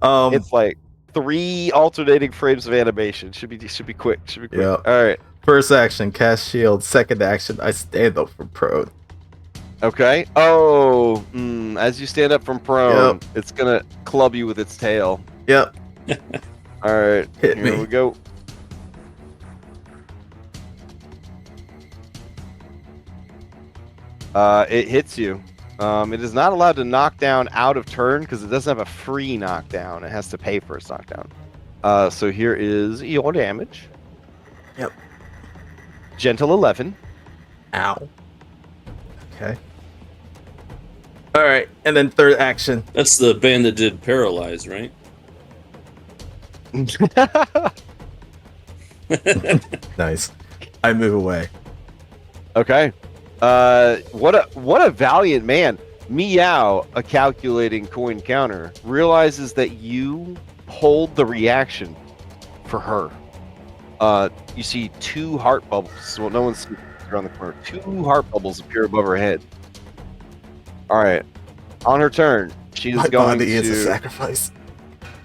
Speaker 1: It's like 3 alternating frames of animation. Should be quick.
Speaker 2: Yeah.
Speaker 1: All right.
Speaker 2: First action, cast shield. Second action, I stand up from prone.
Speaker 1: Okay. Oh, as you stand up from prone, it's gonna club you with its tail.
Speaker 2: Yep.
Speaker 1: All right.
Speaker 2: Hit
Speaker 1: Here
Speaker 2: me.
Speaker 1: we go. It hits you. It is not allowed to knock down out of turn because it doesn't have a free knockdown. It has to pay for its knockdown. So here is your damage.
Speaker 2: Yep.
Speaker 1: Gentle 11.
Speaker 2: Ow. Okay. All right, and then third action.
Speaker 4: That's the band that did Paralyze, right?
Speaker 2: Nice. I move away.
Speaker 1: Okay. What a valiant man. Meow, a calculating coin counter, realizes that you hold the reaction for her. You see 2 heart bubbles. Well, no one's seeing around the corner. 2 heart bubbles appear above her head. All right. On her turn, she is
Speaker 2: My
Speaker 1: going
Speaker 2: body is a
Speaker 1: to
Speaker 2: sacrifice.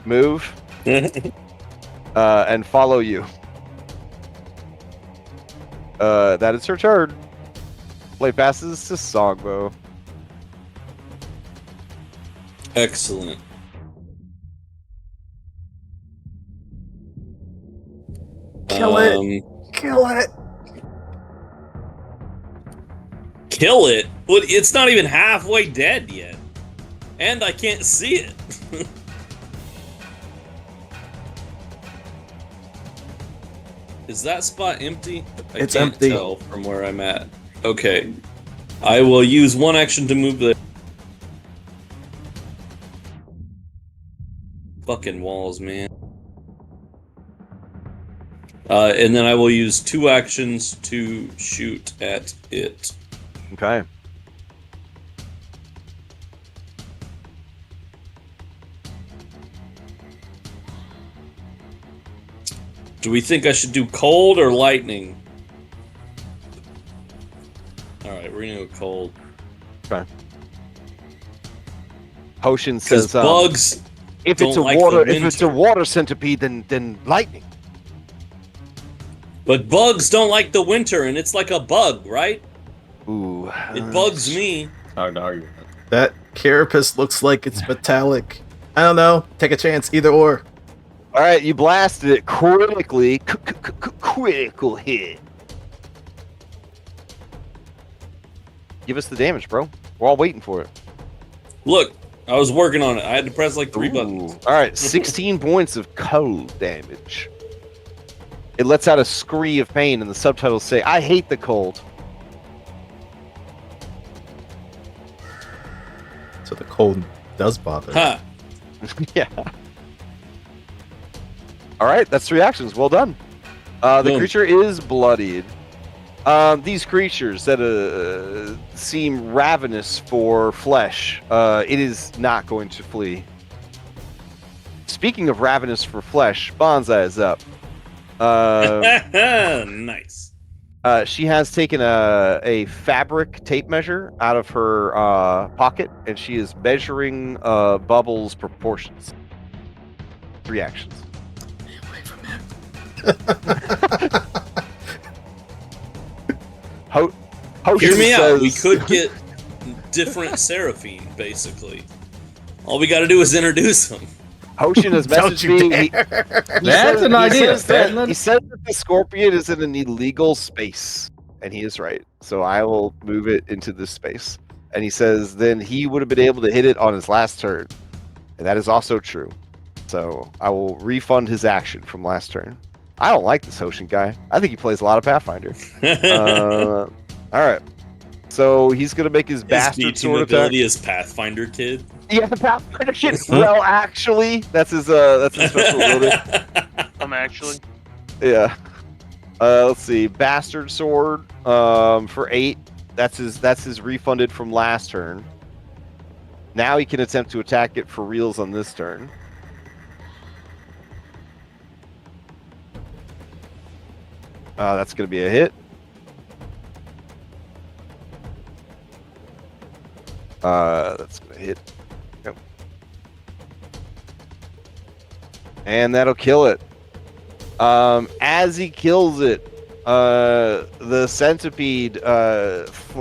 Speaker 1: move and follow you. That is her turn. Play passes to Songbow.
Speaker 4: Excellent.
Speaker 2: Kill it. Kill it.
Speaker 4: Kill it? Well, it's not even halfway dead yet. And I can't see it. Is that spot empty?
Speaker 2: It's
Speaker 4: I can't
Speaker 2: empty.
Speaker 4: tell from where I'm at. Okay. I will use one action to move the fucking walls, man. And then I will use 2 actions to shoot at it.
Speaker 1: Okay.
Speaker 4: Do we think I should do cold or lightning? Alright, we're gonna go cold.
Speaker 1: Okay. Hoshin
Speaker 4: Because
Speaker 1: says,
Speaker 4: bugs
Speaker 1: if
Speaker 4: don't
Speaker 1: it's a
Speaker 4: like
Speaker 1: water,
Speaker 4: the
Speaker 1: if it's a
Speaker 4: winter.
Speaker 1: water centipede, then lightning.
Speaker 4: But bugs don't like the winter, and it's like a bug, right?
Speaker 1: Ooh.
Speaker 4: It bugs me.
Speaker 3: Hard to argue.
Speaker 2: That carapace looks like it's metallic. I don't know. Take a chance, either or.
Speaker 1: All right, you blasted it critically. Critical hit. Give us the damage, bro. We're all waiting for it.
Speaker 4: Look, I was working on it. I had to press like 3 buttons.
Speaker 1: All right, 16 points of cold damage. It lets out a scream of pain, and the subtitles say, "I hate the cold."
Speaker 2: So the cold does bother.
Speaker 4: Ha!
Speaker 1: Yeah. All right, that's 3 actions. Well done. The
Speaker 4: Boom.
Speaker 1: creature is bloodied. These creatures that seem ravenous for flesh, it is not going to flee. Speaking of ravenous for flesh, Bonsai is up.
Speaker 4: Nice.
Speaker 1: She has taken a fabric tape measure out of her pocket, and she is measuring Bubbles' proportions. 3 actions.
Speaker 4: Hear me out. We
Speaker 1: says-
Speaker 4: could get different Seraphine, basically. All we gotta do is introduce them.
Speaker 1: Hoshin has
Speaker 2: Don't
Speaker 1: messaged
Speaker 2: you
Speaker 1: me.
Speaker 2: dare.
Speaker 3: That's an idea.
Speaker 1: He said that the scorpion is in an illegal space, and he is right. So I will move it into this space. And he says then he would have been able to hit it on his last turn, and that is also true. So I will refund his action from last turn. I don't like this Hoshin guy. I think he plays a lot of Pathfinder. All right. So he's gonna make his
Speaker 4: His
Speaker 1: bastard
Speaker 4: B-team
Speaker 1: sword attack.
Speaker 4: ability is Pathfinder Kid.
Speaker 1: Yeah, the Pathfinder kid. Well, actually, that's his special ability.
Speaker 5: Actually.
Speaker 1: Yeah. Let's see. Bastard sword. For 8. That's his refunded from last turn. Now he can attempt to attack it for reals on this turn. That's gonna be a hit. That's gonna hit. Yep. And that'll kill it. As he kills it, the centipede kind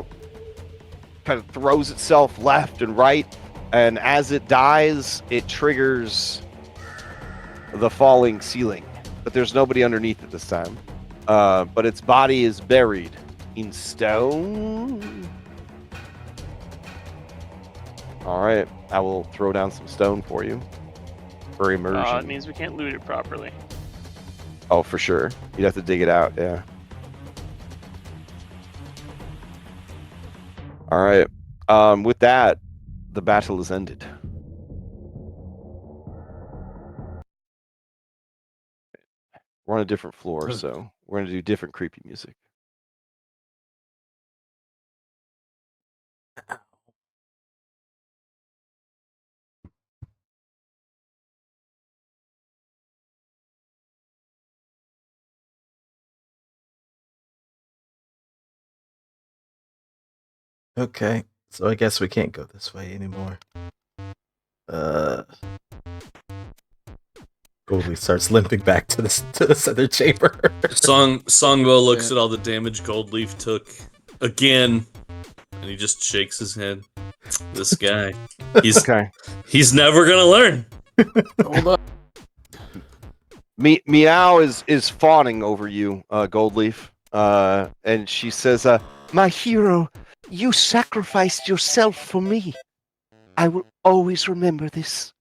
Speaker 1: of throws itself left and right, and as it dies, it triggers the falling ceiling. But there's nobody underneath it this time. But its body is buried in stone. All right, I will throw down some stone for you for immersion.
Speaker 5: It means we can't loot it properly.
Speaker 1: Oh, for sure. You'd have to dig it out, yeah. All right. With that, the battle is ended. We're on a different floor, so we're gonna do different creepy music.
Speaker 2: Okay, so I guess we can't go this way anymore. Goldie starts limping back to the center chamber.
Speaker 4: Songbo looks at all the damage Goldleaf took again, and he just shakes his head. This guy, he's never gonna learn.
Speaker 3: Hold on.
Speaker 1: Meow is fawning over you, Goldleaf, and she says, "My hero, you sacrificed yourself for me. I will always remember this."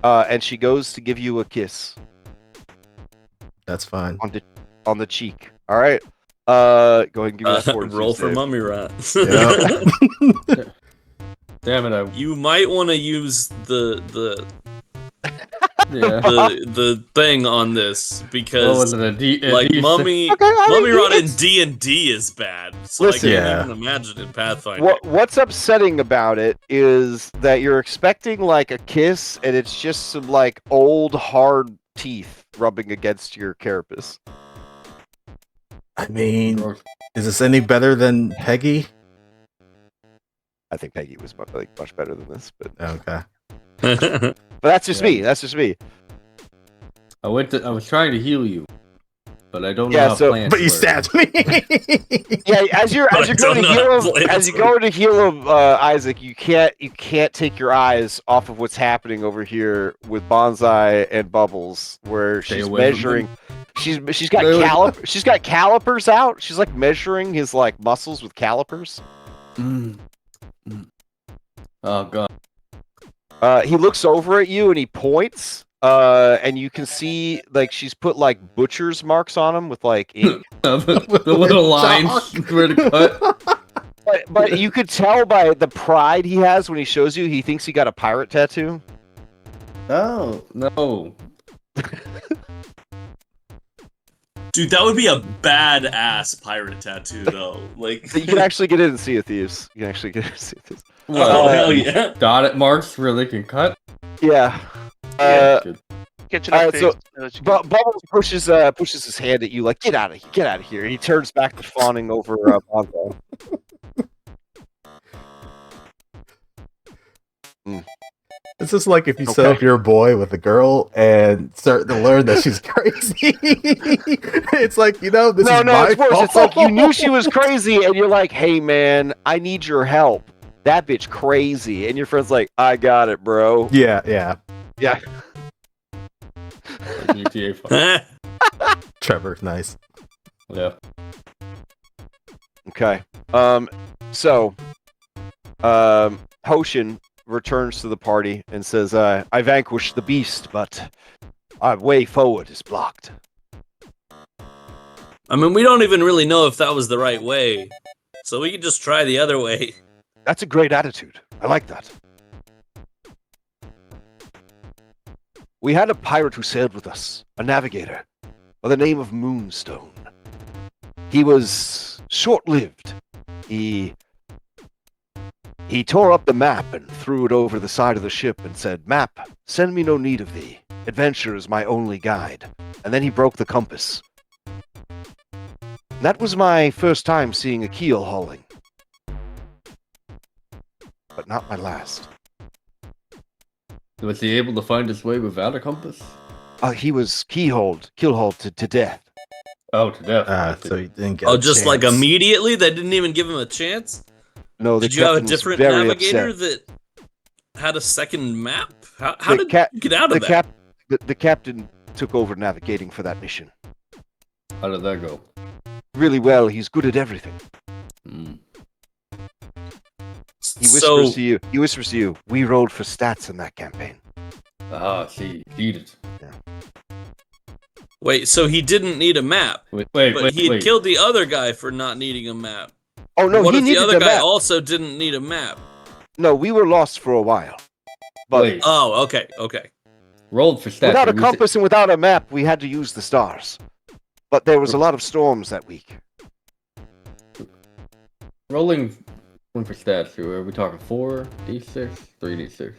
Speaker 1: And she goes to give you a kiss.
Speaker 2: That's fine.
Speaker 1: On the cheek. All right. Go ahead and give me that fortitude
Speaker 4: Roll for
Speaker 1: save.
Speaker 4: mummy rot.
Speaker 2: Yep.
Speaker 3: Damn it!
Speaker 4: You might want to use the
Speaker 3: Yeah.
Speaker 4: the thing on this
Speaker 3: What
Speaker 4: because
Speaker 3: was it?
Speaker 4: like mummy rot in D&D is bad. So
Speaker 1: Listen.
Speaker 4: I can't
Speaker 2: Yeah.
Speaker 4: even imagine in Pathfinder.
Speaker 1: What's upsetting about it is that you're expecting like a kiss, and it's just some like old hard teeth rubbing against your carapace.
Speaker 2: I mean, is this any better than Peggy?
Speaker 1: I think Peggy was much better than this, but
Speaker 2: Okay.
Speaker 1: but that's just me. That's just me.
Speaker 3: I was trying to heal you, but I don't know
Speaker 1: Yeah,
Speaker 3: how
Speaker 1: so-
Speaker 3: plants
Speaker 2: But you
Speaker 3: work.
Speaker 2: stabbed me.
Speaker 1: Yeah, as you're
Speaker 4: I
Speaker 1: going
Speaker 4: don't
Speaker 1: to
Speaker 4: know
Speaker 1: heal
Speaker 4: how
Speaker 1: him,
Speaker 4: plants
Speaker 1: as you go to heal him, Isaac, you can't take your eyes off of what's happening over here with Bonsai and Bubbles, where
Speaker 3: Stay
Speaker 1: she's
Speaker 3: away from
Speaker 1: measuring.
Speaker 3: them.
Speaker 1: She's got
Speaker 3: Stay away
Speaker 1: she's got calipers out. She's like measuring his like muscles with calipers.
Speaker 3: Mm. Oh god.
Speaker 1: He looks over at you and he points. And you can see like she's put like butcher's marks on him with like ink.
Speaker 3: The little lines where to cut.
Speaker 1: But you could tell by the pride he has when he shows you, he thinks he got a pirate tattoo.
Speaker 3: Oh no.
Speaker 4: Dude, that would be a badass pirate tattoo, though. Like,
Speaker 1: You can actually get in and see a thieves. You can actually get in and see a thieves.
Speaker 4: oh hell yeah!
Speaker 3: Dotted marks where they can cut.
Speaker 1: Yeah.
Speaker 3: Good.
Speaker 5: Get you
Speaker 1: all
Speaker 5: enough
Speaker 1: right, so
Speaker 5: face, that's good.
Speaker 1: Bubbles pushes his hand at you like, get out of here. And he turns back to fawning over Bonzo.
Speaker 2: It's just like if you set
Speaker 1: Okay.
Speaker 2: up your boy with a girl and start to learn that she's crazy. It's like, this
Speaker 1: No,
Speaker 2: is my
Speaker 1: it's worse.
Speaker 2: fault.
Speaker 1: It's like you knew she was crazy, and you're like, hey man, I need your help. That bitch crazy. And your friend's like, I got it, bro.
Speaker 2: Yeah.
Speaker 1: Yeah.
Speaker 3: Like GTA 5.
Speaker 2: Trevor, nice.
Speaker 3: Yeah.
Speaker 1: Okay. So, Hoshin returns to the party and says, I vanquished the beast, but our way forward is blocked.
Speaker 4: I mean, we don't even really know if that was the right way, so we could just try the other way.
Speaker 1: That's a great attitude. I like that. We had a pirate who sailed with us, a navigator, by the name of Moonstone. He was short-lived. He tore up the map and threw it over the side of the ship and said, Map, send me no need of thee. Adventure is my only guide. And then he broke the compass. That was my first time seeing a keel hauling. But not my last.
Speaker 3: Was he able to find his way without a compass?
Speaker 1: He was keel-hauled to death.
Speaker 3: Oh, to death.
Speaker 2: So he didn't get
Speaker 4: Oh,
Speaker 2: a
Speaker 4: just like
Speaker 2: chance.
Speaker 4: immediately? They didn't even give him a chance?
Speaker 1: No, the
Speaker 4: Did you have a
Speaker 1: captain was
Speaker 4: different
Speaker 1: very
Speaker 4: navigator
Speaker 1: upset.
Speaker 4: that had a second map? How
Speaker 1: The
Speaker 4: did you get out of that?
Speaker 1: The captain took over navigating for that mission.
Speaker 3: How did that go?
Speaker 1: Really well. He's good at everything.
Speaker 3: Hmm.
Speaker 1: He whispers to you. He whispers to you. We rolled for stats in that campaign.
Speaker 3: Ah, see, cheated.
Speaker 4: Wait, so he didn't need a map,
Speaker 3: Wait,
Speaker 4: but he had killed the other guy for not needing a map.
Speaker 1: Oh no,
Speaker 4: What
Speaker 1: he
Speaker 4: if the
Speaker 1: needed
Speaker 4: other
Speaker 1: the
Speaker 4: guy
Speaker 1: map.
Speaker 4: also didn't need a map?
Speaker 1: No, we were lost for a while. But
Speaker 3: Wait,
Speaker 4: Oh, okay.
Speaker 3: rolled for stats.
Speaker 1: without a
Speaker 3: It was-
Speaker 1: compass and without a map, we had to use the stars. But there was a lot of storms that week.
Speaker 3: Rolling one for stats. Are we talking 4d6, 3d6?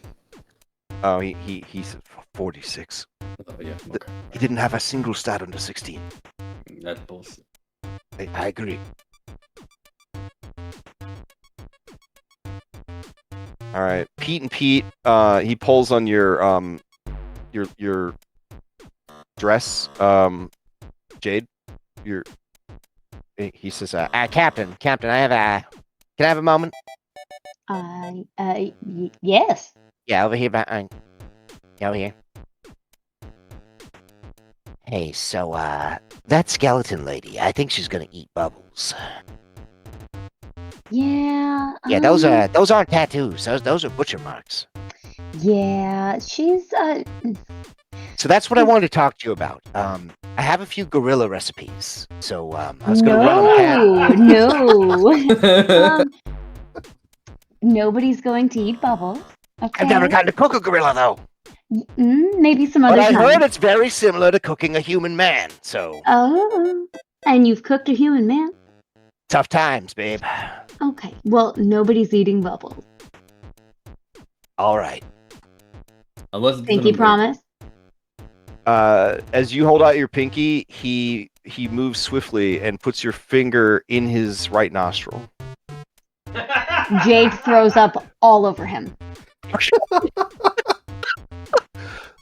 Speaker 1: Oh, he said 46.
Speaker 3: Oh yeah. Okay.
Speaker 1: He didn't have a single stat under 16.
Speaker 3: That's bullshit.
Speaker 1: I agree. All right, Pete and Pete. He pulls on your dress, Jade. He says,
Speaker 7: Captain, I have a. Can I have a moment?
Speaker 6: Yes.
Speaker 7: Yeah, over here behind. Yeah, over here. Hey, so that skeleton lady, I think she's gonna eat bubbles.
Speaker 6: Yeah.
Speaker 7: Yeah, those aren't tattoos. Those are butcher marks.
Speaker 6: Yeah, she's
Speaker 7: So that's what I wanted to talk to you about. I have a few gorilla recipes. So I was gonna run them
Speaker 6: No. Nobody's going to eat bubbles. Okay.
Speaker 7: I've never gotten to cook a gorilla though.
Speaker 6: Maybe some other
Speaker 7: But I
Speaker 6: time.
Speaker 7: heard it's very similar to cooking a human man. So
Speaker 6: Oh, and you've cooked a human man?
Speaker 7: tough times, babe.
Speaker 6: Okay. Well, nobody's eating bubbles.
Speaker 7: All right.
Speaker 3: Unless it's
Speaker 6: Pinky promise.
Speaker 1: as you hold out your pinky, he moves swiftly and puts your finger in his right nostril.
Speaker 6: Jade throws up all over him.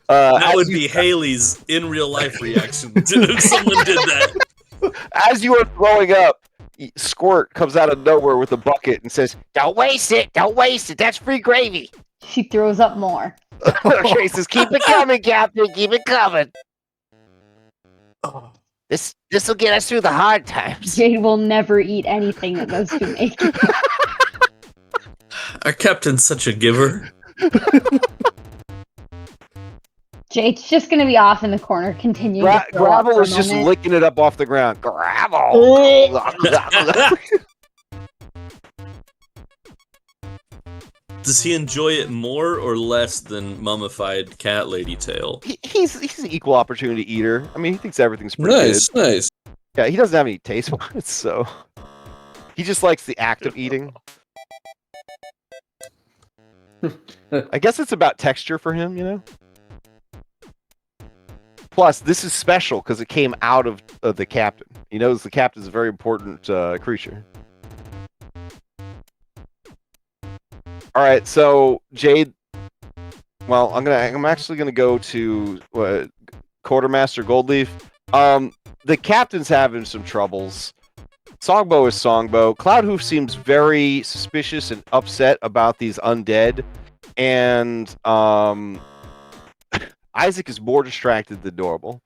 Speaker 4: That would be Haley's in real life reaction if someone did that.
Speaker 1: As you are throwing up, Squirt comes out of nowhere with a bucket and says,
Speaker 7: Don't waste it. Don't waste it. That's free gravy.
Speaker 6: She throws up more.
Speaker 7: He says, keep it coming, Captain. Keep it coming. This will get us through the hard times.
Speaker 6: Jade will never eat anything that goes to me.
Speaker 4: Our captain's such a giver.
Speaker 6: Jade's just gonna be off in the corner, continuing to throw up
Speaker 1: Gravel
Speaker 6: for a
Speaker 1: is just
Speaker 6: moment.
Speaker 1: licking it up off the ground. Gravel!
Speaker 4: Does he enjoy it more or less than mummified cat lady tail?
Speaker 1: He's an equal opportunity eater. I mean, he thinks everything's pretty
Speaker 4: Nice.
Speaker 1: good. Yeah, he doesn't have any taste buds, so he just likes the act of eating. I guess it's about texture for him, you know? Plus, this is special because it came out of the captain. He knows the captain's a very important creature. All right, so Jade. Well, I'm actually gonna go to Quartermaster Goldleaf. The captain's having some troubles. Songbow is Songbow. Cloudhoof seems very suspicious and upset about these undead, and Isaac is more distracted than normal.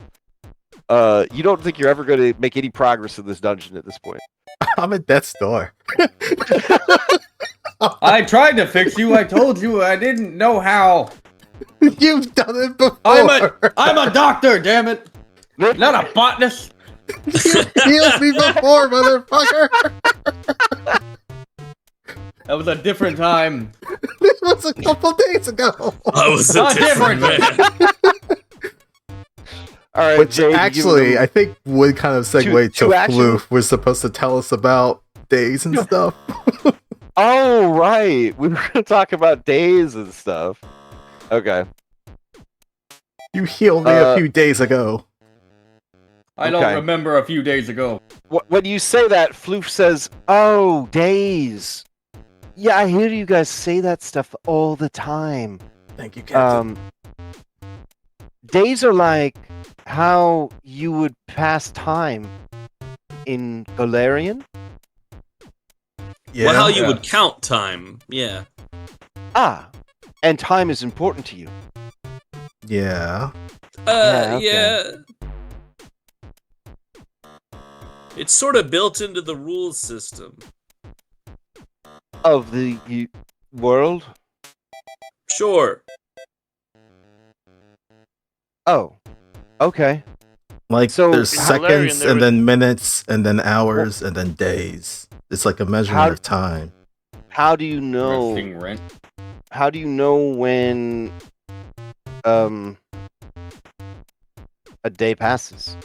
Speaker 1: You don't think you're ever going to make any progress in this dungeon at this point?
Speaker 2: I'm at death's door.
Speaker 3: I tried to fix you. I told you I didn't know how.
Speaker 2: You've done it before.
Speaker 3: I'm a doctor, damn it. Not a botanist.
Speaker 2: You healed me before, motherfucker.
Speaker 3: That was a different time.
Speaker 2: This was a couple days ago.
Speaker 4: I was a
Speaker 3: Not
Speaker 4: different
Speaker 3: different.
Speaker 4: man.
Speaker 1: All right,
Speaker 2: Which
Speaker 1: Jade,
Speaker 2: actually, I think would kind of segue
Speaker 1: two
Speaker 2: to
Speaker 1: action?
Speaker 2: Floof. Was supposed to tell us about days and stuff.
Speaker 1: Oh, right. We were going to talk about days and stuff. Okay.
Speaker 2: You healed me a few days ago.
Speaker 3: I don't remember a few days ago.
Speaker 1: When you say that, Floof says, "Oh, days." Yeah, I hear you guys say that stuff all the time.
Speaker 2: Thank you, Captain.
Speaker 1: Days are like how you would pass time in Galarian.
Speaker 2: Yeah.
Speaker 4: Well, how you would count time. Yeah.
Speaker 1: Ah, and time is important to you.
Speaker 2: Yeah.
Speaker 1: okay.
Speaker 4: Yeah. It's sort of built into the rules system.
Speaker 1: Of the world?
Speaker 4: Sure.
Speaker 1: Oh, okay.
Speaker 2: Like,
Speaker 1: So,
Speaker 2: there's
Speaker 5: in
Speaker 2: seconds,
Speaker 5: Galarian, there
Speaker 2: and
Speaker 5: was-
Speaker 2: then minutes, and then hours, and then days. It's like a measurement of time.
Speaker 1: How do you know?
Speaker 3: Resting rent.
Speaker 1: How do you know when a day passes?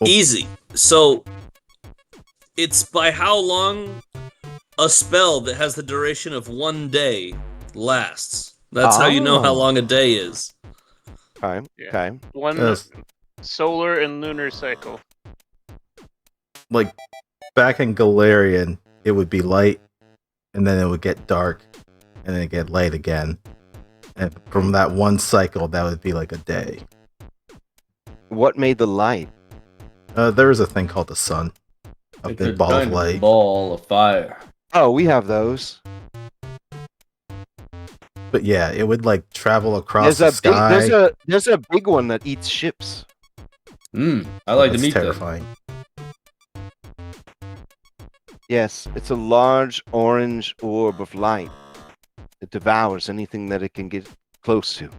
Speaker 4: Easy. So it's by how long a spell that has the duration of 1 day lasts. That's how you know how long a day is.
Speaker 1: Okay.
Speaker 5: Yeah.
Speaker 1: Okay.
Speaker 5: One
Speaker 2: Yes.
Speaker 5: solar and lunar cycle.
Speaker 2: Like back in Galarian, it would be light, and then it would get dark, and then it get light again. And from that one cycle, that would be like a day.
Speaker 1: What made the light?
Speaker 2: There is a thing called the sun, a
Speaker 3: It's
Speaker 2: big ball of
Speaker 3: kind
Speaker 2: light.
Speaker 3: ball of fire.
Speaker 1: Oh, we have those.
Speaker 2: But yeah, it would like travel across the sky.
Speaker 1: There's a big one that eats ships.
Speaker 3: I like to
Speaker 2: That's
Speaker 3: meet them.
Speaker 2: terrifying.
Speaker 1: Yes, it's a large orange orb of light. It devours anything that it can get close to.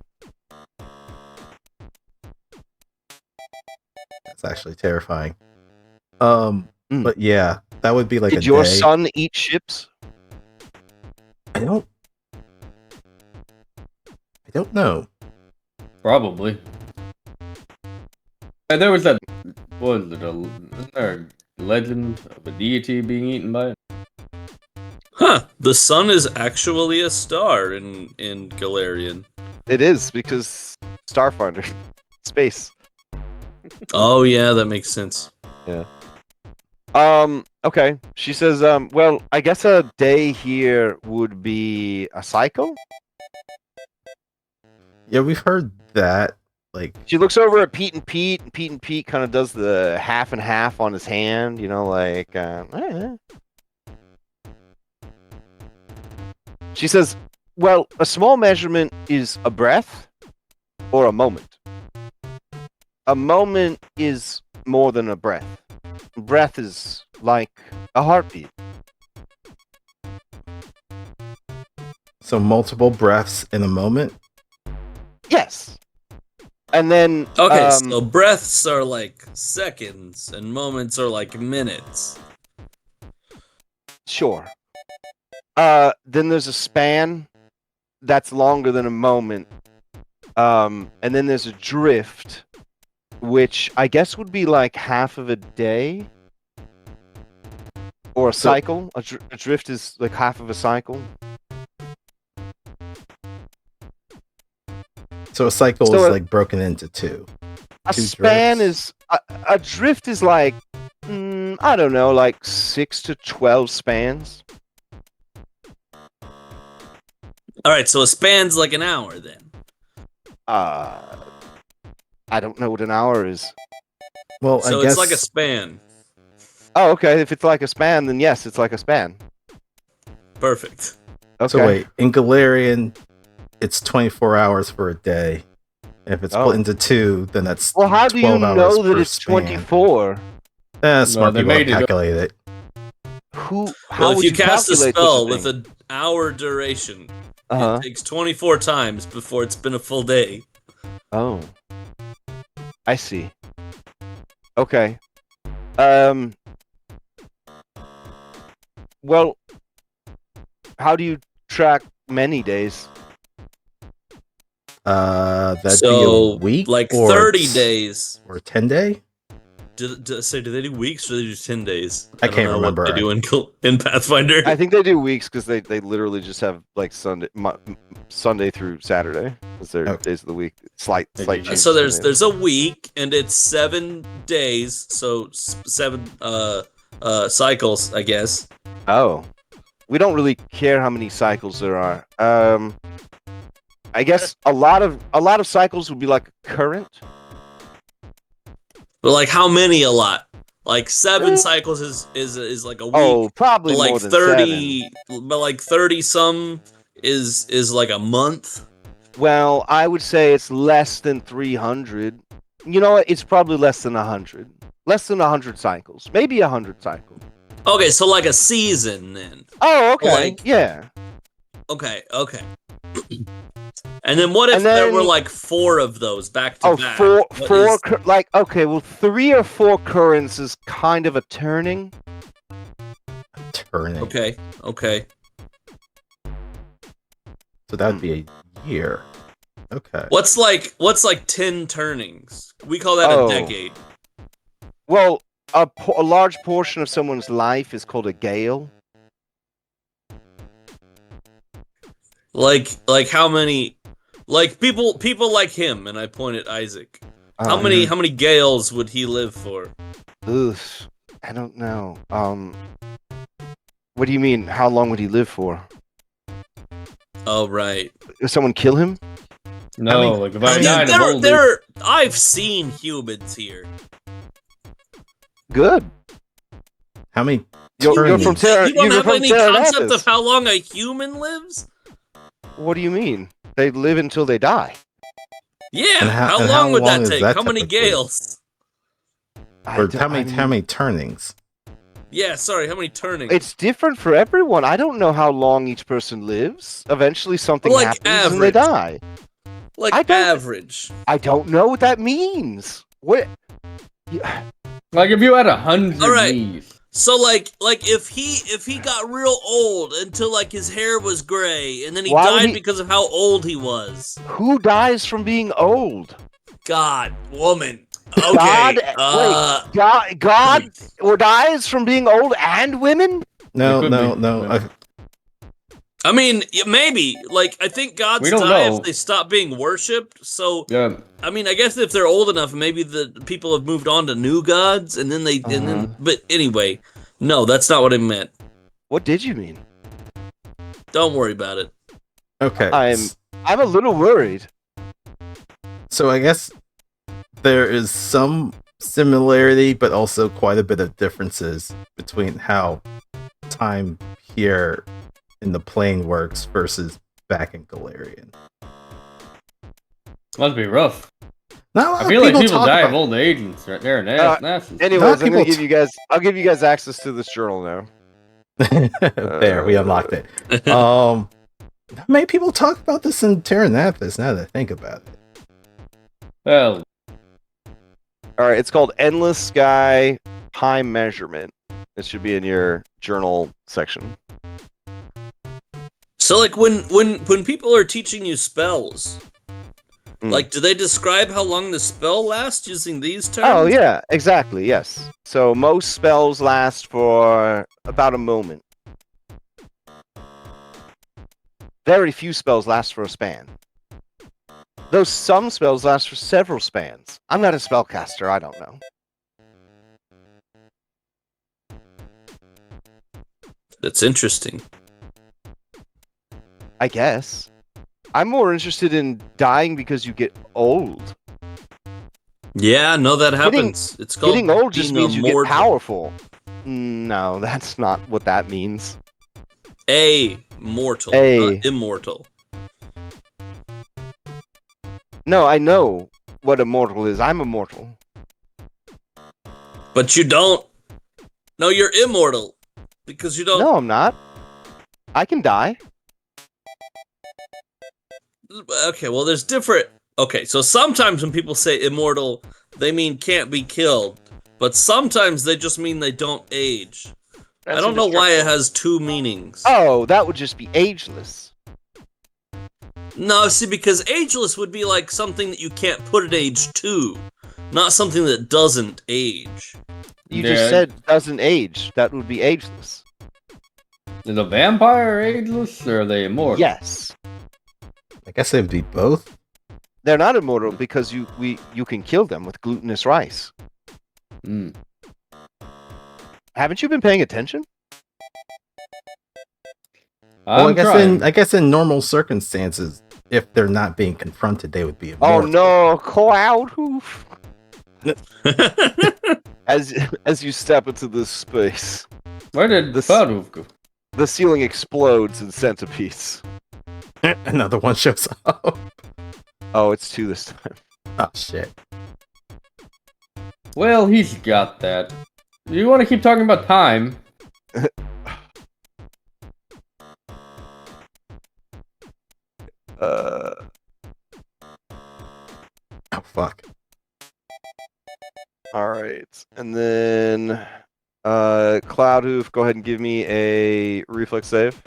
Speaker 2: That's actually terrifying. But yeah, that would be like
Speaker 1: Did
Speaker 2: a
Speaker 1: your
Speaker 2: day.
Speaker 1: son eat ships?
Speaker 2: I don't know.
Speaker 3: Probably. And there was that. What was it? Isn't there a legend of a deity being eaten by it?
Speaker 4: Huh. The sun is actually a star in Galarian.
Speaker 1: It is because Starfinder, space.
Speaker 4: Oh yeah, that makes sense.
Speaker 1: Okay. She says, well, I guess a day here would be a cycle.
Speaker 2: Yeah, we've heard that. Like,
Speaker 1: She looks over at Pete, and Pete kind of does the half and half on his hand, you know, like, She says, well, a small measurement is a breath or a moment. A moment is more than a breath. Breath is like a heartbeat.
Speaker 2: so multiple breaths in a moment.
Speaker 1: Yes. And then
Speaker 4: Okay, so breaths are like seconds and moments are like minutes.
Speaker 1: sure. Then there's a span that's longer than a moment. And then there's a drift, which I guess would be like half of a day. Or a cycle. A drift is like half of a cycle.
Speaker 2: So a cycle
Speaker 1: So
Speaker 2: is
Speaker 1: a-
Speaker 2: like broken into two.
Speaker 1: A
Speaker 2: Two
Speaker 1: span
Speaker 2: drifts.
Speaker 1: is a drift is like I don't know, like 6 to 12 spans.
Speaker 4: All right, so a span's like an hour then.
Speaker 1: I don't know what an hour is.
Speaker 2: Well,
Speaker 4: So
Speaker 2: I guess
Speaker 4: it's like a span.
Speaker 1: Oh, okay. If it's like a span, then yes, it's like a span.
Speaker 4: Perfect.
Speaker 1: Okay.
Speaker 2: So wait, in Galarian, it's 24 hours for a day. If it's split into two, then that's
Speaker 1: Well, how do you
Speaker 2: 12 hours
Speaker 1: know that
Speaker 2: per
Speaker 1: it's
Speaker 2: span.
Speaker 1: 24?
Speaker 2: Smart
Speaker 3: they
Speaker 2: people have
Speaker 3: made it up.
Speaker 2: calculated it.
Speaker 1: How
Speaker 4: Well, if
Speaker 1: would
Speaker 4: you cast a
Speaker 1: calculate
Speaker 4: spell
Speaker 1: such
Speaker 4: with
Speaker 1: thing?
Speaker 4: an hour duration,
Speaker 1: Uh-huh.
Speaker 4: it takes 24 times before it's been a full day.
Speaker 1: Oh. I see. Okay. Well, how do you track many days?
Speaker 2: That'd be
Speaker 4: So,
Speaker 2: a week,
Speaker 4: like
Speaker 2: or
Speaker 4: 30
Speaker 2: it's-
Speaker 4: days.
Speaker 2: or 10 day.
Speaker 4: Do they do weeks or do they do 10 days?
Speaker 2: I
Speaker 4: don't
Speaker 2: can't
Speaker 4: know
Speaker 2: remember.
Speaker 4: what they do in Pathfinder.
Speaker 1: I think they do weeks because they literally just have like Sunday through Saturday as their
Speaker 2: Okay.
Speaker 1: days of the week. Slight changes.
Speaker 4: So
Speaker 1: in it.
Speaker 4: there's a week and it's 7 days, so 7 cycles, I guess.
Speaker 1: Oh, we don't really care how many cycles there are. I guess a lot of cycles would be like a current.
Speaker 4: But like how many a lot? Like 7 cycles is like a week.
Speaker 1: Oh, probably
Speaker 4: but like
Speaker 1: more than
Speaker 4: 30
Speaker 1: 7.
Speaker 4: but like 30 some is like a month.
Speaker 1: Well, I would say it's less than 300. You know what? It's probably less than 100. Less than 100 cycles. Maybe 100 cycles.
Speaker 4: Okay, so like a season then.
Speaker 1: Oh, okay.
Speaker 4: Like-
Speaker 1: Yeah.
Speaker 4: Okay. And then what if
Speaker 1: And
Speaker 4: there were
Speaker 1: then-
Speaker 4: like 4 of those back to
Speaker 1: Oh,
Speaker 4: back?
Speaker 1: four,
Speaker 4: What
Speaker 1: four,
Speaker 4: is-
Speaker 1: like, okay, well, 3 or 4 currents is kind of a turning.
Speaker 2: Turning.
Speaker 4: Okay.
Speaker 2: So that would be a year. Okay.
Speaker 4: What's like 10 turnings? We call that
Speaker 1: Oh.
Speaker 4: a decade.
Speaker 1: Well, a large portion of someone's life is called a gale.
Speaker 4: Like how many? Like people like him, and I point at Isaac. How many gales would he live for?
Speaker 1: Ugh, I don't know. What do you mean? How long would he live for?
Speaker 4: Oh right.
Speaker 1: If someone kill him?
Speaker 3: No, like if I
Speaker 4: Dude,
Speaker 3: died of old age.
Speaker 4: I've seen humans here.
Speaker 1: Good.
Speaker 2: How many?
Speaker 1: You're from Terra.
Speaker 4: You don't
Speaker 1: You're
Speaker 4: have
Speaker 1: from
Speaker 4: any
Speaker 1: Terra
Speaker 4: concept
Speaker 1: Navis.
Speaker 4: of how long a human lives?
Speaker 1: What do you mean? They live until they die.
Speaker 4: Yeah.
Speaker 2: And
Speaker 4: How long would that
Speaker 2: is
Speaker 4: take?
Speaker 2: that
Speaker 4: How many
Speaker 2: typically?
Speaker 4: gales?
Speaker 2: Or how many turnings?
Speaker 4: Yeah, sorry, how many turnings?
Speaker 1: It's different for everyone. I don't know how long each person lives. Eventually, something
Speaker 4: Like
Speaker 1: happens and they
Speaker 4: average.
Speaker 1: die.
Speaker 4: Like average.
Speaker 1: I don't know what that means. What?
Speaker 3: Like if you had 100
Speaker 4: All right.
Speaker 3: knees.
Speaker 4: So like if he got real old until like his hair was gray and then he
Speaker 1: Why would
Speaker 4: died
Speaker 1: he-
Speaker 4: because of how old he was.
Speaker 1: Who dies from being old?
Speaker 4: God, woman. Okay.
Speaker 1: God or dies from being old and women?
Speaker 2: No.
Speaker 3: Yeah.
Speaker 4: I mean, maybe. Like, I think gods
Speaker 3: We don't
Speaker 4: die
Speaker 3: know.
Speaker 4: if they stop being worshipped. So,
Speaker 3: Yeah.
Speaker 4: I mean, I guess if they're old enough, maybe the people have moved on to new gods, and then they, and then. But anyway, no, that's not what I meant.
Speaker 1: What did you mean?
Speaker 4: Don't worry about it.
Speaker 2: Okay.
Speaker 1: I'm a little worried.
Speaker 2: So I guess there is some similarity, but also quite a bit of differences between how time here in the plane works versus back in Galarian.
Speaker 3: Must be rough.
Speaker 2: Not a lot
Speaker 3: I
Speaker 2: of
Speaker 3: feel like people
Speaker 2: talk
Speaker 3: die
Speaker 2: about-
Speaker 3: of old age and right there and
Speaker 1: Anyways,
Speaker 2: Not
Speaker 1: I'm gonna
Speaker 2: people
Speaker 1: give you guys. I'll give you guys access to this journal now.
Speaker 2: There, we unlocked it. How many people talk about this in Terra Navis now that I think about it?
Speaker 3: Well,
Speaker 1: All right, it's called Endless Sky Time Measurement. It should be in your journal section.
Speaker 4: So, like, when people are teaching you spells, like, do they describe how long the spell lasts using these terms?
Speaker 1: Oh yeah, exactly. Yes. So most spells last for about a moment. Very few spells last for a span. Though some spells last for several spans. I'm not a spellcaster. I don't know.
Speaker 4: That's interesting.
Speaker 1: I guess. I'm more interested in dying because you get old.
Speaker 4: Yeah, no, that happens. It's called
Speaker 1: Getting old just
Speaker 4: being
Speaker 1: means you get
Speaker 4: immortal.
Speaker 1: powerful. No, that's not what that means.
Speaker 4: Mortal,
Speaker 1: A.
Speaker 4: not immortal.
Speaker 1: No, I know what immortal is. I'm immortal.
Speaker 4: But you don't. No, you're immortal because you don't.
Speaker 1: No, I'm not. I can die.
Speaker 4: Okay, well, there's different. Okay, so sometimes when people say immortal, they mean can't be killed, but sometimes they just mean they don't age. I don't know why it has two meanings.
Speaker 1: Oh, that would just be ageless.
Speaker 4: No, see, because ageless would be like something that you can't put an age to, not something that doesn't age.
Speaker 1: You just said doesn't age. That would be ageless.
Speaker 3: Is a vampire ageless or are they immortal?
Speaker 1: Yes.
Speaker 2: I guess they'd be both.
Speaker 1: They're not immortal because you can kill them with glutinous rice. Haven't you been paying attention?
Speaker 2: Well, I guess in normal circumstances, if they're not being confronted, they would be immortal.
Speaker 1: Oh no, Cloud Hoof! as you step into this space,
Speaker 3: where did the Cloud Hoof go?
Speaker 1: The ceiling explodes in centipedes.
Speaker 2: Another one shows up.
Speaker 1: Oh, it's two this time.
Speaker 2: Oh shit.
Speaker 3: Well, he's got that. You want to keep talking about time?
Speaker 2: Oh fuck.
Speaker 1: All right, and then Cloud Hoof, go ahead and give me a reflex save.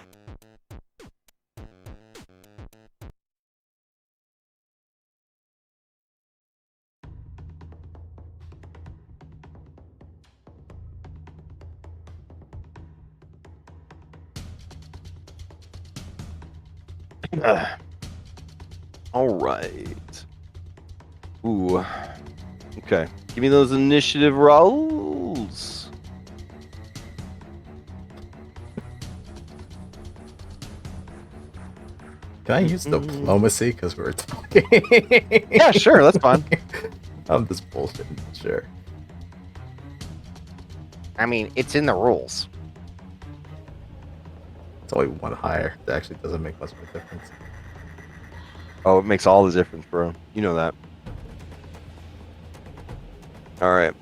Speaker 1: All right. Ooh. Okay. Give me those initiative rolls.
Speaker 2: Can I use diplomacy because we're talking?
Speaker 1: Yeah, sure. That's fine.
Speaker 2: I'm just bullshitting. Sure.
Speaker 1: I mean, it's in the rules.
Speaker 2: It's only one higher. That actually doesn't make much of a difference.
Speaker 1: Oh, it makes all the difference, bro. You know that. All right.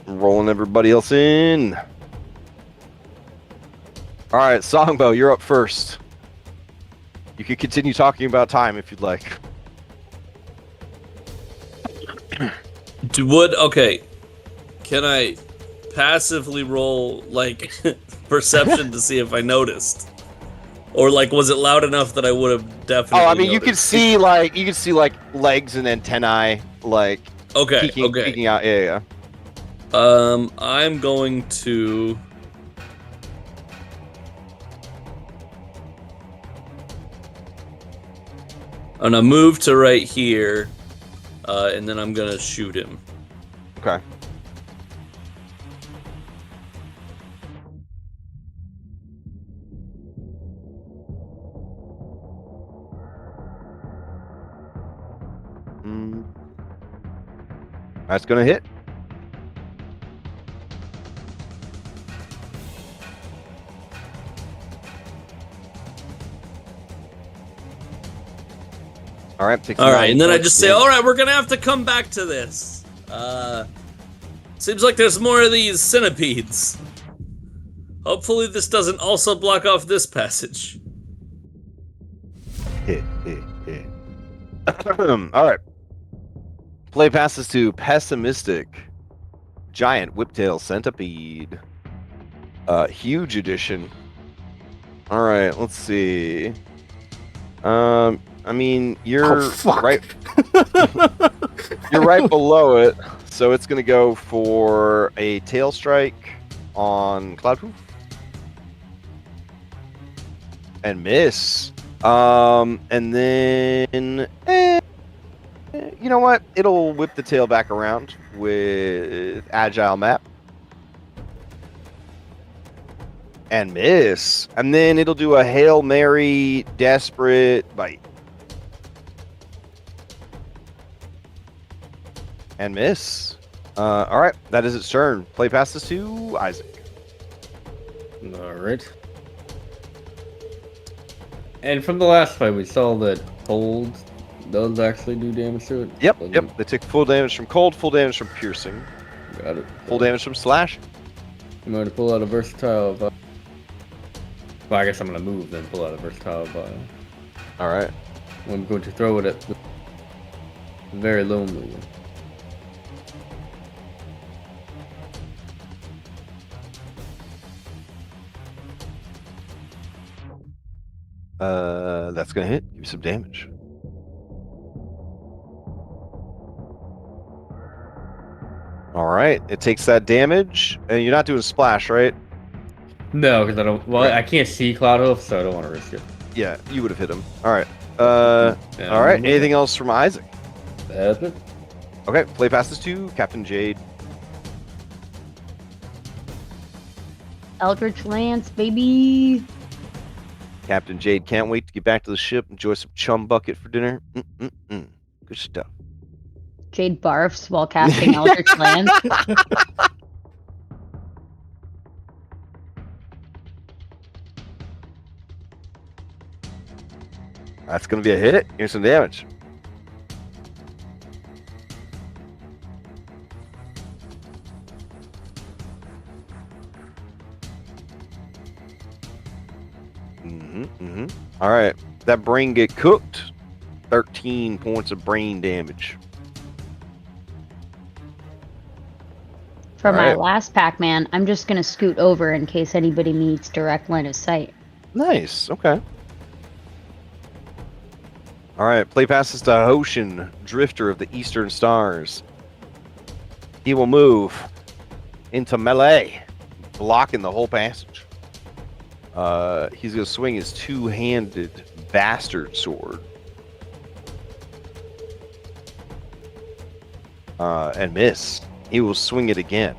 Speaker 1: Rolling everybody else in. All right, Songbow, you're up first. You can continue talking about time if you'd like.
Speaker 4: Okay. Can I passively roll like perception to see if I noticed? Or like was it loud enough that I would have definitely
Speaker 1: Oh, I mean, you can
Speaker 4: noticed?
Speaker 1: see like legs and antennae like peeking out. Yeah.
Speaker 4: I'm going to I'm gonna move to right here, and then I'm gonna shoot him.
Speaker 1: Okay. That's gonna hit. All right.
Speaker 4: All right, and then I just say, all right, we're gonna have to come back to this. Seems like there's more of these centipedes. Hopefully this doesn't also block off this passage.
Speaker 1: All right. Play passes to pessimistic giant whiptail centipede. Huge edition. All right, let's see. I mean, you're right. You're right below it, so it's gonna go for a tail strike on Cloudproof and miss. And then, you know what? It'll whip the tail back around with agile map and miss. And then it'll do a Hail Mary desperate bite and miss. All right, that is its turn. Play passes to Isaac.
Speaker 3: All right. And from the last fight, we saw that cold does actually do damage to it.
Speaker 1: Yep. They take full damage from cold, full damage from piercing,
Speaker 3: Got it.
Speaker 1: full damage from slash.
Speaker 3: I'm going to pull out a versatile. Well, I guess I'm going to move then pull out a versatile vial.
Speaker 1: All right.
Speaker 3: I'm going to throw it at the very lonely one.
Speaker 1: That's gonna hit. Give you some damage. All right, it takes that damage, and you're not doing splash, right?
Speaker 3: No, because I don't. Well, I can't see Cloudhoof, so I don't want to risk it.
Speaker 1: Yeah, you would have hit him. All right. All right. Anything else from Isaac?
Speaker 3: That's it.
Speaker 1: Okay. Play passes to Captain Jade.
Speaker 6: Eldritch Lance, baby.
Speaker 1: Captain Jade can't wait to get back to the ship. Enjoy some chum bucket for dinner. Good stuff.
Speaker 6: Jade barfs while casting Eldritch Lance.
Speaker 1: That's gonna be a hit. Here's some damage. All right, that brain get cooked. 13 points of brain damage.
Speaker 6: For my
Speaker 1: right.
Speaker 6: last Pac-Man, I'm just gonna scoot over in case anybody needs direct line of sight.
Speaker 1: Nice. Okay. All right. Play passes to Hoshin, Drifter of the Eastern Stars. He will move into melee, blocking the whole passage. He's going to swing his two-handed bastard sword. And miss. He will swing it again.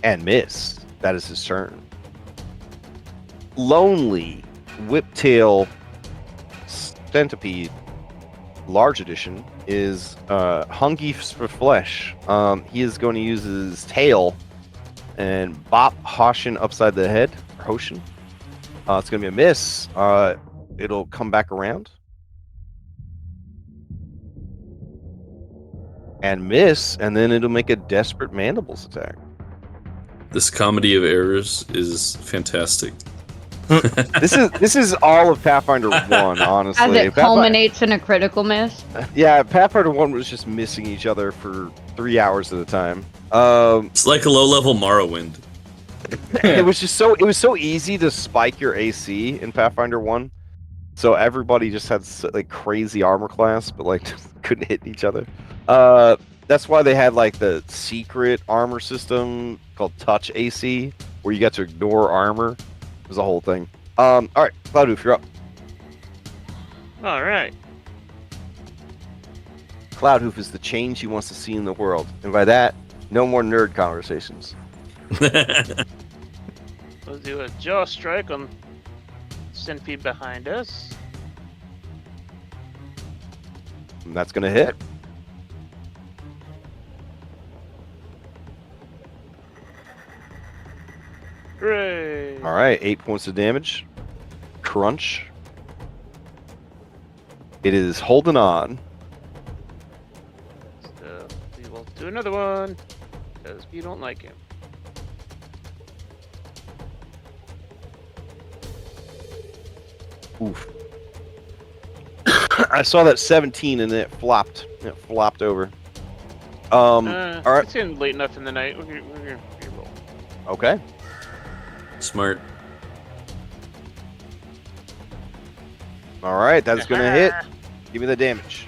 Speaker 1: And miss. That is his turn. Lonely Whiptail Centipede Large Edition is hungry for flesh. He is going to use his tail and bop Hoshin upside the head. Hoshin. It's going to be a miss. It'll come back around. And miss, and then it'll make a desperate mandibles attack.
Speaker 4: This comedy of errors is fantastic.
Speaker 1: This is all of Pathfinder 1, honestly.
Speaker 6: As it culminates in a critical miss.
Speaker 1: Yeah, Pathfinder 1 was just missing each other for 3 hours at a time.
Speaker 4: It's like a low-level Morrowind.
Speaker 1: It was so easy to spike your AC in Pathfinder 1. So everybody just had like crazy armor class, but like couldn't hit each other. That's why they had like the secret armor system called Touch AC, where you got to ignore armor. It was a whole thing. All right, Cloudhoof, you're up.
Speaker 5: All right.
Speaker 1: Cloudhoof is the change he wants to see in the world, and by that, no more nerd conversations.
Speaker 5: Let's do a jaw strike on centipede behind us.
Speaker 1: And that's gonna hit.
Speaker 5: Hooray!
Speaker 1: All right, 8 points of damage. Crunch. It is holding on.
Speaker 5: So we will do another one because we don't like him.
Speaker 1: Oof. I saw that 17 and it flopped. It flopped over. All right.
Speaker 5: It's getting late enough in the night. We're gonna roll.
Speaker 1: Okay.
Speaker 4: Smart.
Speaker 1: All right, that's gonna hit. Give me the damage.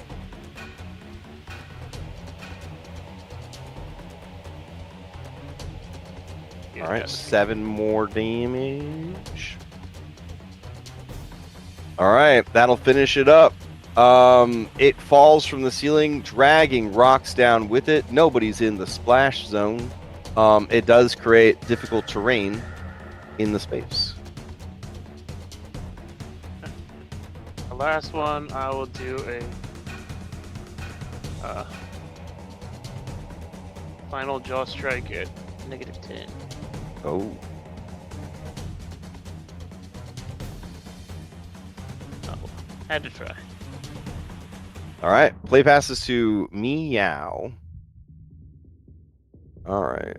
Speaker 1: All right, 7 more damage. All right, that'll finish it up. It falls from the ceiling, dragging rocks down with it. Nobody's in the splash zone. It does create difficult terrain in the space.
Speaker 5: The last one, I will do a final jaw strike at -10.
Speaker 1: Oh.
Speaker 5: Had to try.
Speaker 1: All right, play passes to Meow. All right.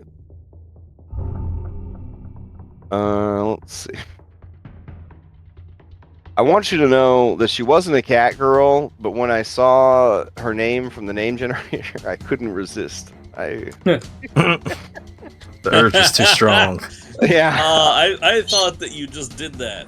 Speaker 1: Let's see. I want you to know that she wasn't a cat girl, but when I saw her name from the name generator, I couldn't resist.
Speaker 2: The urge is too strong.
Speaker 1: Yeah.
Speaker 4: I thought that you just did that.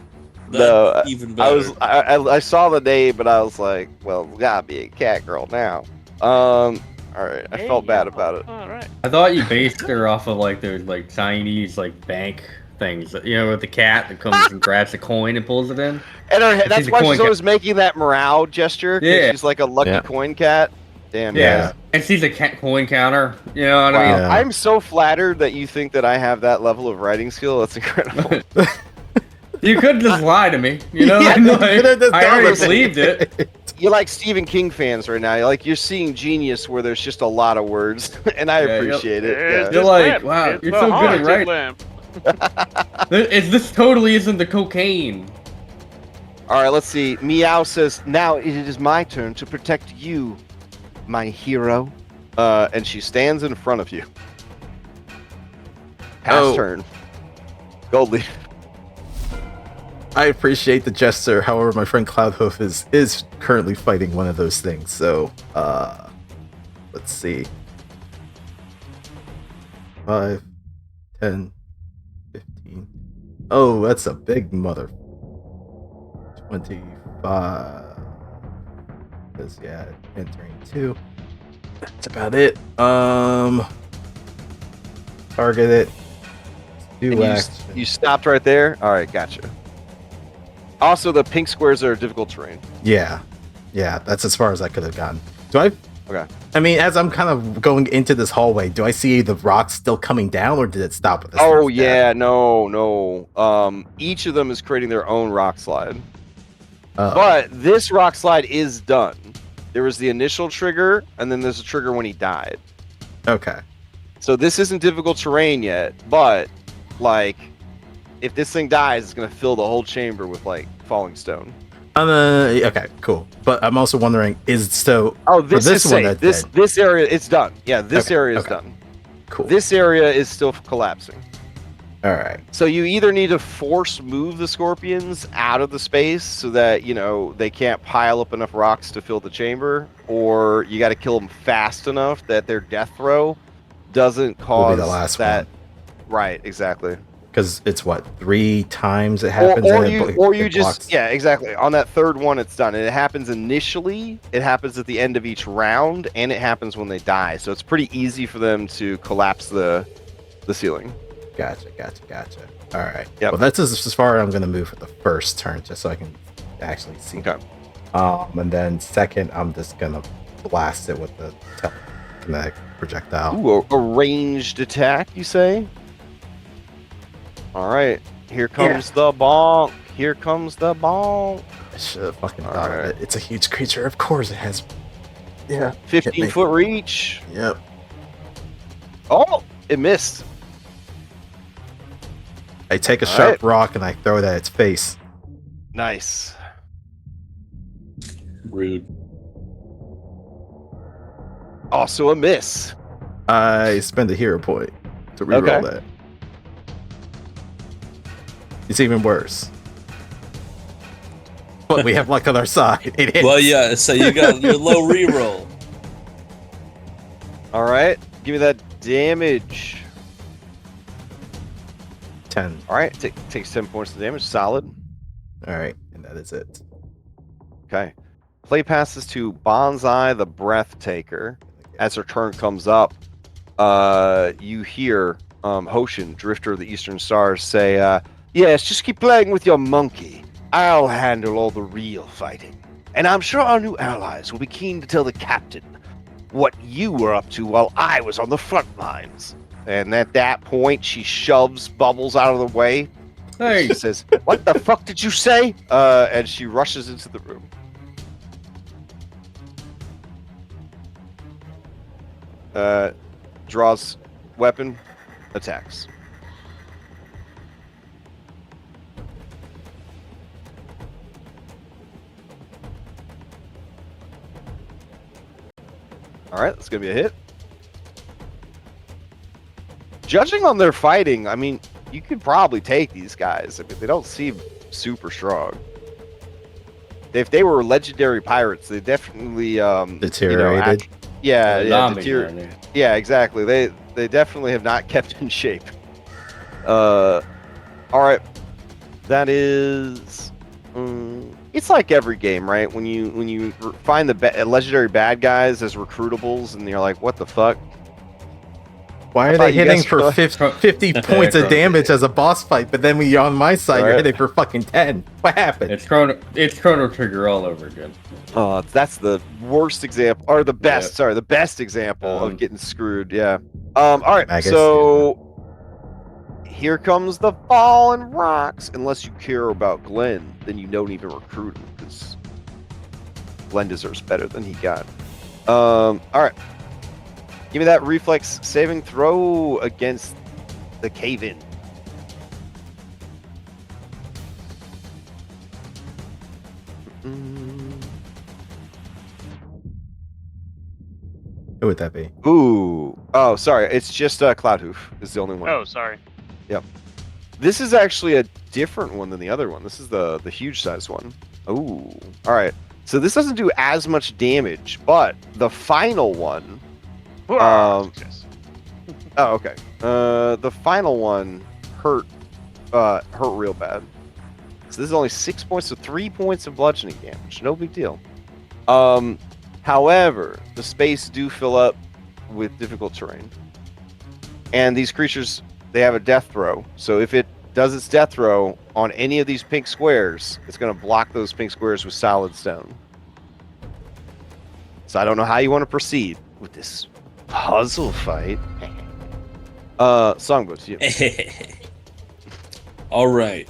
Speaker 1: No,
Speaker 4: even better.
Speaker 1: I saw the name, but I was like, well, gotta be a cat girl now. All right, I felt bad about it.
Speaker 5: All right.
Speaker 3: I thought you based her off of like those like Chinese like bank things, you know, with the cat that comes and grabs the coin and pulls it in.
Speaker 1: And that's
Speaker 3: she's a
Speaker 1: why
Speaker 3: coin
Speaker 1: she's always making that morale gesture. 'Cause
Speaker 3: Yeah.
Speaker 1: she's like a lucky coin cat. Damn.
Speaker 3: Yeah,
Speaker 1: guys.
Speaker 3: and she's a coin counter. You know what I
Speaker 1: Wow.
Speaker 3: mean?
Speaker 2: Yeah.
Speaker 1: I'm so flattered that you think that I have that level of writing skill. That's incredible.
Speaker 3: You could just lie to me. You know,
Speaker 1: Yeah,
Speaker 3: like,
Speaker 1: you
Speaker 2: could've just
Speaker 3: I
Speaker 2: done
Speaker 3: already
Speaker 2: it.
Speaker 3: believed it.
Speaker 1: You're like Stephen King fans right now. You're seeing genius where there's just a lot of words, and I
Speaker 3: Yeah,
Speaker 1: appreciate it.
Speaker 5: It's
Speaker 1: Yeah.
Speaker 3: You're
Speaker 5: this
Speaker 3: like,
Speaker 5: lamp.
Speaker 3: wow,
Speaker 5: It's
Speaker 3: you're
Speaker 5: the
Speaker 3: so good at
Speaker 5: haunted
Speaker 3: writing.
Speaker 5: lamp.
Speaker 3: This totally isn't the cocaine.
Speaker 1: All right, let's see. Meow says, "Now it is my turn to protect you, my hero." And she stands in front of you. Pass turn. Goldleaf.
Speaker 2: I appreciate the gesture. However, my friend Cloudhoof is currently fighting one of those things. So, let's see. 5, 10, 15. Oh, that's a big mother. 25. Because, yeah, entering 2. That's about it. Target it. Do
Speaker 1: And
Speaker 2: action.
Speaker 1: you stopped right there? Alright, gotcha. Also, the pink squares are difficult terrain.
Speaker 2: Yeah. Yeah, that's as far as I could have gotten. Do I?
Speaker 1: Okay.
Speaker 2: I mean, as I'm kind of going into this hallway, do I see the rocks still coming down, or did it stop at this?
Speaker 1: Oh, yeah, no. Each of them is creating their own rock slide.
Speaker 2: Oh.
Speaker 1: But this rock slide is done. There was the initial trigger, and then there's a trigger when he died.
Speaker 2: Okay.
Speaker 1: So this isn't difficult terrain yet, but, like, if this thing dies, it's going to fill the whole chamber with, like, falling stone.
Speaker 2: Okay, cool. But I'm also wondering,
Speaker 1: Oh, this
Speaker 2: this
Speaker 1: is
Speaker 2: one
Speaker 1: safe.
Speaker 2: that's dead.
Speaker 1: This area, it's done. Yeah, this
Speaker 2: Okay,
Speaker 1: area is
Speaker 2: okay.
Speaker 1: done.
Speaker 2: Cool.
Speaker 1: This area is still collapsing.
Speaker 2: All right.
Speaker 1: So you either need to force move the scorpions out of the space so that, you know, they can't pile up enough rocks to fill the chamber, or you got to kill them fast enough that their death throw doesn't cause
Speaker 2: Will be the last
Speaker 1: that.
Speaker 2: one.
Speaker 1: Right, exactly.
Speaker 2: Because it's what, 3 times it happens.
Speaker 1: Or
Speaker 2: and
Speaker 1: you
Speaker 2: it
Speaker 1: just
Speaker 2: blocks.
Speaker 1: yeah, exactly. On that third one, it's done, and it happens initially. It happens at the end of each round, and it happens when they die. So it's pretty easy for them to collapse the ceiling.
Speaker 2: Gotcha. All right.
Speaker 1: Yep.
Speaker 2: Well, that's as far as I'm going to move for the first turn, just so I can actually see.
Speaker 1: Okay.
Speaker 2: And then second, I'm just going to blast it with the telekinetic projectile.
Speaker 1: Ooh, a ranged attack, you say? All right. Here comes the bonk. Here comes the bonk.
Speaker 2: I should have fucking
Speaker 1: All
Speaker 2: thought
Speaker 1: right.
Speaker 2: of it. It's a huge creature. Of course it has. Yeah.
Speaker 1: 15-foot reach.
Speaker 2: Yep.
Speaker 1: Oh, it missed.
Speaker 2: I take a
Speaker 1: All
Speaker 2: sharp
Speaker 1: right.
Speaker 2: rock and I throw it at its face.
Speaker 1: Nice.
Speaker 4: Rude.
Speaker 1: Also a miss.
Speaker 2: I spend a hero point to reroll
Speaker 1: Okay.
Speaker 2: that. It's even worse. But we have luck on our side. It hits.
Speaker 4: Well, yeah. So you got your low reroll.
Speaker 1: All right. Give me that damage.
Speaker 2: 10.
Speaker 1: All right. Takes 10 points of damage. Solid.
Speaker 2: All right, and that is it.
Speaker 1: Okay. Play passes to Bonsai the Breathtaker. As her turn comes up, you hear Hoshin, Drifter of the Eastern Stars, say, yes, just keep playing with your monkey. I'll handle all the real fighting. And I'm sure our new allies will be keen to tell the captain what you were up to while I was on the front lines. And at that point, she shoves Bubbles out of the way.
Speaker 3: Hey,
Speaker 1: She says, what the fuck did you say? And she rushes into the room. Draws weapon, attacks. All right, that's gonna be a hit. Judging on their fighting, I mean, you could probably take these guys. I mean, they don't seem super strong. If they were legendary pirates, they definitely
Speaker 2: Deteriorated.
Speaker 1: Yeah, exactly. They definitely have not kept in shape. All right, that is. It's like every game, right? When you find the legendary bad guys as recruitables, and you're like, what the fuck?
Speaker 2: Why
Speaker 1: I
Speaker 2: are
Speaker 1: thought
Speaker 2: they
Speaker 1: you
Speaker 2: hitting
Speaker 1: guys
Speaker 2: for
Speaker 1: were-
Speaker 2: 50 points of damage as a boss fight, but then when you're on my side, you're
Speaker 1: Alright.
Speaker 2: hitting for fucking 10? What happened?
Speaker 3: it's Chrono Trigger all over again.
Speaker 1: Oh, that's the worst example, or the best.
Speaker 3: Yeah.
Speaker 1: Sorry, the best example of
Speaker 3: Um,
Speaker 1: getting screwed. Yeah. All right.
Speaker 2: I guess,
Speaker 1: So here comes the fallen rocks. Unless you care about Glenn, then you don't even recruit him because Glenn deserves better than he got. All right. Give me that reflex saving throw against the cave-in.
Speaker 2: Who would that be?
Speaker 1: Ooh. Oh, sorry. It's just Cloudhoof is the only one.
Speaker 5: Oh, sorry.
Speaker 1: This is actually a different one than the other one. This is the huge size one. Ooh. All right. So this doesn't do as much damage, but the final one.
Speaker 5: Yes.
Speaker 1: Oh, okay. The final one hurt real bad. So this is only 6 points, so 3 points of bludgeoning damage. No big deal. However, the space do fill up with difficult terrain, and these creatures they have a death throw. So if it does its death throw on any of these pink squares, it's going to block those pink squares with solid stone. So I don't know how you want to proceed with this puzzle fight. Songbooks, you.
Speaker 4: All right.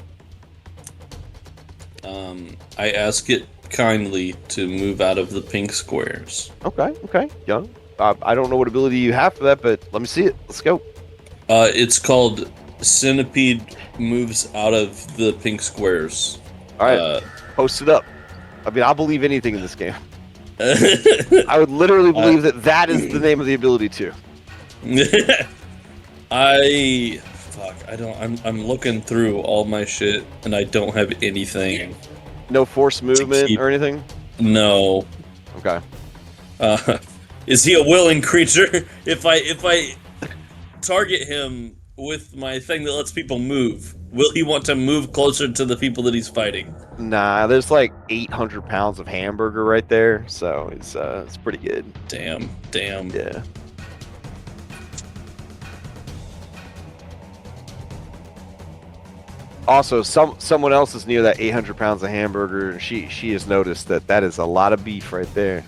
Speaker 4: I ask it kindly to move out of the pink squares.
Speaker 1: Okay. Yeah. I don't know what ability you have for that, but let me see it. Let's go.
Speaker 4: It's called Centipede moves out of the pink squares.
Speaker 1: All right. Post it up. I mean, I'll believe anything in this game. I would literally believe that is the name of the ability too.
Speaker 4: I'm looking through all my shit and I don't have anything.
Speaker 1: No force movement or anything?
Speaker 4: No.
Speaker 1: Okay.
Speaker 4: Is he a willing creature? If I target him with my thing that lets people move, will he want to move closer to the people that he's fighting?
Speaker 1: Nah, there's like 800 pounds of hamburger right there, so it's pretty good.
Speaker 4: Damn.
Speaker 1: Yeah. Also, someone else is near that 800 pounds of hamburger, and she has noticed that is a lot of beef right there.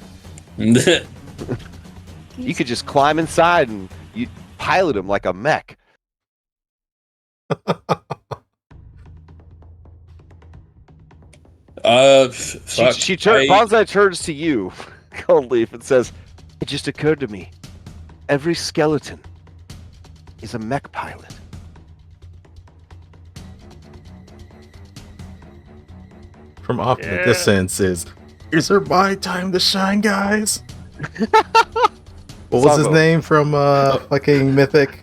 Speaker 1: You could just climb inside and you pilot him like a mech. Bonsai turns to you, Goldleaf, and says, "It just occurred to me. Every skeleton is a mech pilot."
Speaker 2: From off in the distance is it my time to shine, guys? What was his name from fucking Mythic?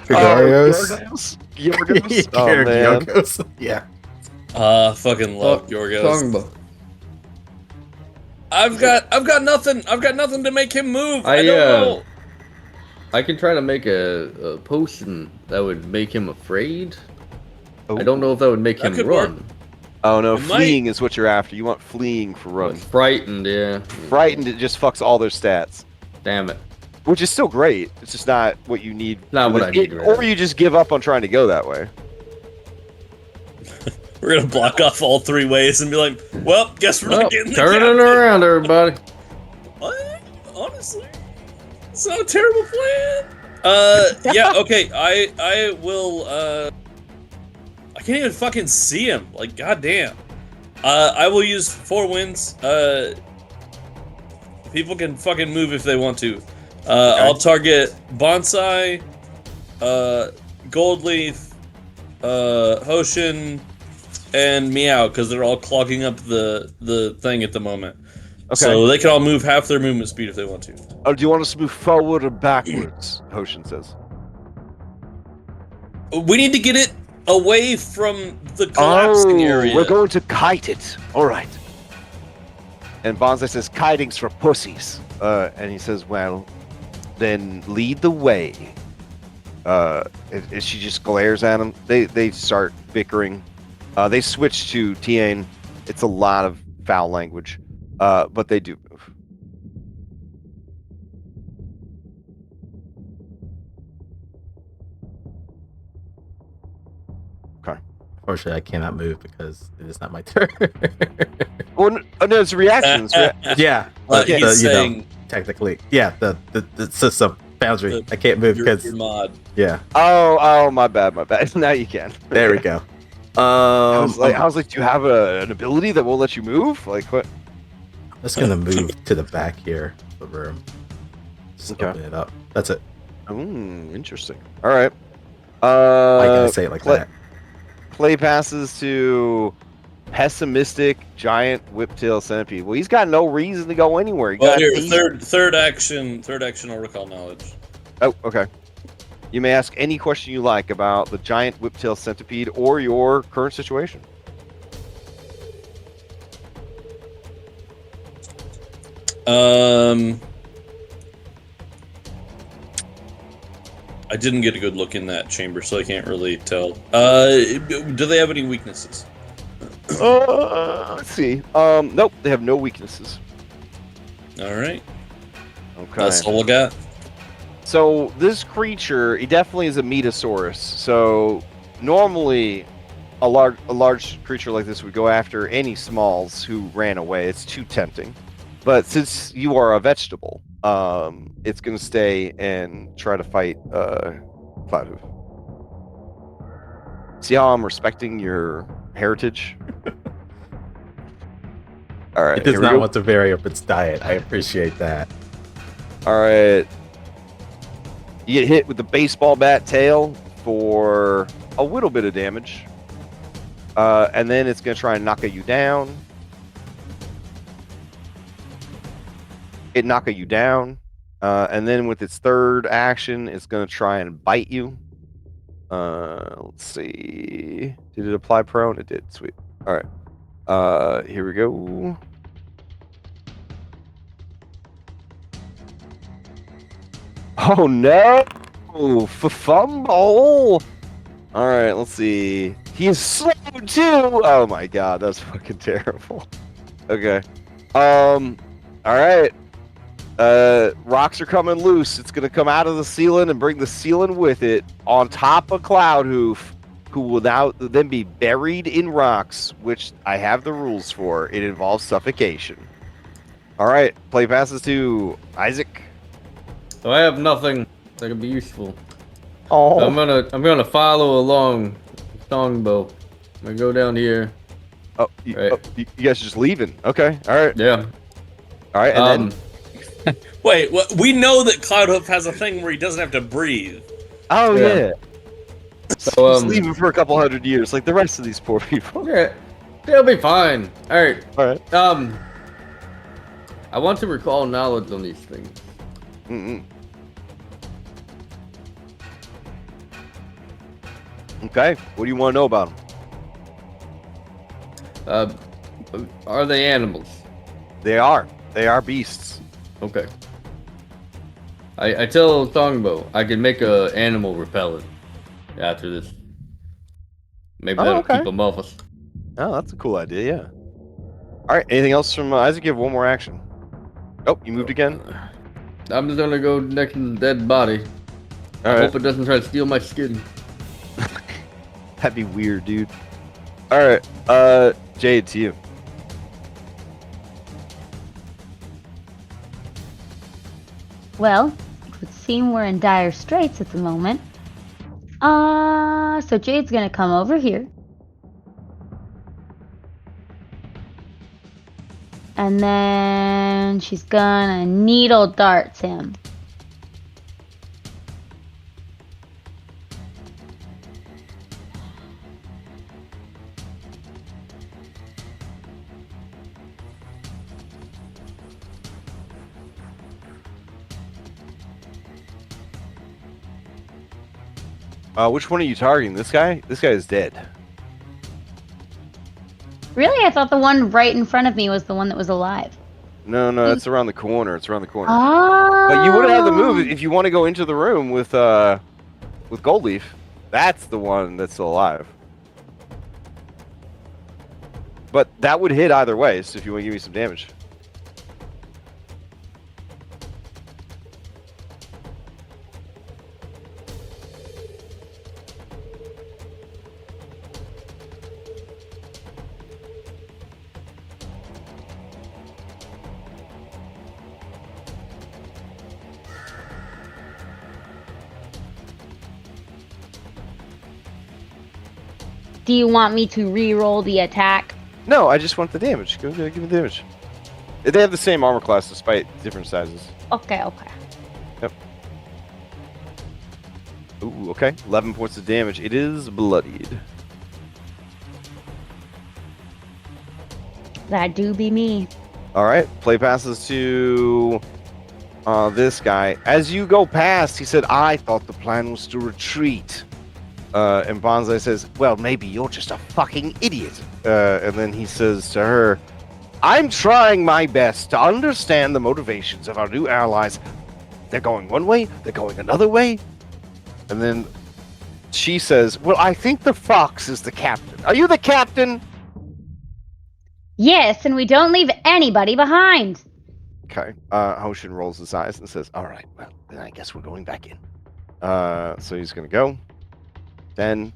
Speaker 2: Gargoyles?
Speaker 1: Yorgos? Oh, man.
Speaker 2: Yorgos? Yeah.
Speaker 4: Fucking love Yorgos. I've got nothing to make him move. I don't know.
Speaker 3: I can try to make a potion that would make him afraid.
Speaker 1: Oh.
Speaker 3: I don't know if that would make him run.
Speaker 1: Work. Oh no, fleeing is what you're after. You want fleeing for run.
Speaker 3: Frightened, yeah.
Speaker 1: Frightened, it just fucks all their stats.
Speaker 3: Damn it.
Speaker 1: Which is still great. It's just not what you need.
Speaker 3: Not what I need.
Speaker 1: Or you just give up on trying to go that way.
Speaker 4: We're gonna block off all three ways and be like, well, guess we're not getting
Speaker 3: turning around, everybody.
Speaker 4: What? Honestly, it's not a terrible plan. Yeah, okay. I will. I can't even fucking see him. Like, goddamn. I will use 4 winds. People can fucking move if they want to. Okay. I'll target Bonsai, Goldleaf, Hoshin, and Meow because they're all clogging up the thing at the moment. Okay. So they can all move half their movement speed if they want to.
Speaker 1: Oh, do you want us to move forward or backwards? Hoshin says.
Speaker 4: We need to get it away from the collapsing area.
Speaker 1: We're going to kite it. All right. And Bonsai says, kiting's for pussies. And he says, well, then lead the way. She just glares at him. They start bickering. They switch to Tiane. It's a lot of foul language. But they do move. Okay.
Speaker 2: Unfortunately, I cannot move because it is not my turn.
Speaker 1: Well, no, it's reactions.
Speaker 2: Yeah, but
Speaker 4: he's saying
Speaker 2: technically, yeah, the system boundary. I can't move because
Speaker 4: your mod.
Speaker 2: Yeah.
Speaker 1: Oh, my bad. Now you can.
Speaker 2: There we go.
Speaker 1: I was like, do you have an ability that won't let you move? Like what?
Speaker 2: I'm just gonna move to the back here of the room. Just open it up. That's it.
Speaker 1: Interesting. All right.
Speaker 2: I gotta say it like that.
Speaker 1: Play passes to pessimistic giant whiptail centipede. Well, he's got no reason to go anywhere.
Speaker 4: Well, here, third action. I'll recall knowledge.
Speaker 1: Oh, okay. You may ask any question you like about the giant whiptail centipede or your current situation.
Speaker 4: I didn't get a good look in that chamber, so I can't really tell. Do they have any weaknesses?
Speaker 1: Let's see. Nope, they have no weaknesses.
Speaker 4: All right.
Speaker 1: Okay.
Speaker 4: That's all I got.
Speaker 1: So this creature, he definitely is a metasaurus. So normally, a large creature like this would go after any smalls who ran away. It's too tempting. But since you are a vegetable, it's going to stay and try to fight Cloudhoof. See how I'm respecting your heritage? All right.
Speaker 2: It does
Speaker 1: here we
Speaker 2: not
Speaker 1: go.
Speaker 2: want to vary up its diet. I appreciate that.
Speaker 1: All right. You get hit with the baseball bat tail for a little bit of damage. And then it's going to try and knock you down. It knock you down. And then with its third action, it's going to try and bite you. Let's see. Did it apply prone? It did. Sweet. All right. Here we go. Oh no! Fumble! All right, let's see. He is slow too. Oh my god, that's fucking terrible. Okay. All right. Rocks are coming loose. It's gonna come out of the ceiling and bring the ceiling with it on top of Cloudhoof, who will now then be buried in rocks, which I have the rules for. It involves suffocation. All right, play passes to Isaac.
Speaker 3: So I have nothing that can be useful.
Speaker 1: Oh,
Speaker 3: So I'm gonna follow along Songbow. I'm gonna go down here.
Speaker 1: you
Speaker 3: Right.
Speaker 1: guys are just leaving. Okay, all right,
Speaker 3: Yeah.
Speaker 1: all right, and then
Speaker 4: Wait, we know that Cloudhoof has a thing where he doesn't have to breathe.
Speaker 1: oh
Speaker 3: Yeah.
Speaker 1: yeah.
Speaker 3: So
Speaker 1: Just leaving for a couple hundred years, like the rest of these poor people.
Speaker 3: yeah, they'll be fine. All right.
Speaker 1: All right.
Speaker 3: I want to recall knowledge on these things.
Speaker 1: Mm-mm. Okay. What do you want to know about them?
Speaker 3: Are they animals?
Speaker 1: They are. They are beasts.
Speaker 3: Okay. I tell Songbow I can make a animal repellent after this. Maybe
Speaker 1: Oh,
Speaker 3: that'll
Speaker 1: okay.
Speaker 3: keep them off us.
Speaker 1: Oh, that's a cool idea. Yeah. All right. Anything else from Isaac? You have one more action. Oh, you moved again.
Speaker 3: I'm just gonna go next to the dead body.
Speaker 1: All
Speaker 3: I
Speaker 1: right.
Speaker 3: hope it doesn't try to steal my skin.
Speaker 1: That'd be weird, dude. All right. Jade, to you.
Speaker 6: Well, it would seem we're in dire straits at the moment. So Jade's gonna come over here. And then she's gonna needle darts him.
Speaker 1: Which one are you targeting? This guy? This guy is dead.
Speaker 6: Really? I thought the one right in front of me was the one that was alive.
Speaker 1: No, that's around the corner. It's around the corner.
Speaker 6: Oh.
Speaker 1: But you would have the move if you want to go into the room with Goldleaf. That's the one that's still alive. But that would hit either way. So if you want to give me some damage.
Speaker 6: Do you want me to re-roll the attack?
Speaker 1: No, I just want the damage. Give me the damage. They have the same armor class despite different sizes.
Speaker 6: Okay.
Speaker 1: Yep. Ooh, okay. 11 points of damage. It is bloodied.
Speaker 6: That do be me.
Speaker 1: All right. Play passes to this guy. As you go past, he said, I thought the plan was to retreat. And Bonsai says, well, maybe you're just a fucking idiot. And then he says to her, I'm trying my best to understand the motivations of our new allies. They're going one way, they're going another way. And then she says, well, I think the fox is the captain. Are you the captain?
Speaker 6: Yes, and we don't leave anybody behind.
Speaker 1: Okay. Hoshin rolls his eyes and says, "All right, well, then I guess we're going back in." So he's going to go 10,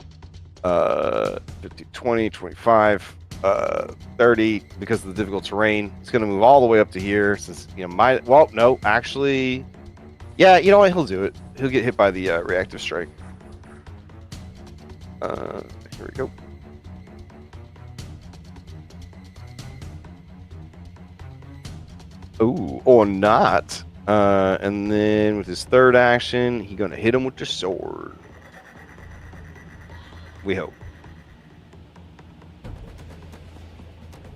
Speaker 1: 50, 20, 25, 30 because of the difficult terrain. He's going to move all the way up to here since, no, actually, yeah, you know what? He'll do it. He'll get hit by the reactive strike. Here we go. Ooh, or not. And then with his third action, he's going to hit him with the sword. We hope.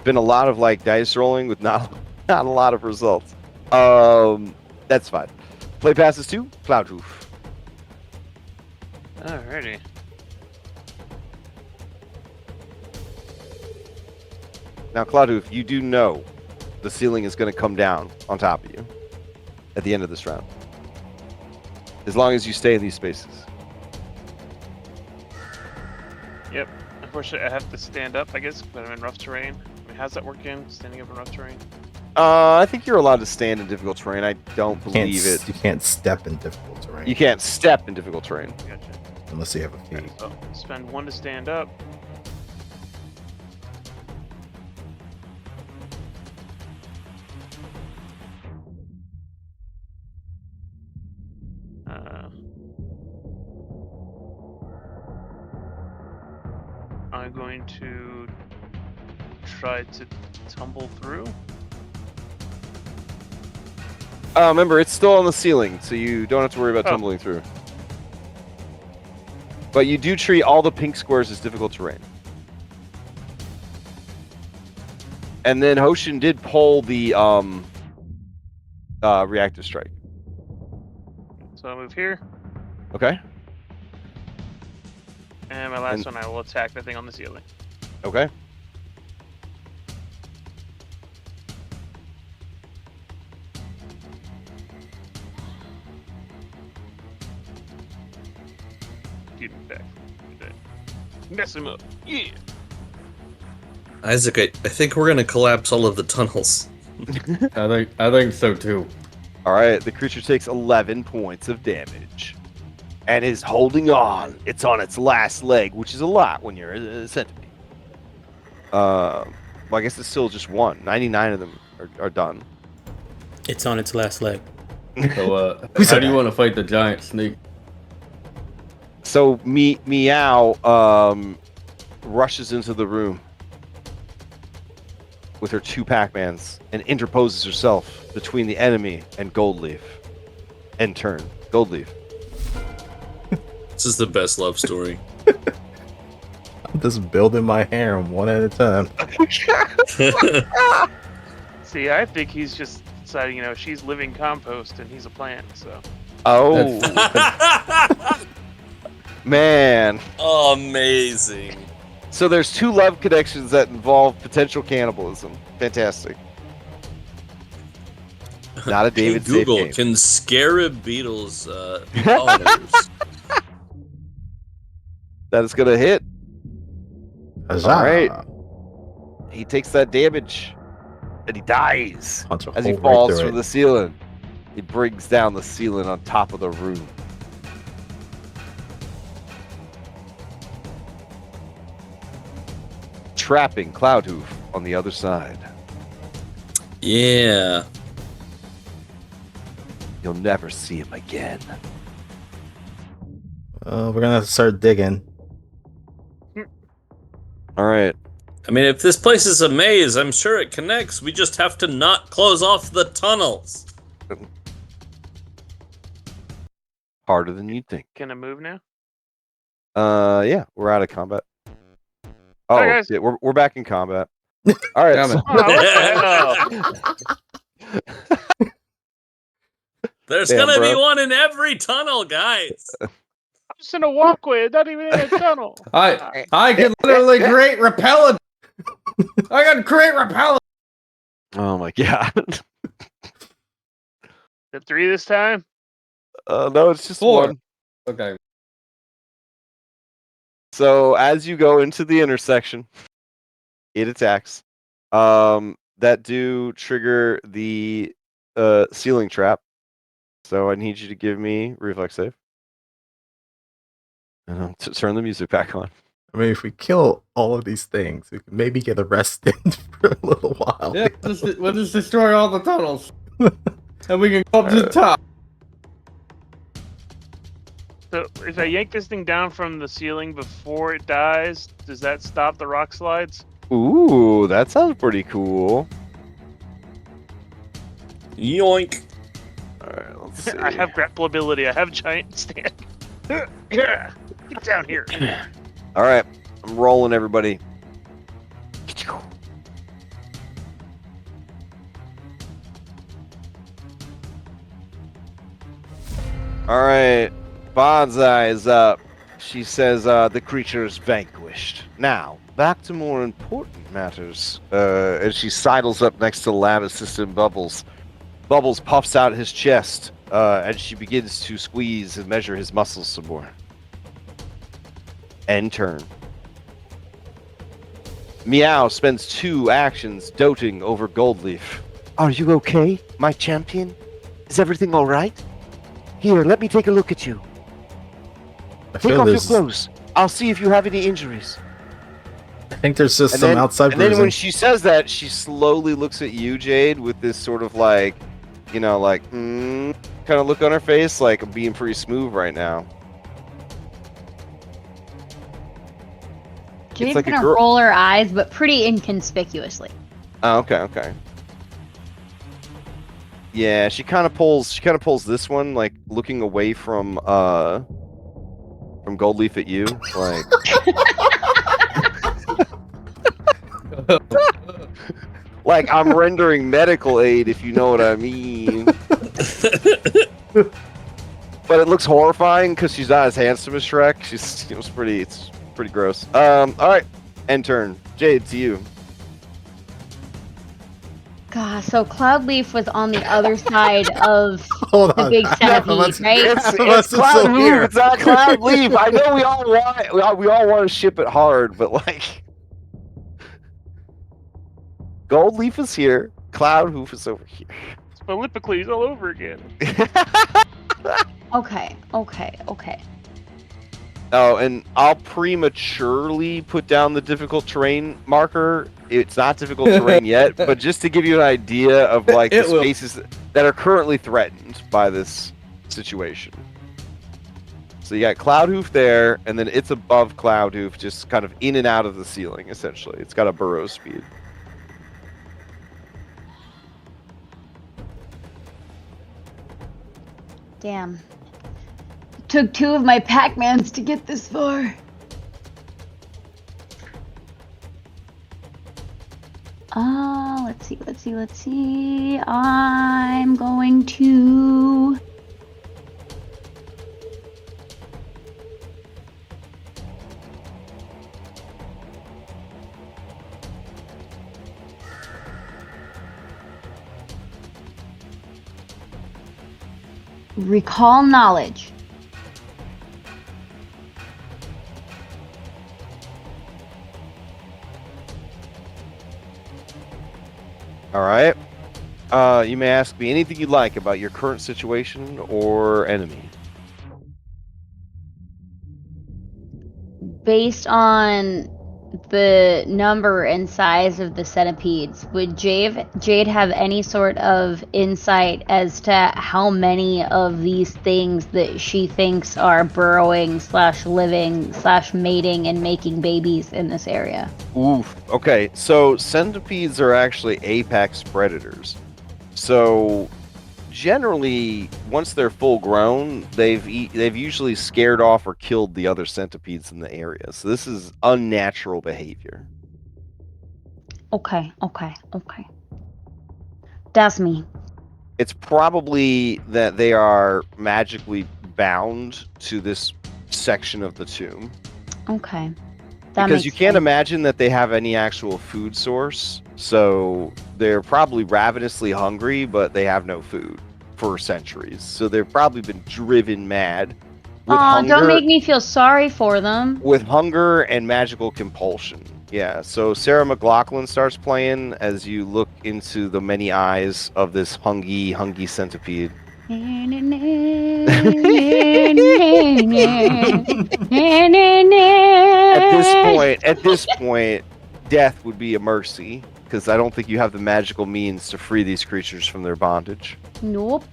Speaker 1: Been a lot of like dice rolling with not a lot of results. That's fine. Play passes to Cloud Roof.
Speaker 5: Alrighty.
Speaker 1: Now, Cloud Roof, you do know the ceiling is going to come down on top of you at the end of this round, as long as you stay in these spaces.
Speaker 5: Yep. Unfortunately, I have to stand up, I guess, but I'm in rough terrain. I mean, how's that working? Standing up in rough terrain?
Speaker 1: I think you're allowed to stand in difficult terrain. I don't believe it.
Speaker 2: You can't step in difficult terrain.
Speaker 1: You can't step in difficult terrain.
Speaker 5: Gotcha.
Speaker 2: Unless you have a feat.
Speaker 5: Okay, so spend 1 to stand up. I'm going to try to tumble through.
Speaker 1: Remember, it's still on the ceiling, so you don't have to worry about tumbling through. But you do treat all the pink squares as difficult terrain. And then Hoshin did pull the reactive strike.
Speaker 5: So I'll move here,
Speaker 1: Okay.
Speaker 5: and my last one I will attack the thing on the ceiling.
Speaker 1: Okay.
Speaker 5: Get him back. Mess him up. Yeah.
Speaker 4: Isaac, I think we're gonna collapse all of the tunnels.
Speaker 3: I think so too.
Speaker 1: All right. The creature takes 11 points of damage and is holding on. It's on its last leg, which is a lot when you're a centipede. Well, I guess it's still just one. 99 of them are done.
Speaker 8: It's on its last leg.
Speaker 3: So,
Speaker 2: Who
Speaker 3: how
Speaker 2: said
Speaker 3: do you
Speaker 2: that?
Speaker 3: want to fight the giant snake?
Speaker 1: So Meow rushes into the room with her 2 Pac-Mans and interposes herself between the enemy and Goldleaf. End turn. Goldleaf.
Speaker 4: This is the best love story.
Speaker 2: I'm just building my harem one at a time.
Speaker 5: See, I think he's just deciding, she's living compost and he's a plant, so.
Speaker 1: Oh, man.
Speaker 4: Amazing.
Speaker 1: So there's 2 love connections that involve potential cannibalism. Fantastic. Not a David
Speaker 4: Hey, Google,
Speaker 1: safe game.
Speaker 4: can scarab beetles be pollinators?
Speaker 1: That is going to hit.
Speaker 2: Huzzah.
Speaker 1: All right. He takes that damage and he dies
Speaker 2: Punch a
Speaker 1: as he
Speaker 2: hole right
Speaker 1: falls
Speaker 2: through
Speaker 1: from
Speaker 2: it.
Speaker 1: the ceiling. He brings down the ceiling on top of the room. Trapping Cloudhoof on the other side.
Speaker 4: Yeah.
Speaker 1: You'll never see him again.
Speaker 2: We're gonna have to start digging.
Speaker 1: All right.
Speaker 4: I mean, if this place is a maze, I'm sure it connects. We just have to not close off the tunnels.
Speaker 1: Harder than you'd think.
Speaker 5: Can I move now?
Speaker 1: Yeah, we're out of combat. Oh,
Speaker 5: Hi, guys.
Speaker 1: yeah, we're back in combat. All right.
Speaker 3: Damn
Speaker 1: So,
Speaker 3: it.
Speaker 5: Oh, what the hell?
Speaker 4: There's
Speaker 1: Damn,
Speaker 4: gonna be
Speaker 1: bro.
Speaker 4: one in every tunnel, guys.
Speaker 5: I'm just in a walkway, not even in a tunnel.
Speaker 3: I can literally create repellent. I can create repellent.
Speaker 1: oh my god.
Speaker 5: The 3 this time?
Speaker 1: No, it's just
Speaker 3: 4.
Speaker 1: 1.
Speaker 3: Okay.
Speaker 1: So as you go into the intersection, it attacks. That do trigger the ceiling trap. So I need you to give me reflex save. And I'll turn the music back on.
Speaker 2: I mean, if we kill all of these things, we can maybe get arrested for a little while.
Speaker 3: Yeah, we'll just destroy all the tunnels. And we can go up to the top.
Speaker 5: So if I yank this thing down from the ceiling before it dies, does that stop the rock slides?
Speaker 1: Ooh, that sounds pretty cool.
Speaker 4: Yoink.
Speaker 1: Alright, let's see.
Speaker 5: I have grapple ability. I have giant stand. Get down here.
Speaker 1: Alright, I'm rolling everybody. Alright, Bonsai is up. She says the creature is vanquished. Now, back to more important matters. As she sidles up next to lab assistant Bubbles. Bubbles puffs out his chest and she begins to squeeze and measure his muscles some more. End turn. Meow spends 2 actions doting over Goldleaf. Are you okay, my champion? Is everything all right? Here, let me take a look at you. Take off your clothes. I'll see if you have any injuries.
Speaker 2: I think there's just
Speaker 1: And
Speaker 2: some
Speaker 1: then,
Speaker 2: outside
Speaker 1: and then
Speaker 2: bruising.
Speaker 1: when she says that, she slowly looks at you, Jade, with this sort of like, you know, like, kind of look on her face, like I'm being pretty smooth right now.
Speaker 6: Jade's
Speaker 1: like a
Speaker 6: gonna
Speaker 1: girl-
Speaker 6: roll her eyes, but pretty inconspicuously.
Speaker 1: Oh, okay. Yeah, she kind of pulls this one, like looking away from Goldleaf at you, like. Like I'm rendering medical aid, if you know what I mean. But it looks horrifying because she's not as handsome as Shrek. It's pretty gross. All right, end turn. Jade, to you.
Speaker 6: God, so Cloudleaf was on the other side of
Speaker 2: Hold
Speaker 6: the
Speaker 2: on.
Speaker 6: big
Speaker 2: Half of
Speaker 6: centipede,
Speaker 2: us-
Speaker 6: right?
Speaker 2: half of
Speaker 1: It's
Speaker 2: us is
Speaker 1: Cloud
Speaker 2: still
Speaker 1: Leaf.
Speaker 2: here.
Speaker 1: It's not Cloud Leaf. I know we all want to ship it hard, but like, Gold Leaf is here. Cloud Hoof is over here.
Speaker 5: It's Philippocles all over again.
Speaker 6: Okay.
Speaker 1: Oh, and I'll prematurely put down the difficult terrain marker. It's not difficult terrain yet, but just to give you an idea of like the
Speaker 3: It will.
Speaker 1: spaces that are currently threatened by this situation. So you got Cloud Hoof there, and then it's above Cloud Hoof, just kind of in and out of the ceiling, essentially. It's got a burrow speed.
Speaker 6: Damn. Took 2 of my Pac-Mans to get this far. Let's see. I'm going to... recall knowledge.
Speaker 1: All right. You may ask me anything you'd like about your current situation or enemy.
Speaker 6: Based on the number and size of the centipedes, would Jade have any sort of insight as to how many of these things that she thinks are burrowing / living / mating and making babies in this area?
Speaker 1: Oof. Okay, so centipedes are actually apex predators. So generally, once they're full grown, they've usually scared off or killed the other centipedes in the area. So this is unnatural behavior.
Speaker 6: Okay. That's me.
Speaker 1: It's probably that they are magically bound to this section of the tomb.
Speaker 6: Okay.
Speaker 1: Because you can't imagine that they have any actual food source. So they're probably ravenously hungry, but they have no food for centuries. So they've probably been driven mad with
Speaker 6: Aw,
Speaker 1: hunger.
Speaker 6: don't make me feel sorry for them.
Speaker 1: With hunger and magical compulsion. Yeah, so Sarah McLaughlin starts playing as you look into the many eyes of this hungy centipede. At this point, death would be a mercy because I don't think you have the magical means to free these creatures from their bondage.
Speaker 6: Nope.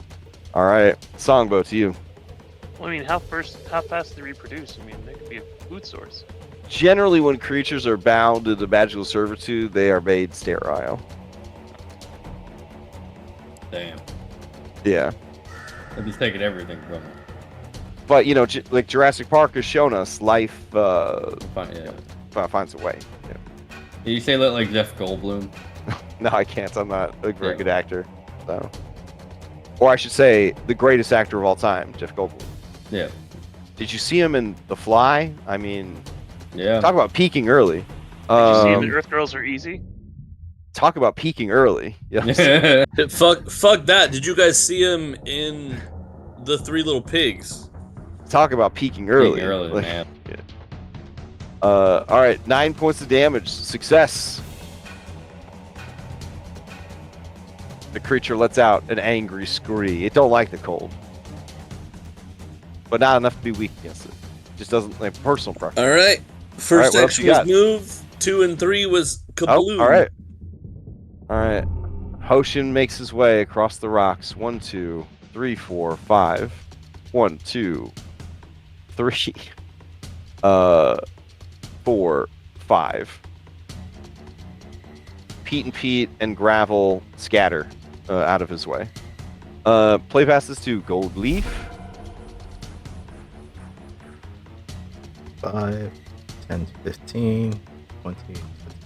Speaker 1: All right, Songbow to you.
Speaker 5: Well, I mean, how fast do they reproduce? I mean, they could be a food source.
Speaker 1: Generally, when creatures are bound to the magical servitude, they are made sterile.
Speaker 3: Damn.
Speaker 1: Yeah.
Speaker 3: I'm just taking everything from them.
Speaker 1: But, you know, like Jurassic Park has shown us, life
Speaker 3: Fine, yeah.
Speaker 1: finds a way. Yeah.
Speaker 3: Did you say that like Jeff Goldblum?
Speaker 1: No, I can't. I'm not a very good actor. So. Or I should say, the greatest actor of all time, Jeff Goldblum.
Speaker 3: Yeah.
Speaker 1: Did you see him in The Fly? I mean,
Speaker 3: Yeah.
Speaker 1: talk about peaking early.
Speaker 5: Did you see him in Earth Girls Are Easy?
Speaker 1: Talk about peaking early. Yes.
Speaker 4: Fuck that. Did you guys see him in The Three Little Pigs?
Speaker 1: Talk about peaking early.
Speaker 3: Peaking early,
Speaker 1: Like,
Speaker 3: man.
Speaker 1: yeah. All right, 9 points of damage. Success. The creature lets out an angry scream. It don't like the cold, but not enough to be weak against it. Just doesn't like personal preference.
Speaker 4: All right. First
Speaker 1: what else
Speaker 4: action
Speaker 1: you
Speaker 4: was
Speaker 1: got?
Speaker 4: move. 2 and 3 was kabloom.
Speaker 1: Oh, all right. All right. Hoshin makes his way across the rocks. 1, 2, 3, 4, 5. 1, 2, 3. 4, 5. Pete and Gravel scatter out of his way. Play passes to Gold Leaf.
Speaker 2: 5, 10, 15, 20,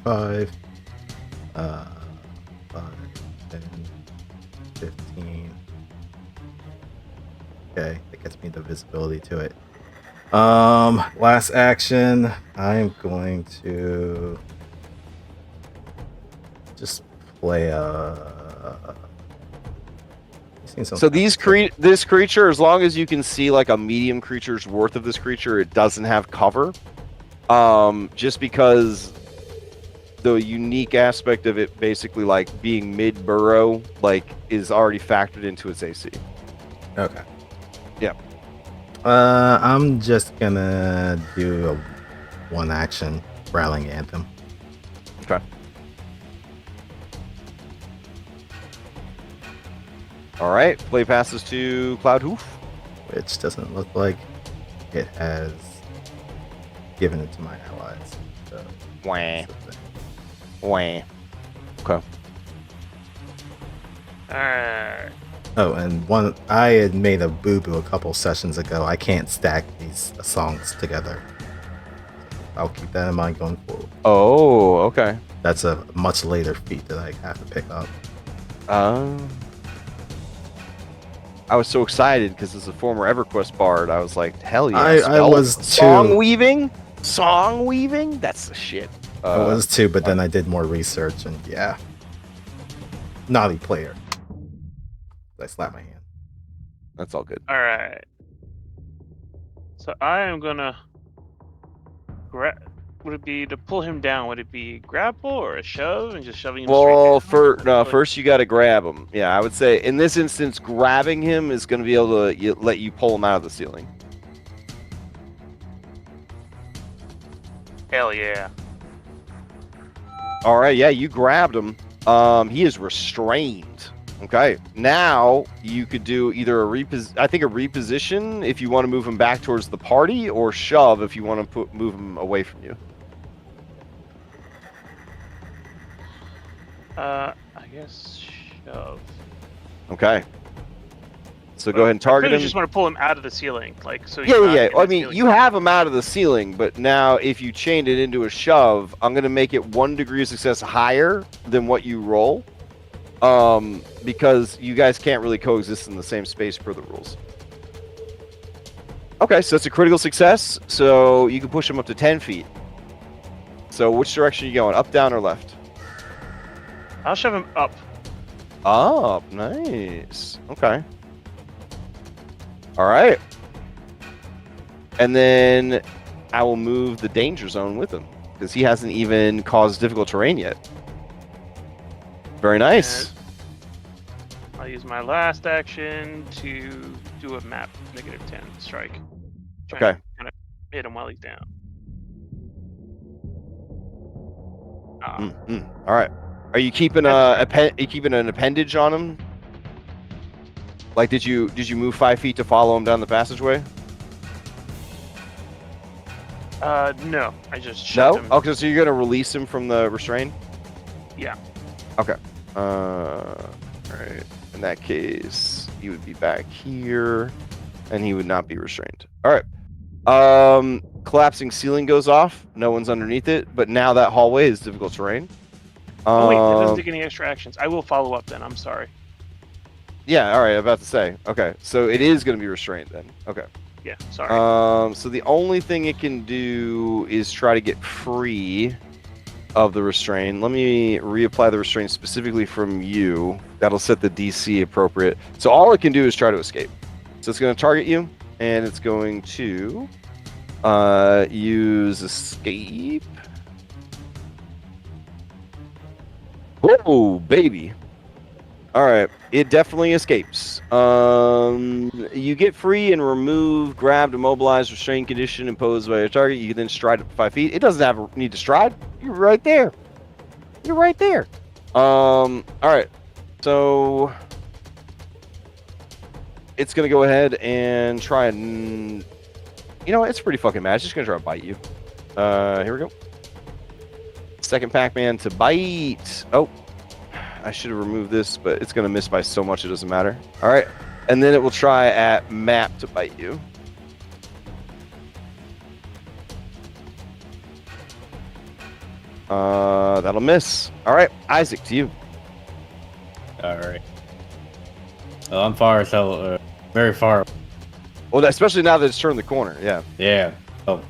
Speaker 2: 25, 5, 10, 15. Okay, that gets me the visibility to it. Last action, I'm going to just play
Speaker 1: So this creature, as long as you can see like a medium creature's worth of this creature, it doesn't have cover. Just because the unique aspect of it, basically like being mid-burrow, like is already factored into its AC.
Speaker 2: Okay.
Speaker 1: Yeah.
Speaker 2: I'm just gonna do a one action rallying anthem.
Speaker 1: Okay. All right. Play passes to Cloudhoof.
Speaker 2: Which doesn't look like it has given it to my allies. So,
Speaker 1: Wah. Wah. Okay.
Speaker 5: Alright.
Speaker 2: oh, and one I had made a boo-boo a couple sessions ago. I can't stack these songs together. I'll keep that in mind going forward.
Speaker 1: Oh, okay.
Speaker 2: That's a much later feat that I have to pick up.
Speaker 1: I was so excited because as a former EverQuest bard, I was like, hell yeah.
Speaker 2: I was too.
Speaker 1: Song weaving? Song weaving? That's the shit.
Speaker 2: I was too, but then I did more research and yeah. Naughty player. I slapped my hand.
Speaker 1: That's all good.
Speaker 5: Alright. So I am gonna would it be to pull him down? Would it be grapple or a shove and just shoving him straight down?
Speaker 1: First you got to grab him. Yeah, I would say in this instance, grabbing him is going to be able to let you pull him out of the ceiling.
Speaker 5: Hell yeah.
Speaker 1: All right, yeah, you grabbed him. He is restrained. Okay, now you could do either a reposition if you want to move him back towards the party, or shove if you want to move him away from you.
Speaker 5: I guess shove.
Speaker 1: Okay. So go ahead and target
Speaker 5: I
Speaker 1: him.
Speaker 5: just want to pull him out of the ceiling, like so.
Speaker 1: Yeah. I mean, you have him out of the ceiling, but now if you chained it into a shove, I'm going to make it 1 degree of success higher than what you roll. Because you guys can't really coexist in the same space per the rules. Okay, so it's a critical success, so you can push him up to 10 feet. So which direction are you going? Up, down, or left?
Speaker 5: I'll shove him up.
Speaker 1: Up, nice. Okay. All right. And then I will move the danger zone with him. because he hasn't even caused difficult terrain yet. Very nice.
Speaker 5: I'll use my last action to do a map -10 strike. Trying
Speaker 1: Okay.
Speaker 5: to kind of hit him while he's down.
Speaker 1: All right. Are you keeping an appendage on him? Like, did you move 5 feet to follow him down the passageway?
Speaker 5: No, I just shoved him.
Speaker 1: Okay, so you're gonna release him from the restraint?
Speaker 5: Yeah.
Speaker 1: Okay. All right. In that case, he would be back here, and he would not be restrained. All right. Collapsing ceiling goes off. No one's underneath it, but now that hallway is difficult terrain.
Speaker 5: Oh wait, that doesn't take any extra actions. I will follow up then. I'm sorry.
Speaker 1: Yeah. All right. I'm about to say. Okay. So it is going to be restrained then. Okay.
Speaker 5: Yeah. Sorry.
Speaker 1: So the only thing it can do is try to get free of the restraint. Let me reapply the restraint specifically from you. That'll set the DC appropriate. So all it can do is try to escape. So it's going to target you, and it's going to use escape. Whoa, baby. All right, it definitely escapes. You get free and remove grabbed, immobilized, restrained condition imposed by your target. You can then stride up to 5 feet. It doesn't need to stride. You're right there. You're right there. All right, so it's gonna go ahead and try and, you know what? It's pretty fucking mad. It's just gonna try to bite you. Here we go. Second Pac-Man to bite. Oh. I should have removed this, but it's going to miss by so much it doesn't matter. All right. And then it will try at map to bite you. That'll miss. All right. Isaac, to you.
Speaker 3: All right. Well, I'm far as hell, very far.
Speaker 1: Well, especially now that it's turned the corner. Yeah.
Speaker 3: Yeah. Oh.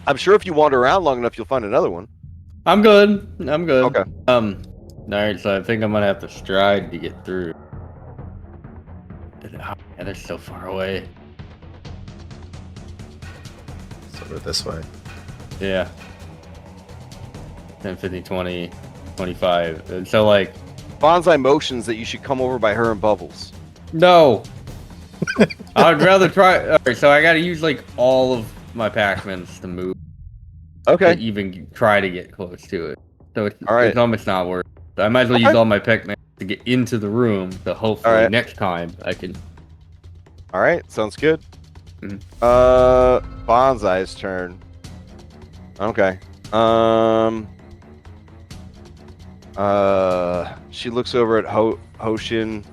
Speaker 1: I'm sure if you wander around long enough, you'll find another one.
Speaker 3: I'm good.
Speaker 1: Okay.
Speaker 3: Alright, so I think I'm gonna have to stride to get through. Yeah, they're so far away.
Speaker 2: Sort of this way.
Speaker 3: Yeah. 10, 15, 20, 25. And so, like...
Speaker 1: Bonsai motions that you should come over by her and Bubbles.
Speaker 3: No! I'd rather try... Alright, so I gotta use, like, all of my Pac-Mans to move.
Speaker 1: Okay.
Speaker 3: To even try to get close to it. So it's almost not worth it. I might as well use all my Pac-Man to get into the room, so hopefully next time I can...
Speaker 1: Alright, sounds good.
Speaker 3: Mhm.
Speaker 1: Bonsai's turn. Okay. She looks over at Hoshin.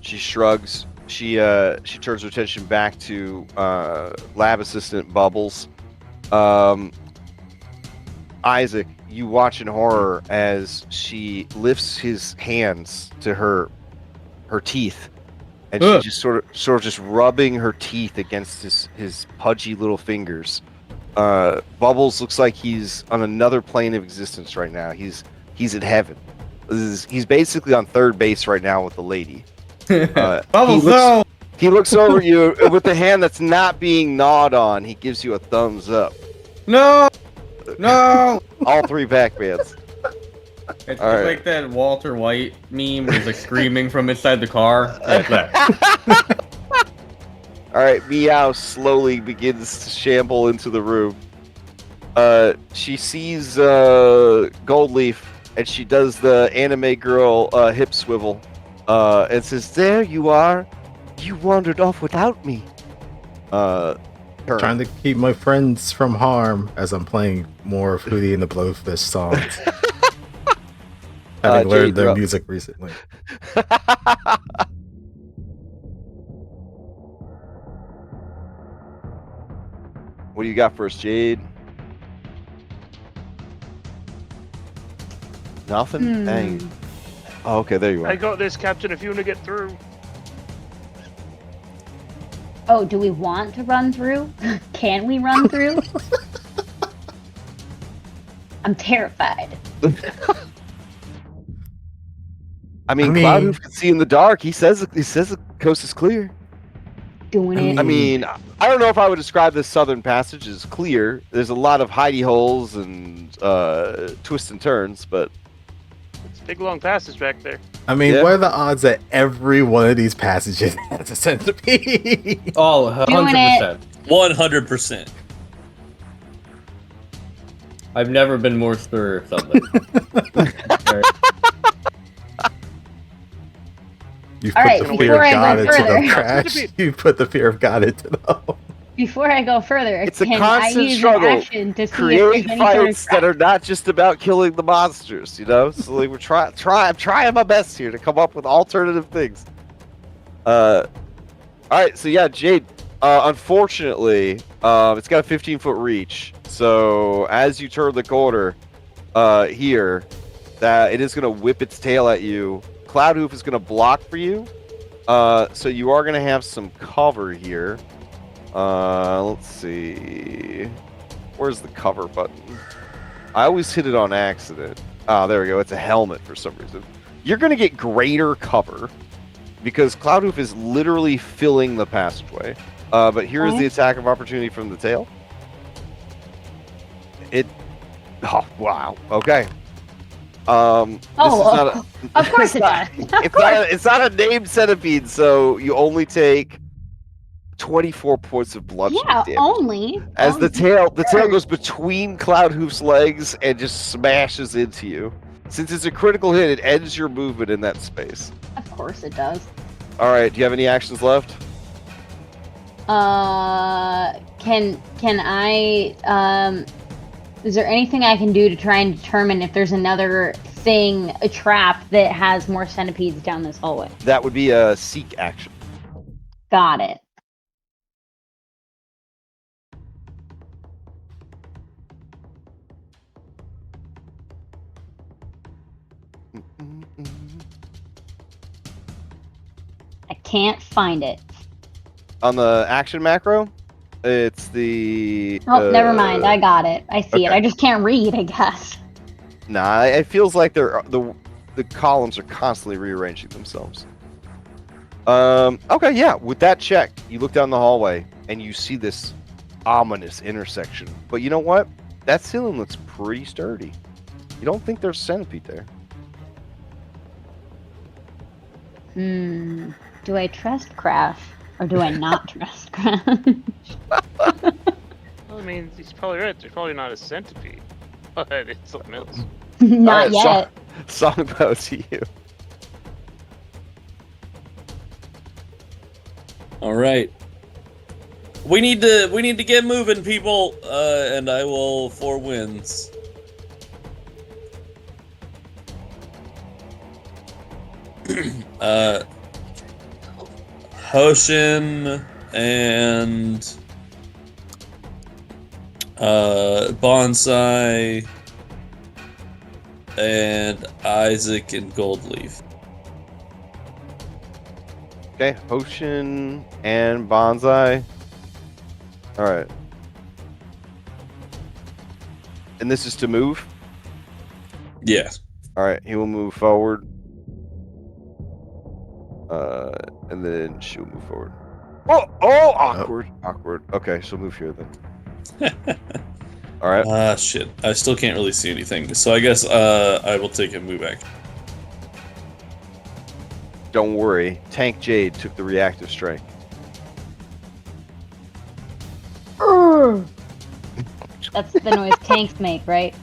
Speaker 1: She shrugs. She turns her attention back to lab assistant Bubbles. Isaac, you watch in horror as she lifts his hands to her teeth, and she's just sort of just rubbing her teeth against his pudgy little fingers. Bubbles looks like he's on another plane of existence right now. He's in heaven. He's basically on third base right now with the lady.
Speaker 3: Bubbles,
Speaker 1: he looks over at you with the hand that's not being gnawed on. He gives you a thumbs up.
Speaker 3: No! No!
Speaker 1: All 3 Pac-Mans.
Speaker 3: It's
Speaker 1: All right.
Speaker 3: like that Walter White meme where he's like screaming from inside the car. Like that.
Speaker 1: All right, Meow slowly begins to shamble into the room. She sees Goldleaf, and she does the anime girl hip swivel, and says, "There you are. You wandered off without me."
Speaker 2: Trying to keep my friends from harm as I'm playing more of Hootie and the Blowfish songs. Having learned their music recently.
Speaker 1: What do you got for us, Jade? Nothing? Dang. Oh, okay, there you are.
Speaker 5: I got this, Captain, if you want to get through.
Speaker 6: Oh, do we want to run through? Can we run through? I'm terrified.
Speaker 1: I mean, Cloudhoof can see in the dark. He says the coast is clear.
Speaker 6: Doing it.
Speaker 1: I mean, I don't know if I would describe this southern passage as clear. There's a lot of hidey holes and twists and turns, but
Speaker 5: It's a big long passage back there.
Speaker 2: I mean,
Speaker 1: Yeah.
Speaker 2: what are the odds that every one of these passages has a centipede?
Speaker 3: Oh, 100%.
Speaker 4: 100%.
Speaker 3: I've never been more sure of something. Right.
Speaker 2: You
Speaker 6: All
Speaker 2: put
Speaker 6: right,
Speaker 2: the fear
Speaker 6: before
Speaker 2: of
Speaker 6: I
Speaker 2: God
Speaker 6: go
Speaker 2: into the
Speaker 6: further-
Speaker 2: crash. You put the fear of God into the home.
Speaker 6: Before I go further,
Speaker 1: It's a
Speaker 6: can
Speaker 1: constant
Speaker 6: I use
Speaker 1: struggle.
Speaker 6: an action to see if
Speaker 1: create
Speaker 6: there's any sort of
Speaker 1: fights that are not just about killing the monsters, you know? So like, I'm trying my best here to come up with alternative things. All right, so yeah, Jade. Unfortunately, it's got a 15-foot reach. So as you turn the corner, here, that it is going to whip its tail at you. Cloud Hoof is going to block for you. So you are going to have some cover here. Let's see. Where's the cover button? I always hit it on accident. Ah, there we go. It's a helmet for some reason. You're going to get greater cover because Cloud Hoof is literally filling the passageway. But here is the attack of opportunity from the tail. Oh, wow. Okay.
Speaker 6: of course it does.
Speaker 1: It's not a named centipede, so you only take 24 points of bludgeoning damage.
Speaker 6: Only.
Speaker 1: As the tail goes between Cloud Hoof's legs and just smashes into you. Since it's a critical hit, it ends your movement in that space.
Speaker 6: Of course it does.
Speaker 1: All right, do you have any actions left?
Speaker 6: Can I is there anything I can do to try and determine if there's another thing, a trap that has more centipedes down this hallway?
Speaker 1: That would be a seek action.
Speaker 6: Got it. I can't find it.
Speaker 1: On the action macro, it's the.
Speaker 6: Oh, never mind. I got it. I see it.
Speaker 1: okay.
Speaker 6: I just can't read, I guess.
Speaker 1: Nah, it feels like the columns are constantly rearranging themselves. Okay, yeah. With that check, you look down the hallway and you see this ominous intersection. But you know what? That ceiling looks pretty sturdy. You don't think there's a centipede there?
Speaker 6: Do I trust Crash or do I not trust Crash?
Speaker 5: Well, I mean, he's probably right. There's probably not a centipede, but it's something else.
Speaker 6: Not
Speaker 1: All right,
Speaker 6: yet.
Speaker 1: Songbow to you.
Speaker 4: All right. We need to get moving, people. And I will 4 wins. Hoshin and Bonsai and Isaac and Goldleaf.
Speaker 1: Okay, Hoshin and Bonsai. All right. And this is to move?
Speaker 4: Yeah.
Speaker 1: All right, he will move forward. And then she'll move forward. Oh, awkward. Awkward. Okay, she'll move here then. All right.
Speaker 4: Ah, shit. I still can't really see anything. So I guess I will take a move action.
Speaker 1: Don't worry. Tank Jade took the reactive strike.
Speaker 6: That's the noise tanks make, right?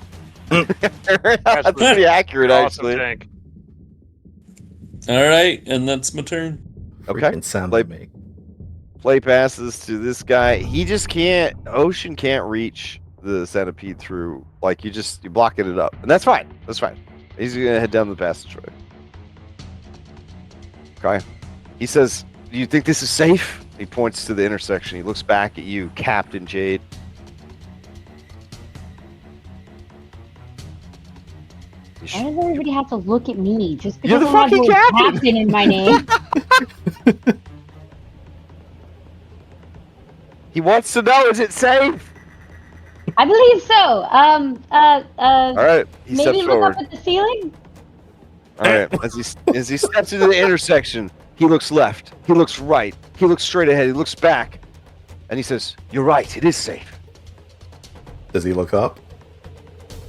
Speaker 1: That's pretty accurate,
Speaker 5: Awesome
Speaker 1: actually.
Speaker 5: tank.
Speaker 4: All right, and that's my turn.
Speaker 1: Okay.
Speaker 2: Freaking sound they make.
Speaker 1: Play passes to this guy. He just can't. Ocean can't reach the centipede through. Like you're blocking it up, and that's fine. That's fine. He's gonna head down the passageway. Okay. He says, "Do you think this is safe?" He points to the intersection. He looks back at you, Captain Jade.
Speaker 6: Why does everybody have to look at me just
Speaker 1: You're
Speaker 6: because
Speaker 1: the
Speaker 6: I have the
Speaker 1: fucking
Speaker 6: word
Speaker 1: captain!
Speaker 6: captain in my name?
Speaker 1: He wants to know, is it safe?
Speaker 6: I believe so.
Speaker 1: All right. He
Speaker 6: Maybe
Speaker 1: steps
Speaker 6: look
Speaker 1: forward.
Speaker 6: up at the ceiling.
Speaker 1: All right. As he steps into the intersection, He looks left. He looks right. He looks straight ahead. He looks back. And he says, "You're right. It is safe."
Speaker 2: Does he look up?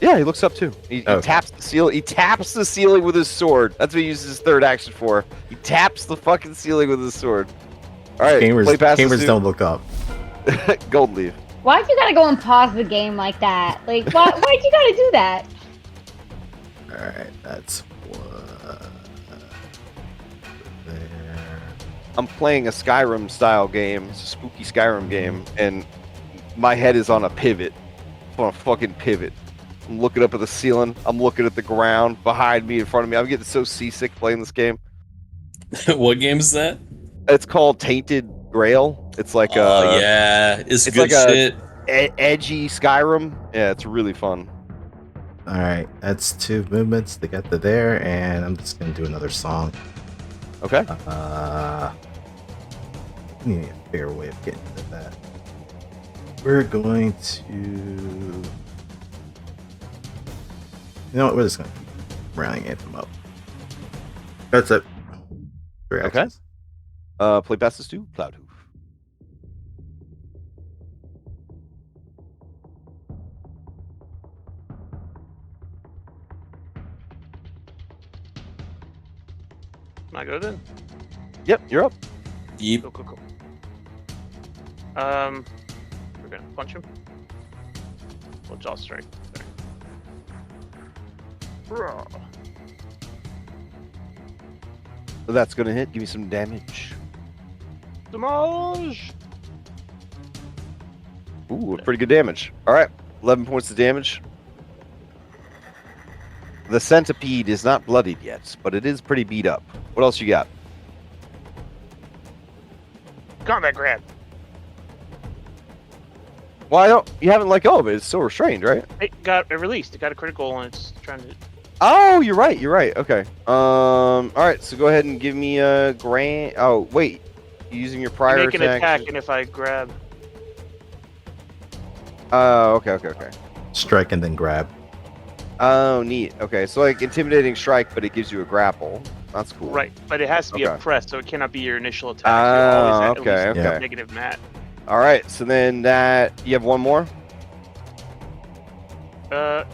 Speaker 1: Yeah, he looks up too. He taps the ceiling. He taps the ceiling with his sword. That's what he uses his third action for. He taps the fucking ceiling with his sword. All right,
Speaker 2: Gamers don't look up.
Speaker 1: Gold leaf.
Speaker 6: Why'd you gotta go and pause the game like that? Like, why'd you gotta do that?
Speaker 2: Alright, that's what... There.
Speaker 1: I'm playing a Skyrim style game. It's a spooky Skyrim game, and my head is on a pivot. It's on a fucking pivot. I'm looking up at the ceiling. I'm looking at the ground behind me, in front of me. I'm getting so seasick playing this game.
Speaker 4: What game is that?
Speaker 1: It's called Tainted Grail. It's like
Speaker 4: yeah, it's good
Speaker 1: like
Speaker 4: shit.
Speaker 1: Edgy Skyrim. Yeah, it's really fun.
Speaker 2: Alright, that's 2 movements to get to there, and I'm just gonna do another song.
Speaker 1: Okay.
Speaker 2: Need a fair way of getting to that. We're going to... You know what? We're just going to keep rounding Anthem up. That's it. 3
Speaker 1: Okay.
Speaker 2: actions.
Speaker 1: Play passes to Cloudhoof.
Speaker 5: Can I go then?
Speaker 1: Yep, you're up.
Speaker 4: Yep.
Speaker 5: Cool. We're gonna punch him. We'll jaw strike. There.
Speaker 1: So that's gonna hit. Give me some damage.
Speaker 5: Damage.
Speaker 1: Ooh, pretty good damage. All right, 11 points of damage. The centipede is not bloodied yet, but it is pretty beat up. What else you got?
Speaker 5: Combat grab.
Speaker 1: Well, you haven't let go of it. It's still restrained, right?
Speaker 5: It got released. It got a critical, and it's trying to.
Speaker 1: Oh, you're right. Okay. All right. So go ahead and give me a grand. Oh, wait. Using your prior
Speaker 5: Make an attack, and if I grab.
Speaker 1: Oh, okay.
Speaker 2: Strike and then grab.
Speaker 1: Oh, neat. Okay, so like intimidating strike, but it gives you a grapple. That's cool.
Speaker 5: Right, but it has to be a
Speaker 1: Okay.
Speaker 5: press, so it cannot be your initial attack. So you're always at least
Speaker 1: okay.
Speaker 5: negative mat.
Speaker 1: All right. So then you have one more.
Speaker 5: Yep,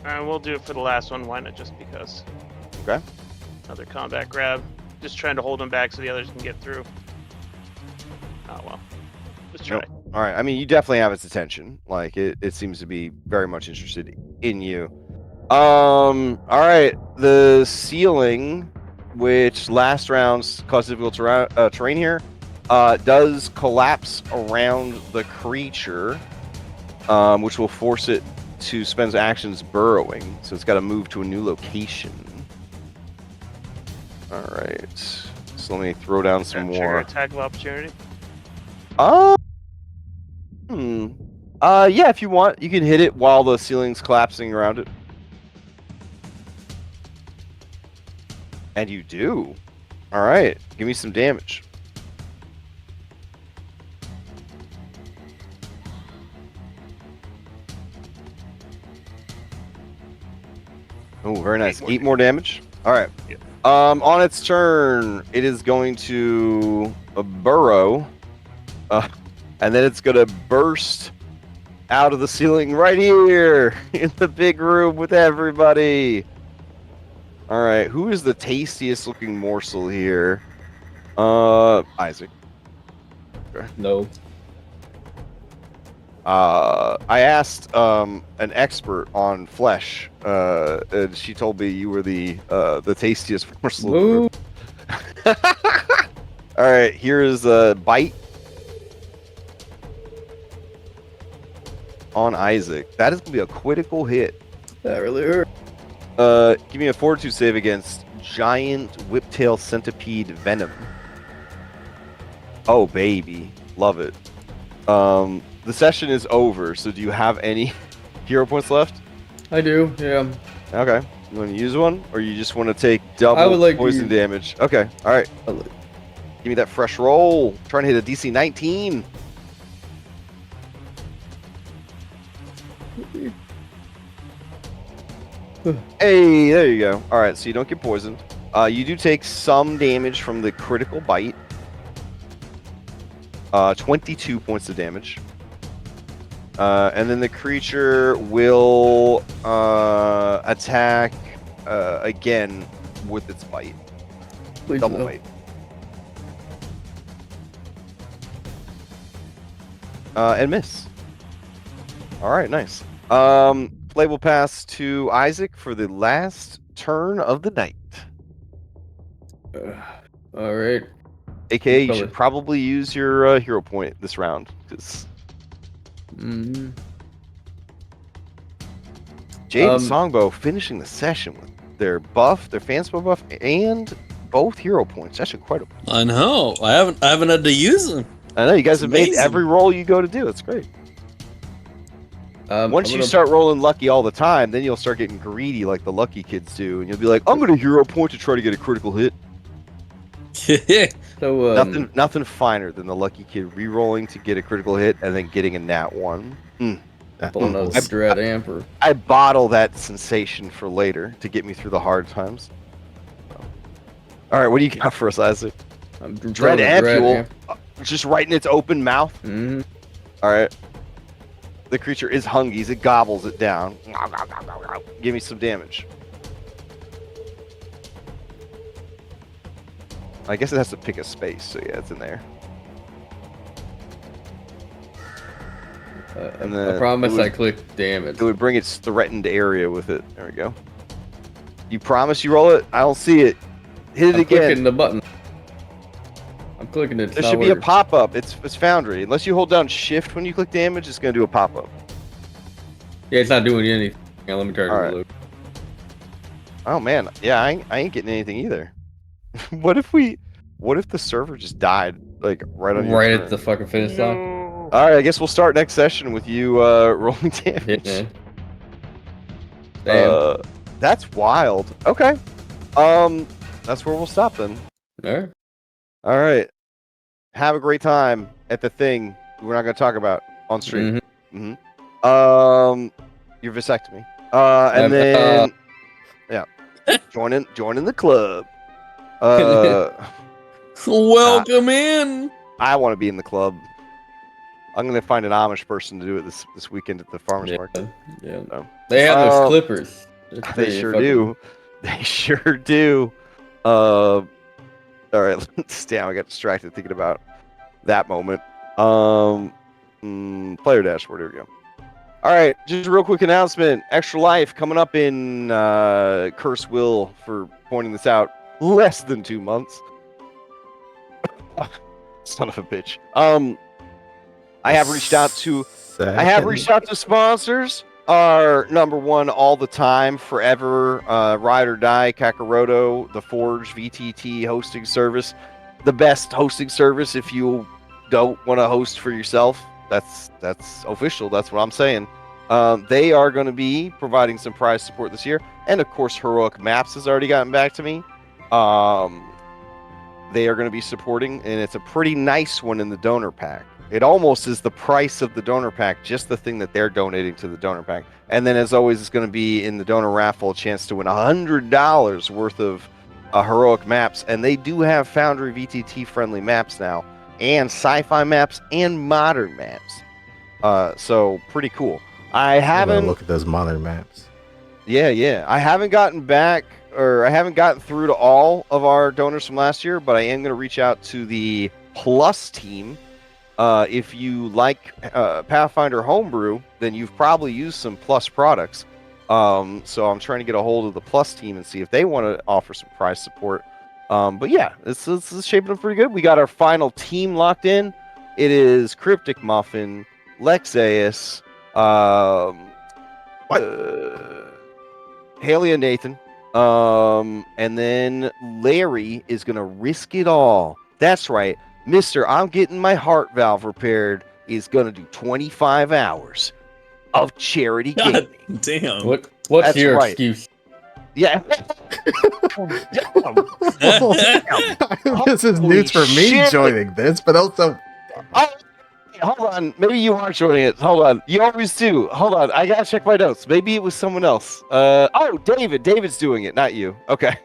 Speaker 5: and we'll do it for the last one. Why not? Just because.
Speaker 1: Okay.
Speaker 5: Another combat grab. Just trying to hold him back so the others can get through. Oh well. Let's try.
Speaker 1: Nope. All right. I mean, you definitely have its attention. Like it seems to be very much interested in you. All right. The ceiling, which last round's caused difficult terrain here, does collapse around the creature, which will force it to spend actions burrowing. So it's got to move to a new location. All right. So let me throw down some
Speaker 5: Trigger
Speaker 1: more.
Speaker 5: attack of opportunity.
Speaker 1: Yeah, if you want, you can hit it while the ceiling's collapsing around it. And you do. All right, give me some damage. Oh, very nice. 8 more damage. All right.
Speaker 5: Yeah.
Speaker 1: On its turn, it is going to burrow, and then it's going to burst out of the ceiling right here in the big room with everybody. All right, who is the tastiest looking morsel here? Isaac.
Speaker 3: No.
Speaker 1: I asked an expert on flesh, and she told me you were the tastiest morsel.
Speaker 3: Woo.
Speaker 1: All right, here is a bite on Isaac. That is gonna be a critical hit.
Speaker 3: That really hurt.
Speaker 1: Give me a fortitude save against giant whiptail centipede venom. Oh baby, love it. The session is over, so do you have any hero points left?
Speaker 3: I do, yeah.
Speaker 1: Okay. You want to use one, or you just want to take double
Speaker 3: I would like
Speaker 1: poison
Speaker 3: to...
Speaker 1: damage? Okay. All right.
Speaker 3: I like...
Speaker 1: Give me that fresh roll. Trying to hit a DC 19. Hey, there you go. All right, so you don't get poisoned. You do take some damage from the critical bite. 22 points of damage. And then the creature will attack again with its bite.
Speaker 3: Please
Speaker 1: Double
Speaker 3: no.
Speaker 1: bite. And miss. All right, nice. Play will pass to Isaac for the last turn of the night.
Speaker 3: All right.
Speaker 1: AKA, you should probably use your hero point this round. Because Jade and Songbow finishing the session with their buff, their fanspo buff, and both hero points. That's quite a.
Speaker 4: I know. I haven't had to use them.
Speaker 1: I know you guys have made
Speaker 4: amazing.
Speaker 1: every roll you go to do. It's great. Once you start rolling lucky all the time, then you'll start getting greedy like the lucky kids do, and you'll be like, "I'm gonna hero point to try to get a critical hit."
Speaker 3: So
Speaker 1: Nothing finer than the lucky kid re-rolling to get a critical hit and then getting a nat 1.
Speaker 3: pulling a Dread Amper.
Speaker 1: I bottle that sensation for later to get me through the hard times. All right, what do you got for us, Isaac? Dread Ampule, just right in its open mouth.
Speaker 3: Mm-hmm.
Speaker 1: All right. The creature is hungry. It gobbles it down. Give me some damage. I guess it has to pick a space, so yeah, it's in there. And then
Speaker 3: I promise I clicked damage.
Speaker 1: It would bring its threatened area with it. There we go. You promise you roll it? I don't see it. Hit it
Speaker 3: I'm
Speaker 1: again.
Speaker 3: clicking the button. I'm clicking it.
Speaker 1: There should be a pop-up. It's Foundry. Unless you hold down Shift when you click damage, it's going to do a pop-up.
Speaker 3: Yeah, it's not doing anything. Yeah, let me try to reload.
Speaker 1: Oh man, yeah, I ain't getting anything either. What if the server just died like right on your turn?
Speaker 3: At the fucking finish line?
Speaker 1: All right, I guess we'll start next session with you rolling damage.
Speaker 3: Yeah, damn.
Speaker 1: That's wild. Okay. That's where we'll stop then. All right. Have a great time at the thing we're not going to talk about on stream. Your vasectomy. And then yeah, joining the club.
Speaker 4: Welcome in.
Speaker 1: I want to be in the club. I'm going to find an Amish person to do it this weekend at the farmers market.
Speaker 3: Yeah.
Speaker 1: So,
Speaker 3: they have those clippers.
Speaker 1: They sure do. They sure do. All right, damn, I got distracted thinking about that moment. Player dashboard, here we go. All right, just a real quick announcement. Extra Life coming up in Curse Will for pointing this out. Less than 2 months. Son of a bitch. I have reached out to sponsors. Our number one all the time, forever, ride or die, Kakaroto, the Forge, VTT hosting service. The best hosting service if you don't want to host for yourself. That's official. That's what I'm saying. They are going to be providing some prize support this year. And of course, Heroic Maps has already gotten back to me. They are going to be supporting, and it's a pretty nice one in the donor pack. It almost is the price of the donor pack, just the thing that they're donating to the donor pack. And then, as always, it's going to be in the donor raffle a chance to win $100 worth of Heroic Maps. And they do have Foundry VTT friendly maps now, and sci-fi maps and modern maps. So pretty cool. I haven't
Speaker 2: look at those modern maps.
Speaker 1: Yeah. I haven't gotten through to all of our donors from last year, but I am going to reach out to the Plus team. If you like Pathfinder homebrew, then you've probably used some Plus products. So I'm trying to get a hold of the Plus team and see if they want to offer some prize support. But yeah, this is shaping up pretty good. We got our final team locked in. It is Cryptic Muffin, Lexaeus, Haley and Nathan, and then Larry is going to risk it all. That's right. Mister, I'm getting my heart valve repaired is going to do 25 hours of charity gaming.
Speaker 4: Damn.
Speaker 3: What's
Speaker 1: That's
Speaker 3: your
Speaker 1: right.
Speaker 3: excuse?
Speaker 1: Yeah.
Speaker 2: This is news for me joining this, but also...
Speaker 1: Hold on. Maybe you are joining it. Hold on. You always do. Hold on. I got to check my notes. Maybe it was someone else. Oh, David. David's doing it, not you. Okay.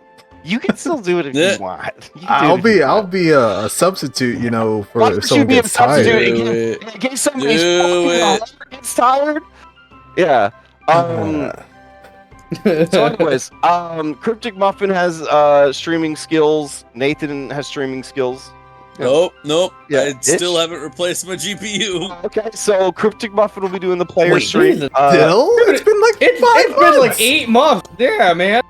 Speaker 1: You can still do it if you want. You can do
Speaker 2: I'll
Speaker 1: it if you
Speaker 2: I'll
Speaker 1: want.
Speaker 2: be a substitute, you know,
Speaker 1: Why
Speaker 2: for
Speaker 1: don't
Speaker 2: if
Speaker 1: you
Speaker 2: someone
Speaker 1: be a
Speaker 2: gets tired.
Speaker 1: substitute? In case somebody's
Speaker 4: Do it.
Speaker 1: gets tired. Yeah. So anyways, Cryptic Muffin has streaming skills. Nathan has streaming skills.
Speaker 4: Nope.
Speaker 1: Yeah,
Speaker 4: I still
Speaker 1: itch.
Speaker 4: haven't replaced my GPU.
Speaker 1: Okay, so Cryptic Muffin will be doing the player
Speaker 3: Wait,
Speaker 1: stream.
Speaker 3: Jesus.
Speaker 2: Still? It's been like
Speaker 3: It's been like 8 months. Yeah, man.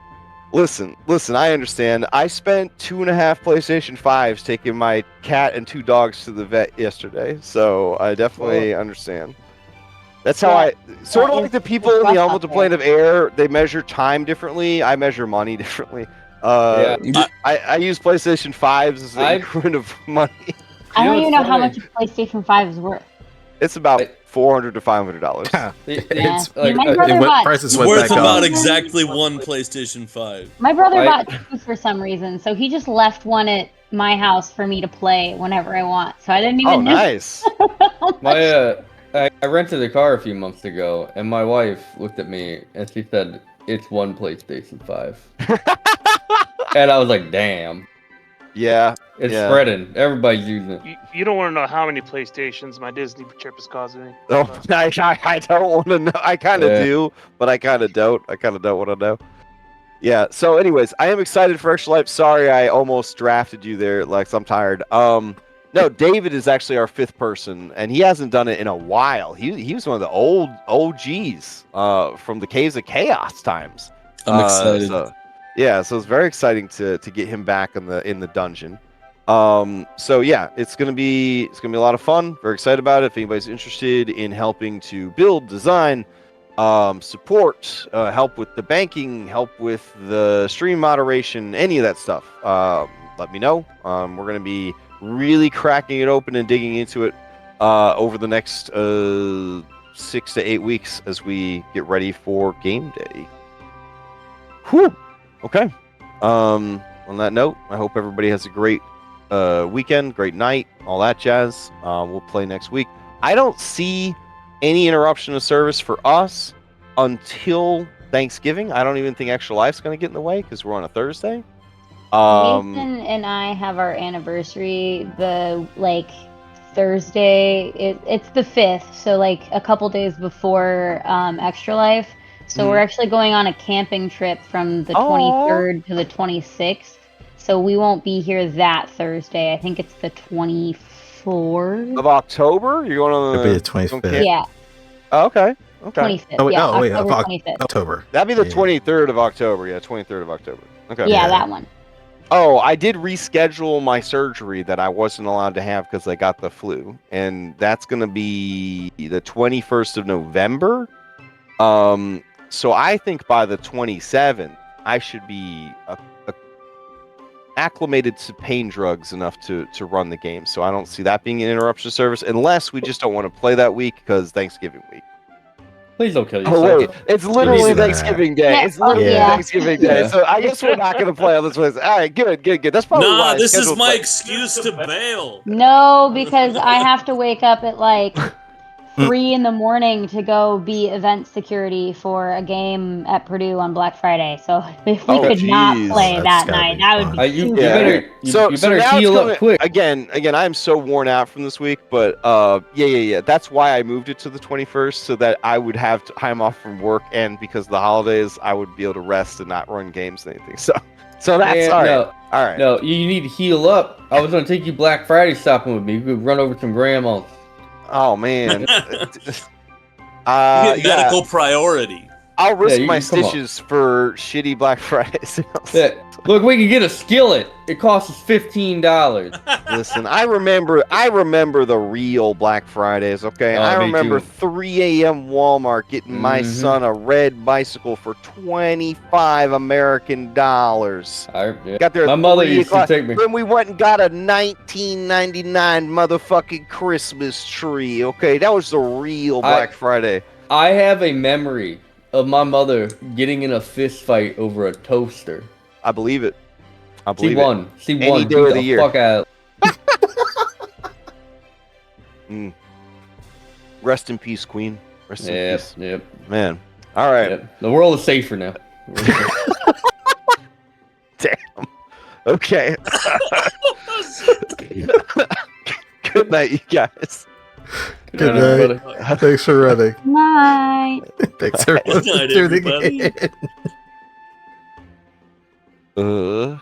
Speaker 1: Listen, I understand. I spent 2.5 PlayStation 5s taking my cat and 2 dogs to the vet yesterday, so I definitely understand. That's how I sort of like the people in the Element of Plane of Air. They measure time differently. I measure money differently. I use PlayStation 5s as the increment of money.
Speaker 6: I don't even know how much a PlayStation 5 is worth.
Speaker 1: It's about $400 to $500.
Speaker 2: It's
Speaker 6: like my brother bought
Speaker 2: prices
Speaker 4: It's
Speaker 2: went
Speaker 4: worth
Speaker 2: back
Speaker 4: about
Speaker 2: up.
Speaker 4: exactly one PlayStation 5.
Speaker 6: My brother bought 2 for some reason, so he just left one at my house for me to play whenever I want. So I didn't even know.
Speaker 1: Nice.
Speaker 3: I rented a car a few months ago, and my wife looked at me and she said, "It's one PlayStation 5." And I was like, "Damn."
Speaker 1: Yeah.
Speaker 3: It's spreading. Everybody's using it.
Speaker 5: You don't want to know how many PlayStations my Disney trip is causing me.
Speaker 1: Oh, I don't want to know. I kind of do, but I kind of don't. I kind of don't want to know. Yeah. So, anyways, I am excited for Extra Life. Sorry, I almost drafted you there, Lex. I'm tired. No, David is actually our 5th person, and he hasn't done it in a while. He was one of the old OGs from the Caves of Chaos times.
Speaker 4: I'm excited.
Speaker 1: So it's very exciting to get him back in the dungeon. So yeah, it's gonna be a lot of fun. Very excited about it. If anybody's interested in helping to build, design, support, help with the banking, help with the stream moderation, any of that stuff, let me know. We're gonna be really cracking it open and digging into it over the next 6 to 8 weeks as we get ready for game day. Whew. Okay. On that note, I hope everybody has a great weekend, great night, all that jazz. We'll play next week. I don't see any interruption of service for us until Thanksgiving. I don't even think Extra Life's going to get in the way because we're on a Thursday.
Speaker 6: Nathan and I have our anniversary the Thursday. It's the 5th, so a couple days before Extra Life. So we're actually going on a camping trip from the 23rd to the 26th. So we won't be here that Thursday. I think it's the 24th
Speaker 1: of October. You're going on
Speaker 2: the 25th.
Speaker 6: Yeah.
Speaker 1: Oh, okay.
Speaker 6: 25th.
Speaker 2: Oh, wait,
Speaker 6: yeah,
Speaker 2: October
Speaker 6: 25th.
Speaker 2: October.
Speaker 1: That'd be the 23rd of October. Yeah, 23rd of October. Okay.
Speaker 6: Yeah, that one.
Speaker 1: Oh, I did reschedule my surgery that I wasn't allowed to have because I got the flu, and that's going to be the 21st of November. So I think by the 27th, I should be acclimated to pain drugs enough to run the game. So I don't see that being an interruption service unless we just don't want to play that week because Thanksgiving week.
Speaker 3: Please don't kill yourself.
Speaker 1: Oh wait, it's literally Thanksgiving Day.
Speaker 6: Yeah.
Speaker 1: It's literally Thanksgiving Day.
Speaker 3: Yeah.
Speaker 1: So I guess we're not going to play on this Wednesday. All right, good. That's probably why.
Speaker 4: Nah, this is
Speaker 1: scheduled
Speaker 4: my
Speaker 1: like-
Speaker 4: excuse to bail.
Speaker 6: No, because I have to wake up at 3 in the morning to go be event security for a game at Purdue on Black Friday. So if we could not play that night, that would be
Speaker 3: You
Speaker 1: So
Speaker 3: better
Speaker 1: now
Speaker 3: heal
Speaker 1: it's
Speaker 3: up
Speaker 1: coming-
Speaker 3: quick.
Speaker 1: Again, I'm so worn out from this week, but yeah. That's why I moved it to the 21st so that I would have time off from work, and because of the holidays, I would be able to rest and not run games and anything. So that's all right.
Speaker 3: No,
Speaker 1: all right.
Speaker 3: No, you need to heal up. I was gonna take you Black Friday shopping with me. We could run over some grandmas.
Speaker 1: Oh man.
Speaker 4: Medical priority.
Speaker 1: I'll risk my
Speaker 3: come on.
Speaker 1: stitches for shitty Black Friday sales.
Speaker 3: Yeah. Look, we can get a skillet. It costs us $15.
Speaker 1: Listen, I remember the real Black Fridays, okay?
Speaker 3: Oh,
Speaker 1: I
Speaker 3: me
Speaker 1: remember
Speaker 3: too.
Speaker 1: 3 a.m. Walmart getting my son a red bicycle for 25 American dollars. Got there at
Speaker 3: My mother
Speaker 1: 3
Speaker 3: used to
Speaker 1: o'clock.
Speaker 3: take me.
Speaker 1: Then we went and got a 1999 motherfucking Christmas tree, okay? That was the real Black Friday.
Speaker 3: I have a memory of my mother getting in a fist fight over a toaster.
Speaker 1: I believe it. I
Speaker 3: She
Speaker 1: believe
Speaker 3: won. She
Speaker 1: Any
Speaker 3: won.
Speaker 1: day
Speaker 3: Beat
Speaker 1: of the
Speaker 3: the
Speaker 1: year.
Speaker 3: fuck out.
Speaker 1: Rest in peace, Queen. Rest in
Speaker 3: Yep,
Speaker 1: peace.
Speaker 3: yep,
Speaker 1: Man. All right.
Speaker 3: yep. The world is safer now.
Speaker 1: Damn. Okay. Good night, you guys.
Speaker 2: Good
Speaker 3: night,
Speaker 2: night. Thanks for running.
Speaker 6: Night.
Speaker 2: Thanks for
Speaker 4: Good night,
Speaker 2: tuning
Speaker 4: everybody.
Speaker 2: in.